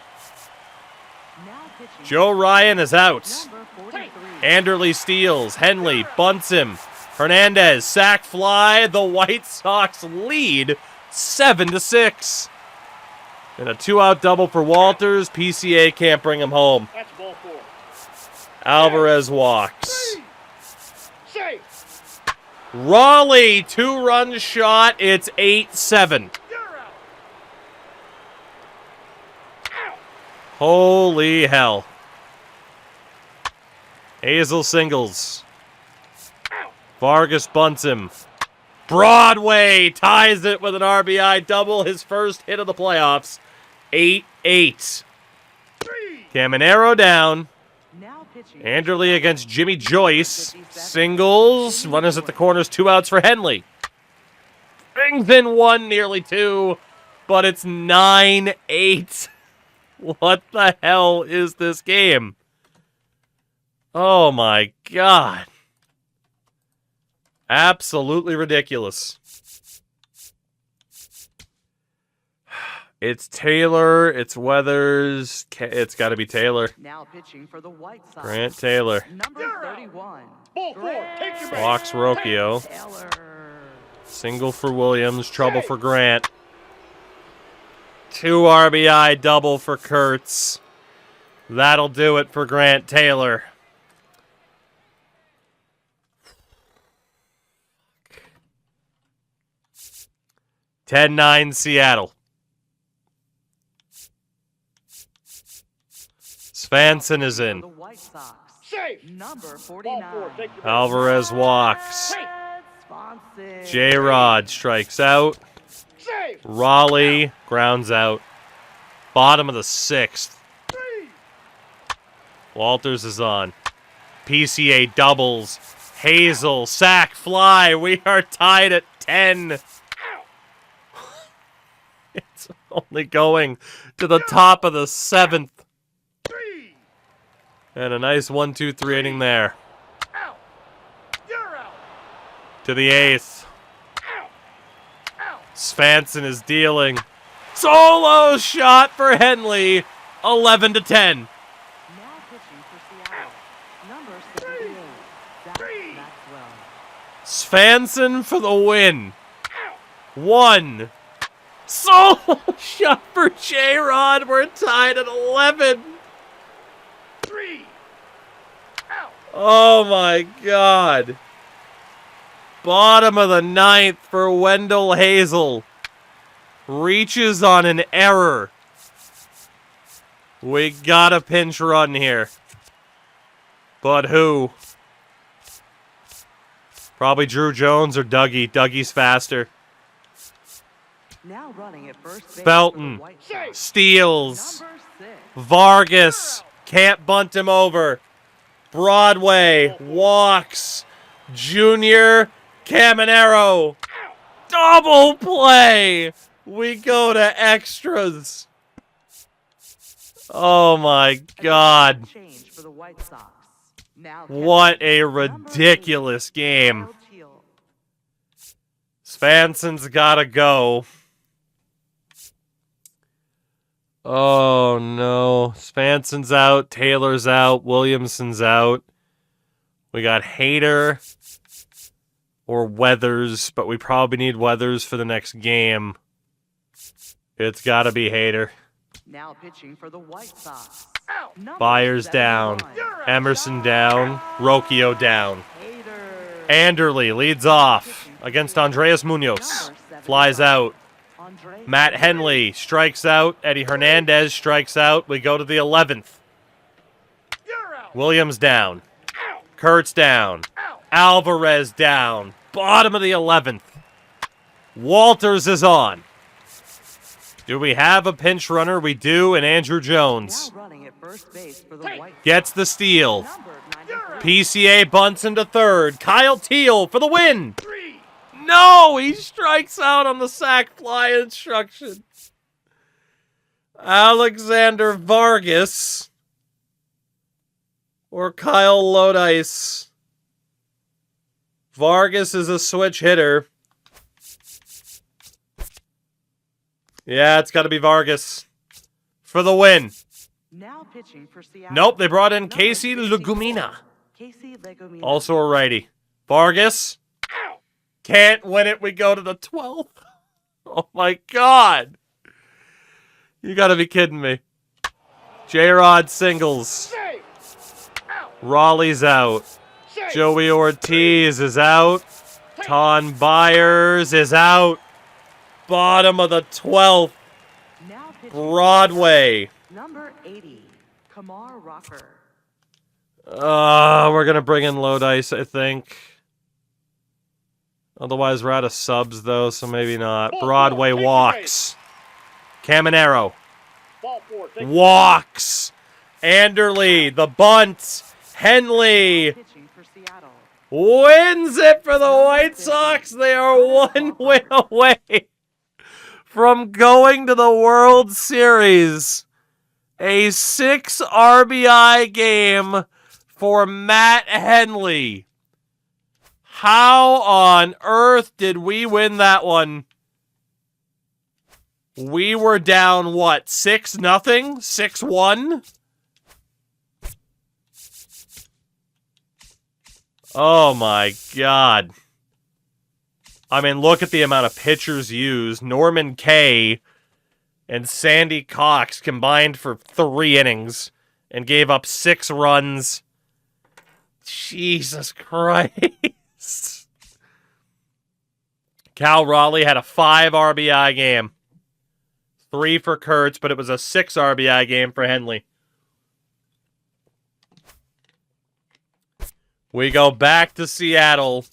Joe Ryan is out. Anderle steals. Henley bunts him. Hernandez, sac fly. The White Sox lead 7-6. And a 2-out double for Walters. PCA can't bring him home. That's ball 4. Alvarez walks. Safe. Raleigh, 2-run shot. It's 8-7. Holy hell. Hazel singles. Vargas bunts him. Broadway ties it with an RBI double. His first hit of the playoffs. 8-8. Caminero down. Anderle against Jimmy Joyce. Singles. Runners at the corners. 2 outs for Henley. Brings in 1, nearly 2. But it's 9-8. What the hell is this game? Oh my God. Absolutely ridiculous. It's Taylor, it's Weathers, it's got to be Taylor. Now pitching for the White Sox. Grant Taylor. Number 31. Ball 4. Take your base. Walks Rocchio. Taylor. Single for Williams, trouble for Grant. 2 RBI double for Kurtz. That'll do it for Grant Taylor. (10-9) Seattle. Svanson is in. The White Sox. Safe. Number Ball 49. 4. Take your base. Alvarez walks. Swanson. J-Rod strikes out. Safe. Raleigh grounds out. Bottom of the 6th. Walters is on. PCA doubles. Hazel, sack, fly. We are tied at 10. It's only going to the top of the 7th. And a nice 1-2-3 inning there. To the 8th. Svanson is dealing. Solo shot for Henley. 11-10. Now pitching for Seattle. Number 78. Zach Maxwell. Svanson for the win. 1. Solo shot for J-Rod. We're tied at 11. Oh my God. Bottom of the 9th for Wendell Hazel. Reaches on an error. We got a pinch run here. But who? Probably Drew Jones or Dougie. Dougie's faster. Now running at first base Felton. for the White Sox. Steals. Number 6. Vargas. Can't bunt him over. Broadway. Walks. Junior. Caminero. Double play. We go to extras. Oh my God. Change for the White Sox. Now What a number 8, ridiculous game. Kyle Teal. Svanson's gotta go. Oh no. Svanson's out. Taylor's out. Williamson's out. We got Hader or Weathers, but we probably need Weathers for the next game. It's gotta be Hader. Now pitching for the White Sox. Number Byers down. 71. Emerson down. Rocchio down. Hader. Anderle leads off against Andreas Munoz. Flies out. Andre Matt Henley strikes out. Eddie Hernandez strikes out. We go to the 11th. Williams down. Kurtz down. Alvarez down. Bottom of the 11th. Walters is on. Do we have a pinch runner? We do, and Andrew Jones now running at first base for the White gets the steal. Number 93. PCA bunts into third. Kyle Teal for the win. No, he strikes out on the sac fly instruction. Alexander Vargas or Kyle Lodice. Vargas is a switch hitter. Yeah, it's got to be Vargas for the win. Now pitching for Seattle. Nope, they brought in Number Casey 64, Legumina. Casey Legumina. Also a righty. Vargas can't win it. We go to the 12th. Oh my God. You got to be kidding me. J-Rod singles. Raleigh's out. Joey Ortiz is out. Ton Byers is out. Bottom of the 12th. Now pitching Broadway. number 80, Kamar Rocker. We're going to bring in Lodice, I think. Otherwise, we're out of subs, though, so maybe not. Broadway walks. Caminero Ball 4. Take walks. Anderle, the bunt. Henley Pitching for Seattle. wins it for the White Sox. They are one win away from going to the World Series. A 6 RBI game for Matt Henley. How on earth did we win that one? We were down, what, 6-0? 6-1? Oh my God. I mean, look at the amount of pitchers used. Norman Kay and Sandy Cox combined for 3 innings and gave up 6 runs. Jesus Christ. Cal Raleigh had a 5 RBI game. 3 for Kurtz, but it was a 6 RBI game for Henley. We go back to Seattle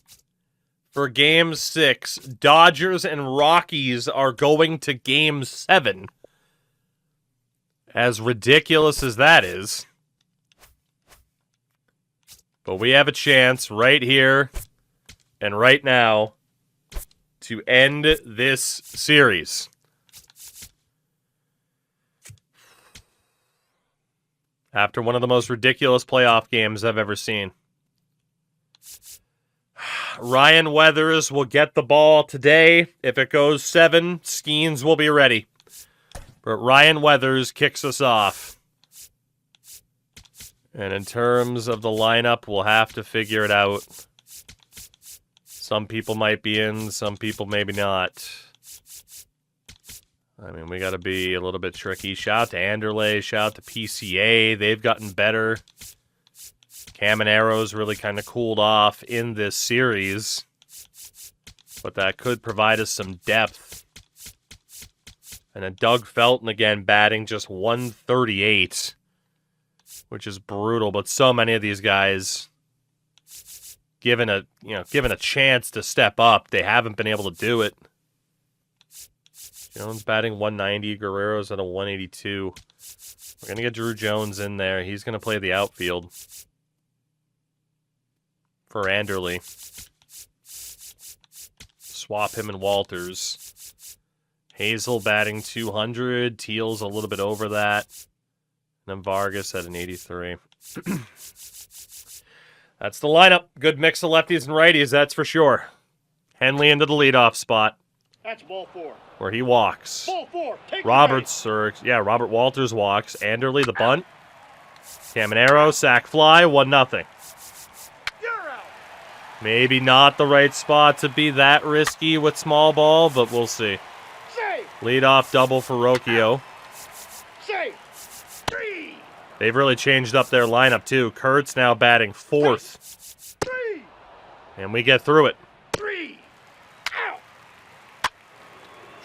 for Game 6. Dodgers and Rockies are going to Game 7. As ridiculous as that is. But we have a chance right here and right now to end this series. After one of the most ridiculous playoff games I've ever seen. Ryan Weathers will get the ball today. If it goes 7, Skeens will be ready. But Ryan Weathers kicks us off. And in terms of the lineup, we'll have to figure it out. Some people might be in, some people maybe not. I mean, we got to be a little bit tricky. Shout out to Anderle, shout out to PCA. They've gotten better. Caminero's really kind of cooled off in this series. But that could provide us some depth. And then Doug Felton again batting just 138. Which is brutal, but so many of these guys given a chance to step up, they haven't been able to do it. Jones batting 190, Guerrero's at a 182. We're going to get Drew Jones in there. He's going to play the outfield for Anderle. Swap him and Walters. Hazel batting 200. Teal's a little bit over that. And then Vargas at an 83. That's the lineup. Good mix of lefties and righties, that's for sure. Henley into the leadoff spot. That's ball 4. Where he walks. Ball 4. Take Robert Walters walks. Anderle the bunt. Caminero, sack fly, 1-0. You're out. Maybe not the right spot to be that risky with small ball, but we'll see. Save. Leadoff double for Rocchio. Save. 3. They've really changed up their lineup, too. Kurtz now batting 4th. 3. And we get through it. 3. Out.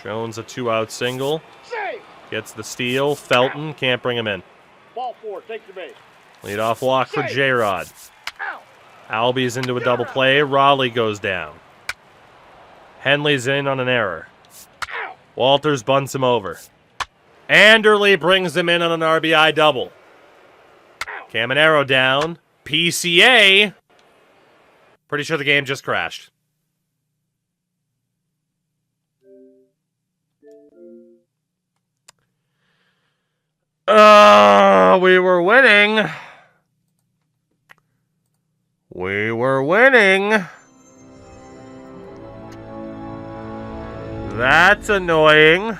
Jones a 2-out single. Save. Gets the steal. Felton can't bring him in. Ball 4. Take the base. Leadoff walk for Save. J-Rod. Out. Albies into a double play. Raleigh goes down. Henley's in on an error. Out. Walters bunts him over. Anderle brings him in on an RBI double. Caminero down. PCA. Pretty sure the game just crashed. We were winning. We were winning. That's annoying.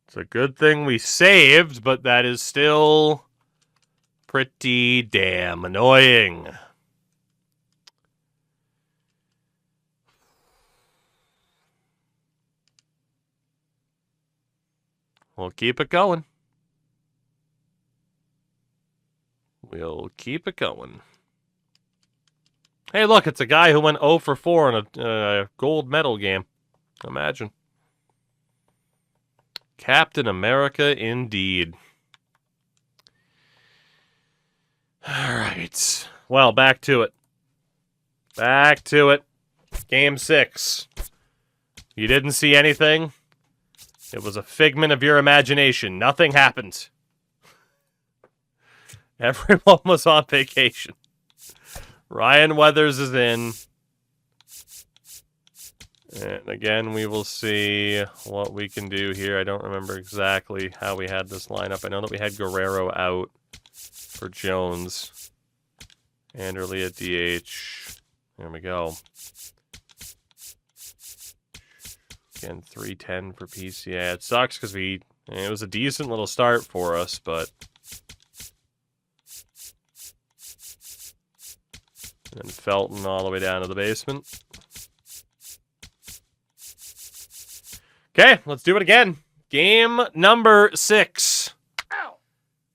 It's a good thing we saved, but that is still pretty damn annoying. We'll keep it going. We'll keep it going. Hey, look, it's a guy who went 0 for 4 in a gold medal game. Imagine. Captain America, indeed. All right. Well, back to it. Back to it. Game 6. You didn't see anything? It was a figment of your imagination. Nothing happened. Everyone was on vacation. Ryan Weathers is in. And again, we will see what we can do here. I don't remember exactly how we had this lineup. I know that we had Guerrero out for Jones. Anderle at DH. There we go. Again, 310 for PCA. It sucks because it was a decent little start for us, but... And Felton all the way down to the basement. Okay, let's do it again. Game number 6.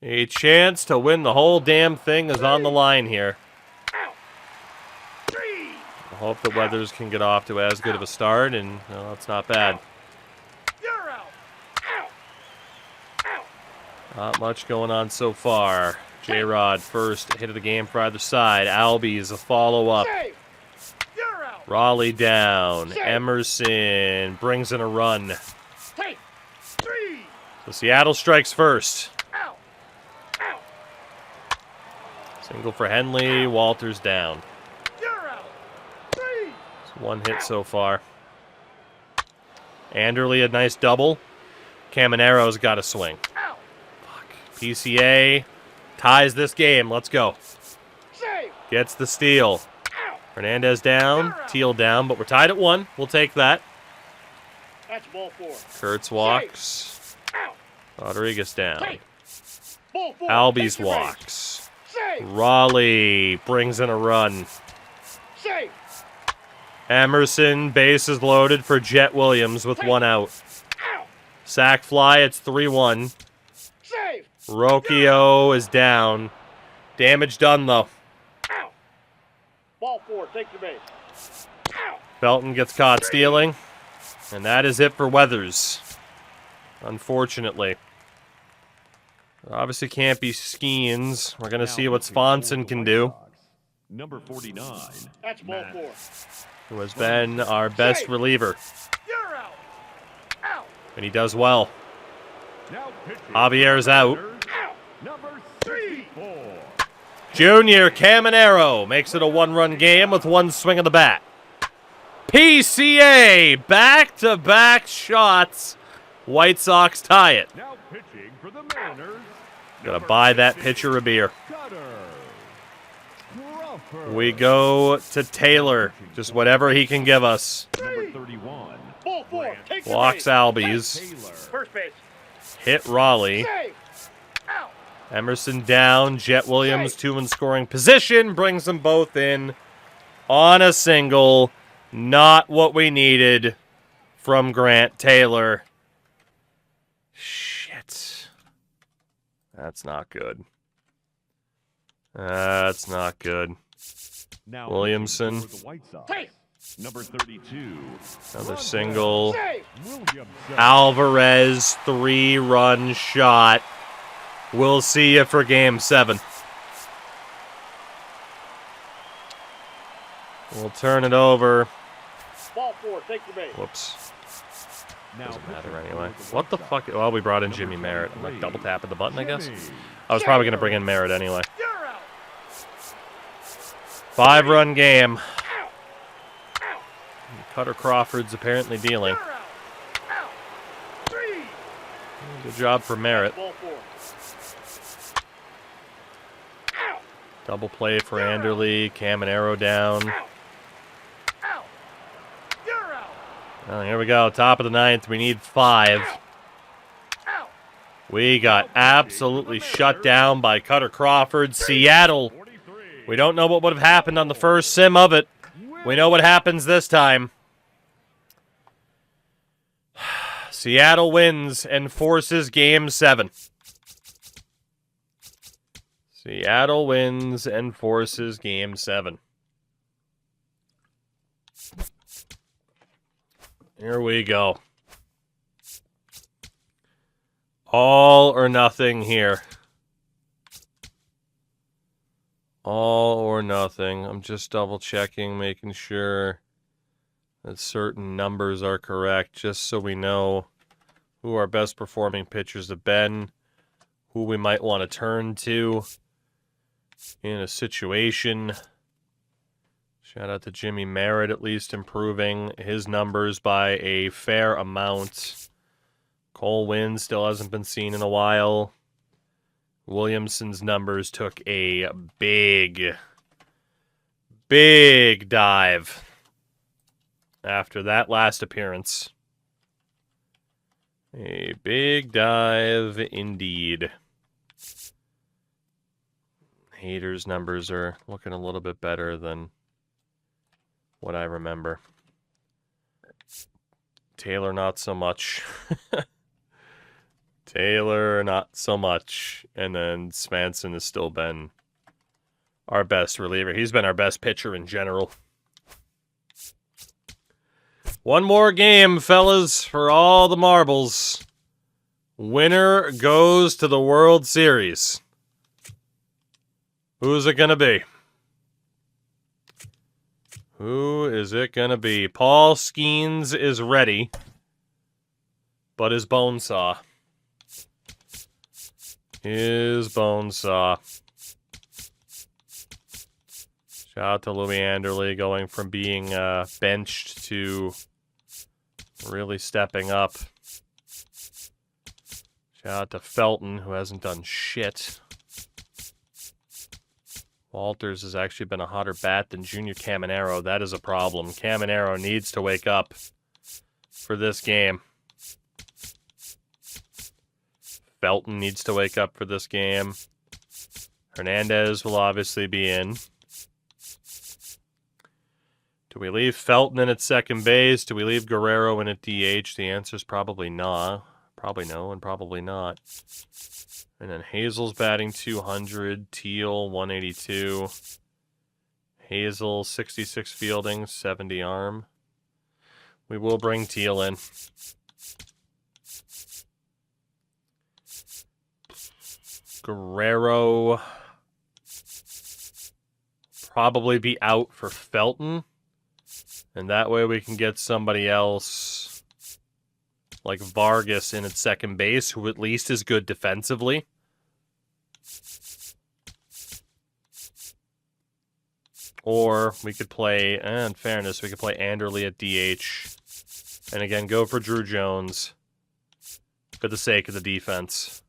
A chance to win the whole damn thing is on the line here. I hope the Weathers can get off to as good of a start, and well, that's not bad. Not much going on so far. J-Rod first hit of the game for either side. Albies a follow-up. Raleigh down. Emerson brings in a run. So Seattle strikes first. Single for Henley. Walters down. It's one hit so far. Anderle a nice double. Caminero's got a swing. Fuck. PCA ties this game. Let's go. Gets the steal. Hernandez down. Teal down, but we're tied at 1. We'll take that. That's ball 4. Kurtz walks. Rodriguez down. Ball 4. Albies walks. Raleigh brings in a run. Emerson, bases loaded for Jet Williams with 1 out. Sack fly, it's 3-1. Rocchio is down. Damage done, though. Ball 4, take your base. Felton gets caught stealing. And that is it for Weathers. Unfortunately. Obviously can't be Skeens. We're going to see what Swanson can do. Number 49. That's ball 4. Who has been our best reliever. And he does well. Javier's out. Number 64. Junior Caminero makes it a 1-run game with 1 swing of the bat. PCA, back-to-back shots. White Sox tie it. Now pitching for the Mariners. Gotta buy that pitcher a beer. We go to Taylor. Just whatever he can give us. Number 31. Ball 4, take your Walks base. Albies. First base. Hit Raleigh. Save. Out. Emerson down. Jet Williams 2 in scoring position. Brings them both in on a single. Not what we needed from Grant Taylor. Shit. That's not good. That's not good. Now Williamson. for the White Sox. Hey. Number 32. Another single. Save. Williamson. Alvarez, 3-run shot. We'll see you for Game 7. We'll turn it over. Ball 4, take your base. Whoops. Now Doesn't matter pitching anyway. for What the White fuck? Sox. Well, we brought in Number Jimmy Merritt. I'm like 23. double tapping the button, I guess. Jimmy. I was probably going to bring in Merritt anyway. You're out. 5-run game. Out. Out. Cutter Crawford's apparently dealing. You're out. Out. 3. Good job for Merritt. Ball 4. Double play for Anderle. Caminero down. Oh, here we go. Top of the 9th. We need 5. We got absolutely shut down by Cutter Crawford. Seattle. We don't know what would have happened on the first sim of it. We know what happens this time. Seattle wins and forces Game 7. Seattle wins and forces Game 7. Here we go. All or nothing here. All or nothing. I'm just double checking, making sure that certain numbers are correct, just so we know who our best performing pitchers have been, who we might want to turn to in a situation. Shout out to Jimmy Merritt, at least improving his numbers by a fair amount. Cole Winn still hasn't been seen in a while. Williamson's numbers took a big dive after that last appearance. A big dive indeed. Hader's numbers are looking a little bit better than what I remember. Taylor, not so much. Taylor, not so much. And then Svanson has still been our best reliever. He's been our best pitcher in general. One more game, fellas, for all the marbles. Winner goes to the World Series. Who's it going to be? Who is it going to be? Paul Skeens is ready, but his bone saw. His bone saw. Shout out to Louis Anderle going from being benched to really stepping up. Shout out to Felton, who hasn't done shit. Walters has actually been a hotter bat than Junior Caminero. That is a problem. Caminero needs to wake up for this game. Felton needs to wake up for this game. Hernandez will obviously be in. Do we leave Felton in at second base? Do we leave Guerrero in at DH? The answer is probably not. Probably no and probably not. And then Hazel's batting 200. Teal, 182. Hazel, 66 fielding, 70 arm. We will bring Teal in. Guerrero probably be out for Felton. And that way we can get somebody else like Vargas in at second base, who at least is good defensively. Or we could play, in fairness, we could play Anderle at DH. And again, go for Drew Jones for the sake of the defense.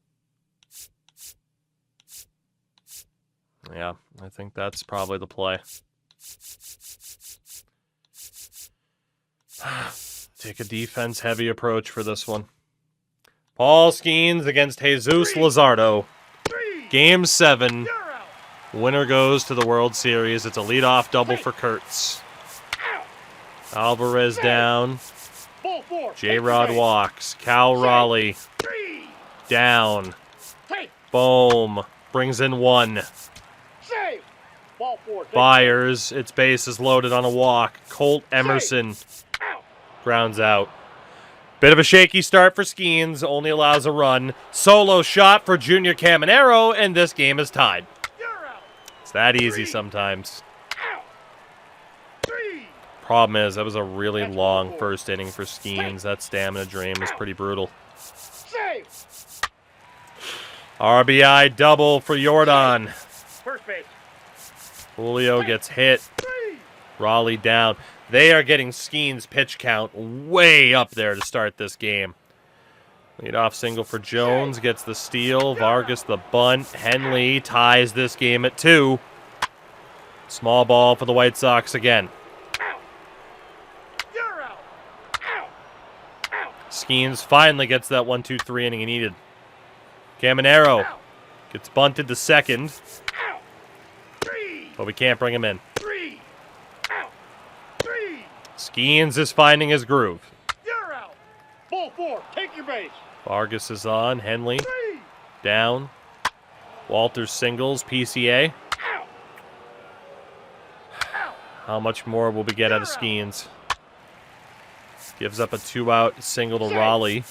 Yeah, I think that's probably the play. Take a defense-heavy approach for this one. Paul Skeens against Jesus Luzardo. Game 7. Winner goes to the World Series. It's a leadoff double for Kurtz. Alvarez down. J-Rod walks. Cal Raleigh down. Boom. Brings in 1. Byers, its base is loaded on a walk. Colt Emerson grounds out. Bit of a shaky start for Skeens, only allows a run. Solo shot for Junior Caminero, and this game is tied. It's that easy sometimes. Problem is, that was a really long first inning for Skeens. That stamina drain was pretty brutal. RBI double for Jordan. Julio gets hit. Raleigh down. They are getting Skeens' pitch count way up there to start this game. Leadoff single for Jones. Gets the steal. Vargas the bunt. Henley ties this game at 2. Small ball for the White Sox again. You're out. Skeens finally gets that 1-2-3 inning he needed. Caminero gets bunted to second, but we can't bring him in. Skeens is finding his groove. You're out. Ball 4. Take your base. Vargas is on. Henley down. Walters singles. PCA. How much more will we get out of Skeens? Gives up a 2-out single to Raleigh.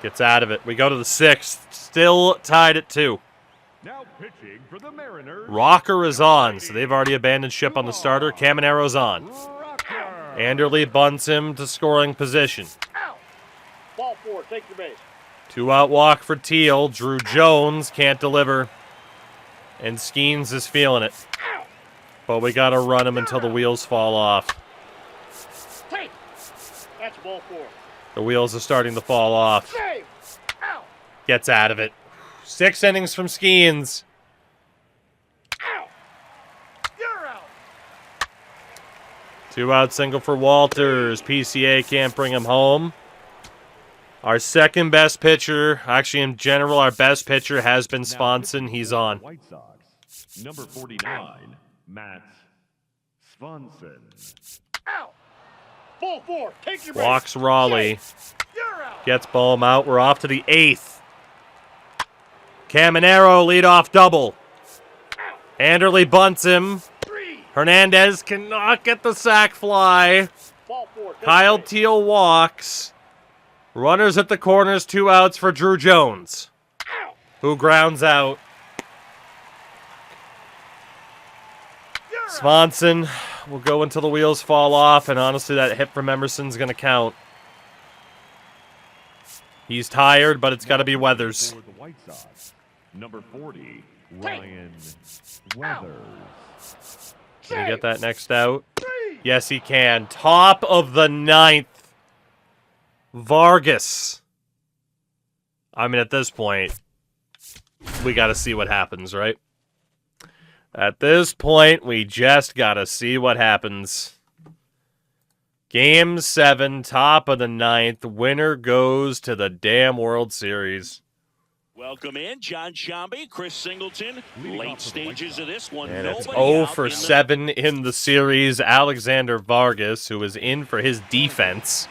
Gets out of it. We go to the 6th. Still tied at 2. Now pitching for the Mariners. Rocker is on, so they've already abandoned ship on the starter. Caminero's on. Anderle bunts him to scoring position. Ball 4. Take your base. 2-out walk for Teal. Drew Jones can't deliver. And Skeens is feeling it. But we got to run him until the wheels fall off. Take. That's ball 4. The wheels are starting to fall off. Save. Out. Gets out of it. 6 innings from Skeens. You're out. 2-out single for Walters. PCA can't bring him home. Our second best pitcher, actually in general, our best pitcher has been Swanson. He's on. White Sox. Number 49, Matt Swanson. Out. Ball 4. Take your base. Walks Raleigh. You're out. Gets Bohm out. We're off to the 8th. Caminero leadoff double. Anderle bunts him. 3. Hernandez cannot get the sac fly. Ball 4. Take Kyle your base. Teal walks. Runners at the corners, 2 outs for Drew Jones, who grounds out. Swanson will go until the wheels fall off, and honestly, that hit from Emerson's going to count. He's tired, but it's got to be Weathers. For the White Sox. Number 40, Ryan Weathers. Can he get that next out? Yes, he can. Top of the 9th. Vargas. I mean, at this point, we got to see what happens, right? At this point, we just got to see what happens. Game 7, top of the 9th. Winner goes to the damn World Series. Welcome in, John Shambi, Chris Singleton. Late stages of this one. And it's Nobody 0 out for in the- 7 in the series. Alexander Vargas, who is in for his defense.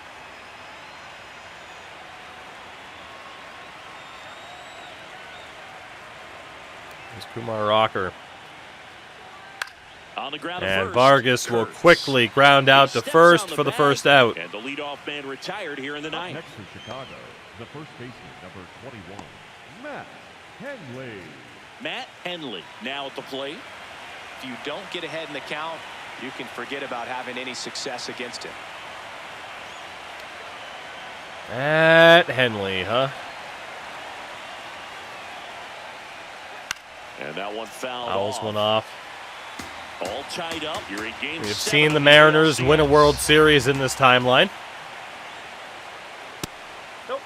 There's Kumar Rocker. On the ground at And first, Vargas will Kurtz. quickly ground out to Steps first on the for the bag, first out. And the leadoff man retired here in the Up ninth. next for Chicago, the first baseman, number 21, Matt Henley. Matt Henley now at the plate. If you don't get ahead in the count, you can forget about having any success against him. Matt Henley, huh? And that one fouled Fouls off. one off. All tied up. You're in game We've 7 seen the of Mariners LCS. win a World Series in this timeline.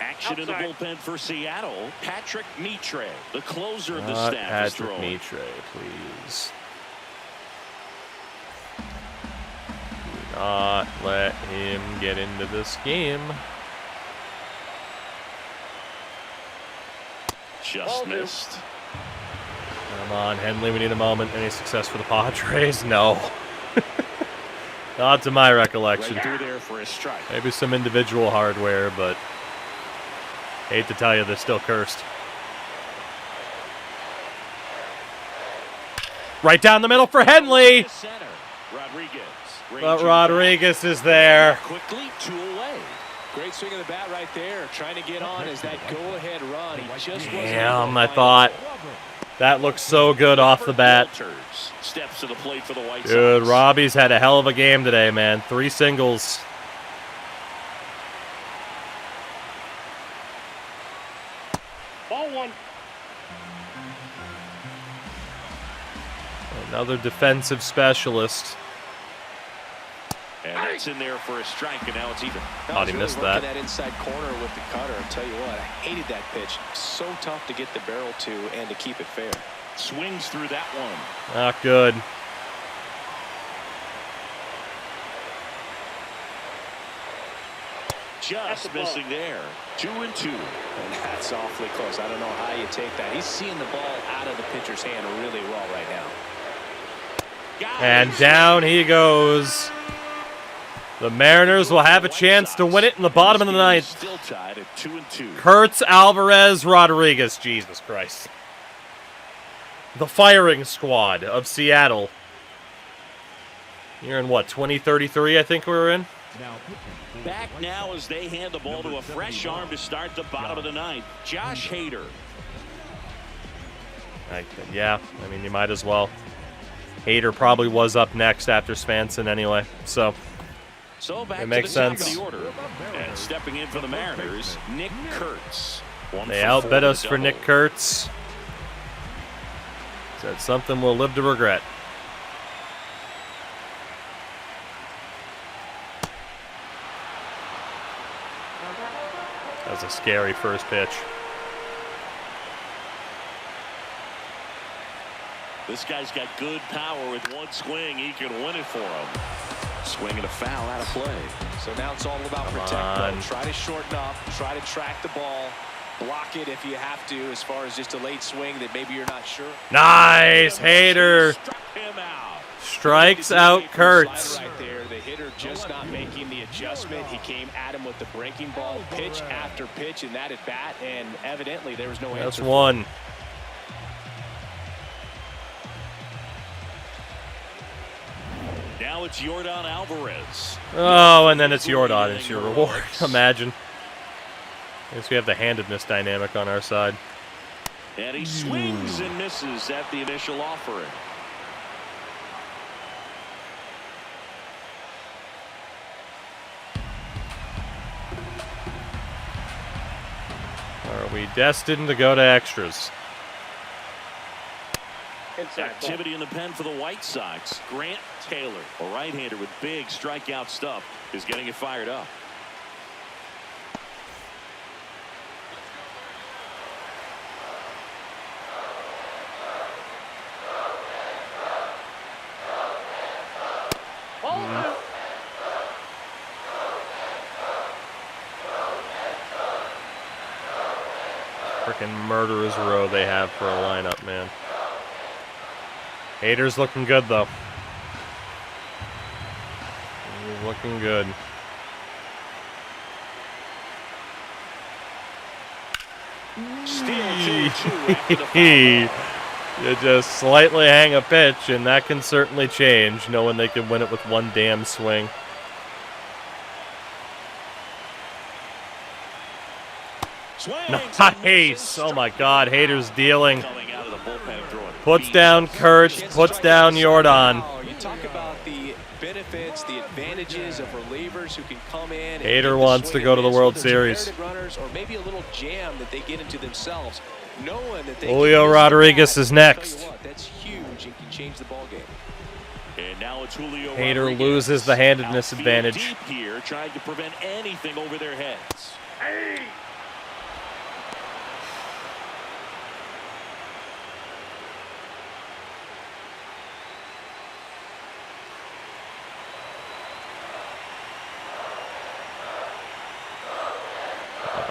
Action in the bullpen for Seattle. Patrick Mitre, the closer of the Not staff, is Patrick throwing. Mitre, please. Do not let him get into this game. Just missed. Come on, Henley, we need a moment. Any success for the Padres? No. Not to my recollection. Right through there for a strike. Maybe some individual hardware, but hate to tell you, they're still cursed. Right down the middle for Henley. To center. Rodriguez. But Rodriguez is there. Quickly, 2 away. Great swing of the bat right there, trying to get on as that go-ahead run. He just wasn't able Damn, to I find thought it. that looked so good off the bat. Walters steps to the plate for the White Dude, Sox. Robbie's had a hell of a game today, man. 3 singles. Ball 1. Another defensive specialist. And that's in there for a strike, and now it's even. Thought he really missed working that. inside corner with the cutter. I'll tell you what, I hated that pitch. So tough to get the barrel to and to keep it fair. Swings through that one. Not good. just missing there. 2-2. And that's awfully close. I don't know how you take that. He's seeing the ball out of the pitcher's hand really well right now. And down he goes. The Mariners will have a chance to win it in the bottom of the ninth. Still tied at 2-2. Kurtz, Alvarez, Rodriguez. Jesus Christ. The firing squad of Seattle. You're in what, 2033, I think we were in? Back now as they hand the ball to a fresh arm to start the bottom of the ninth. Josh Hader. Yeah, I mean, you might as well. Hader probably was up next after Svanson anyway, so Back it makes to the top sense. of the order. And stepping in for the Mariners, Nick Kurtz. They outbid us for Nick Kurtz. That's something we'll live to regret. That was a scary first pitch. This guy's got good power. With one swing, he can win it for him. Swing and a foul out of play. So now it's all about protect. Try to shorten up. Try to track the ball. Block it if you have to, as far as just a late swing that maybe you're not sure. Nice, Hader. Strikes out Kurtz. Right there, the hitter just not making the adjustment. He came at him with the breaking ball, pitch after pitch in that at bat, and evidently there was no answer. That's one. Now it's Yordan Alvarez. Oh, and then it's Yordan. It's your reward. Imagine. I guess we have the handedness dynamic on our side. And he swings and misses at the initial offering. Are we destined to go to extras? Activity in the pen for the White Sox. Grant Taylor, a right-hander with big strikeout stuff, is getting it fired up. Freaking murderer's row they have for a lineup, man. Hader's looking good, though. He's looking good. You just slightly hang a pitch, and that can certainly change, knowing they can win it with one damn swing. Nice! Oh my God, Hader's dealing. Puts down Kurtz, puts down Yordan. You talk about the benefits, the advantages of relievers who can come in. Hader wants to go to the World Series. Runners, or maybe a little jam that they get into themselves, knowing that they Julio Rodriguez is next. That's huge and can change the ball game. And now it's Julio Hader Rodriguez. loses the handedness Outfield advantage. Deep here, trying to prevent anything over their heads. Hey!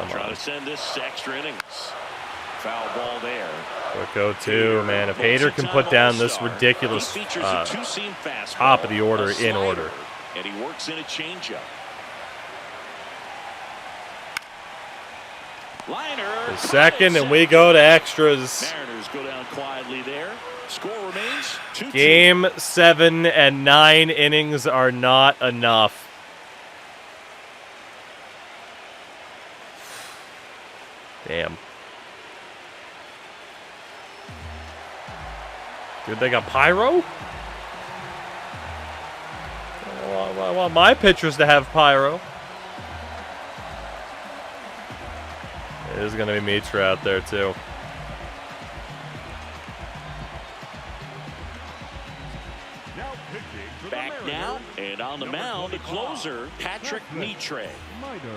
Trying to send this to extra innings. Foul ball there. Quick 0-2, man. If Hader can put down this ridiculous top of the order in order. And he works in a changeup. Liner. The second, and we go to extras. Mariners go down quietly there. Score remains 2-2. Game 7 and 9 innings are not enough. Damn. Dude, they got pyro? I want my pitchers to have pyro. There's going to be Mitra out there, too. Back now, and on the mound, the closer, Patrick Mitre.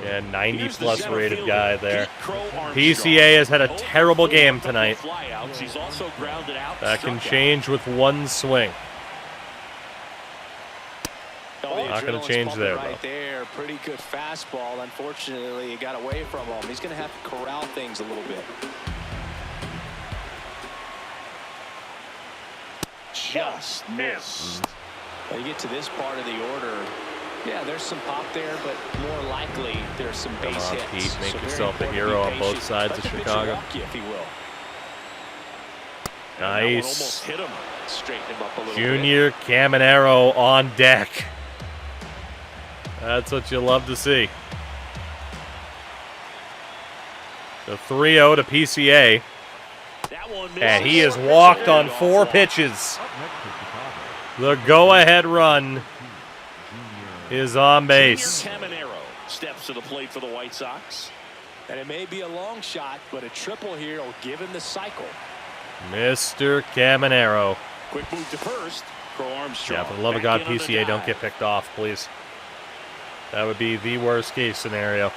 Yeah, 90-plus rated guy there. PCA has had a terrible game tonight. That can change with one swing. ball. Not gonna adrenaline's change pumping there, right though. there. Pretty good fastball. Unfortunately, it got away from him. He's going to have to corral things a little bit. Just missed. When you get to this part of the order, yeah, there's some pop there, but more likely there's some Come base on, hits. Pete, make very yourself the important to hero be on both patient. sides Let of the pitcher Chicago. walk you, if he will. That one Nice. almost hit him. Straighten him up a little bit. Junior Caminero on deck. That's what you love to see. The 3-0 to PCA. That one And he misses. has walked on Off 4 line. pitches. Up next for Chicago, The go-ahead run Junior is on Junior base. Caminero steps to the plate for the White Sox. And it may be a long shot, but a triple here will give him the cycle. Mr. Caminero. Quick move to first. Crow Armstrong. Yeah, for the love of back God, in on the PCA, don't dive. get picked off, please. That would be the worst case scenario.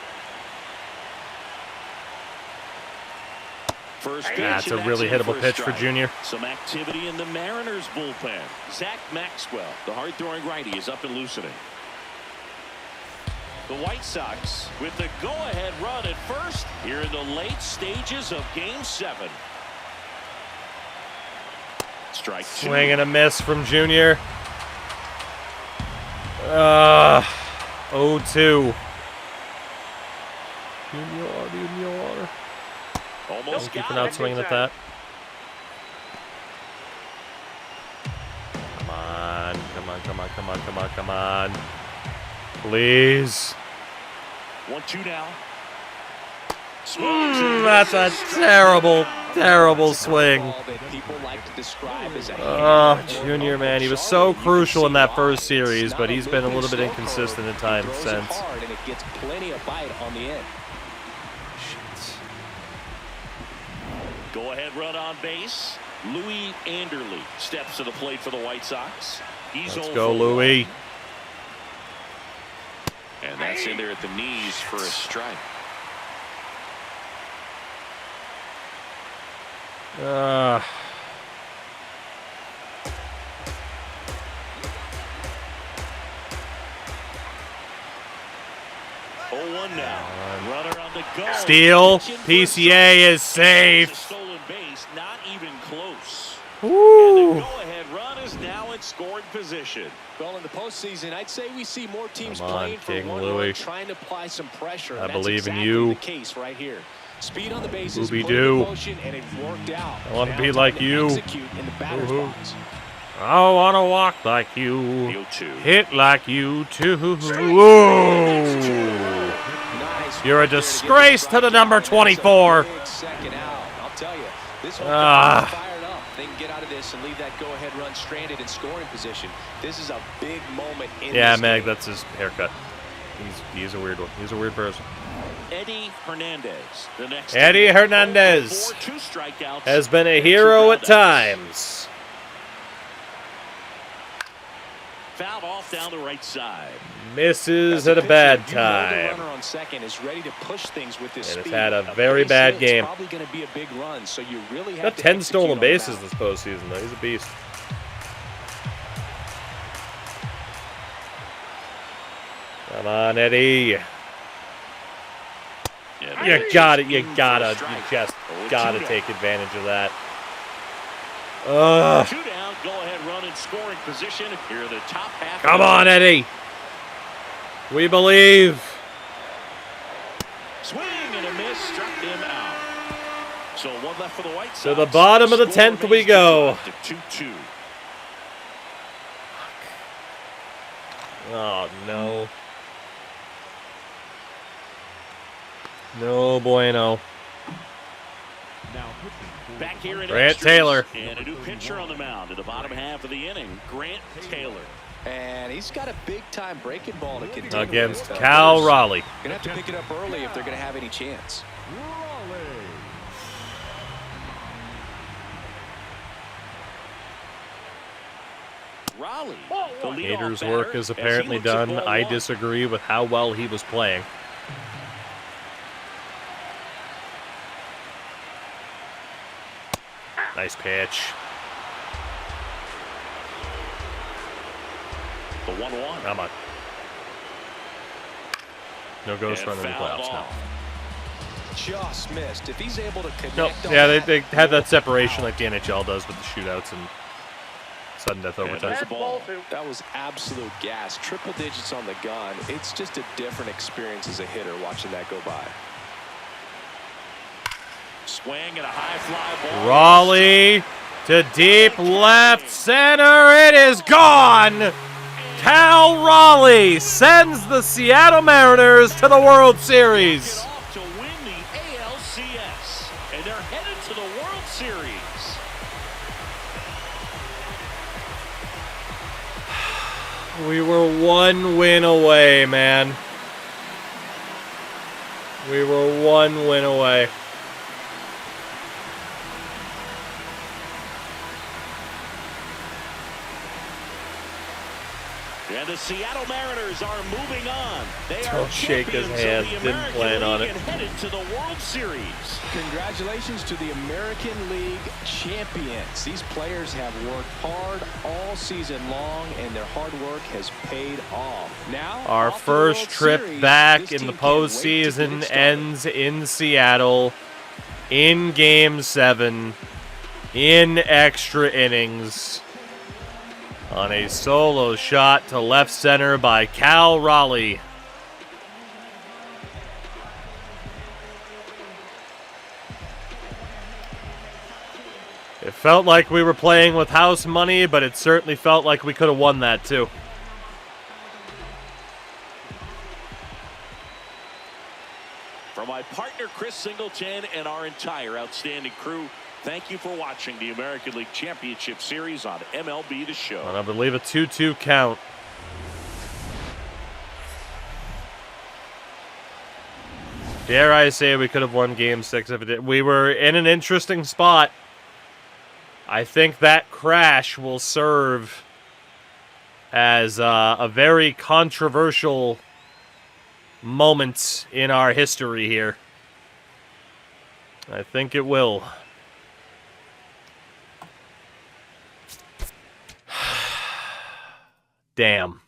First pitch, That's a and really in hittable for a pitch for strike. Junior. Some activity in the Mariners bullpen. Zach Maxwell, the hard-throwing righty, is up and loosening. The White Sox with the go-ahead run at first here in the late stages of Game 7. Strike 2. Swing and a miss from Junior. 0-2. Junior. Almost Keep got an out it. swinging at that. Come on. Come on. Please. 1-2 now. That's a terrible swing. Ball that people like to describe as a Oh, hand. Junior, man, he was so crucial in that first series, but he's been a little bit inconsistent at times He throws it since. hard, and it gets plenty of bite on the end. Go ahead run on base. Louis Anderle steps to the plate for the White Sox. He's Let's 0 go, for 1. Louis. And that's in there at the knees for a strike. Oh, 1 now. Runner on the go. Steal. Pitch in for PCA is It's a safe. stolen base, not even close. Woo. And the go-ahead run is now in scoring position. Well, in the postseason, I'd say we see more teams Come on, playing for King one Louis. run, trying to apply some pressure. I and that's believe in exactly you. the case right here. Speed on the bases, put it in Ooby-doo. motion, and it worked out. I wanna Now be time like to you. execute in the batter's Woohoo. box. I want to walk like you. The 0-2. Hit like you too. Whoa. Nice You're a work there to get the disgrace to the strikeout, number and that's a 24. big second out. I'll tell you, this whole Ah. game is fired up. They can get out of this and leave that go-ahead run stranded in scoring position. This is a big moment in Yeah, this Meg, game. that's his haircut. He's a weird one. He's a weird person. Eddie Hernandez. The next Eddie inning, Hernandez 0 for 4, 2 strikeouts, has been a and 2 hero at groundouts. times. Fouled off down the right side. Misses As at a pitcher, bad you know the time. runner on second is ready to push things with this And it's speed. had a very base bad hit's game. Probably going to be a big run, so you really have Got to 10 execute stolen on the bases mound. this postseason, though. He's a beast. Come on, Eddie. Yeah, You gotta, you for gotta, a you strike. just 0-2 gotta down. take advantage of that. Ugh. 2 down, go ahead run in scoring position here in the top half. Come on, Eddie. We believe. Swing and a miss, struck him out. So 1 left for the White Sox. To the bottom of the Score 10th we remains go. to 2-2. Oh, no. No bueno. now pitching for Back here in Grant extras, Taylor. And a new pitcher on the mound in the bottom half of the inning, Grant Taylor. And he's got a big-time breaking ball to continue Against with. Cal Hitters Raleigh. Gonna have to pick it up early if they're going to have any chance. Raleigh. Raleigh. The leadoff Hader's batter, work is as he apparently looks at done. ball I 1. disagree with how well he was playing. Nice pitch. The 1-1. Come on. No ghost And run in the foul playoffs now. ball. Just missed. If he's able to connect Nope. on Yeah, that, they had that separation like the NHL does with the shootouts and sudden death And overtime. there's the ball. that was absolute gas. Triple digits on the gun. It's just a different experience as a hitter watching that go by. Swing and a high fly ball. Raleigh to deep left center. It is gone. Cal Raleigh sends the Seattle Mariners to the World Series. Off to win the ALCS, and they're headed to the World Series. We were one win away, man. We were one win away. And the Seattle Mariners are moving on. They are Don't shake his champions hand. of the Didn't American plan on League it. and headed to the World Series. Congratulations to the American League champions. These players have worked hard all season long, and their hard work has paid off. Now, Our off to the first World trip Series, back this in the team can't wait to get it postseason started. ends in Seattle in Game 7 in extra innings on a solo shot to left center by Cal Raleigh. It felt like we were playing with house money, but it certainly felt like we could have won that too. For my partner, Chris Singleton, and our entire outstanding crew, thank you for watching the American League Championship Series on MLB The Show. And I believe a 2-2 count. Dare I say we could have won Game 6 if it did. We were in an interesting spot. I think that crash will serve as a very controversial moment in our history here. I think it will. Damn.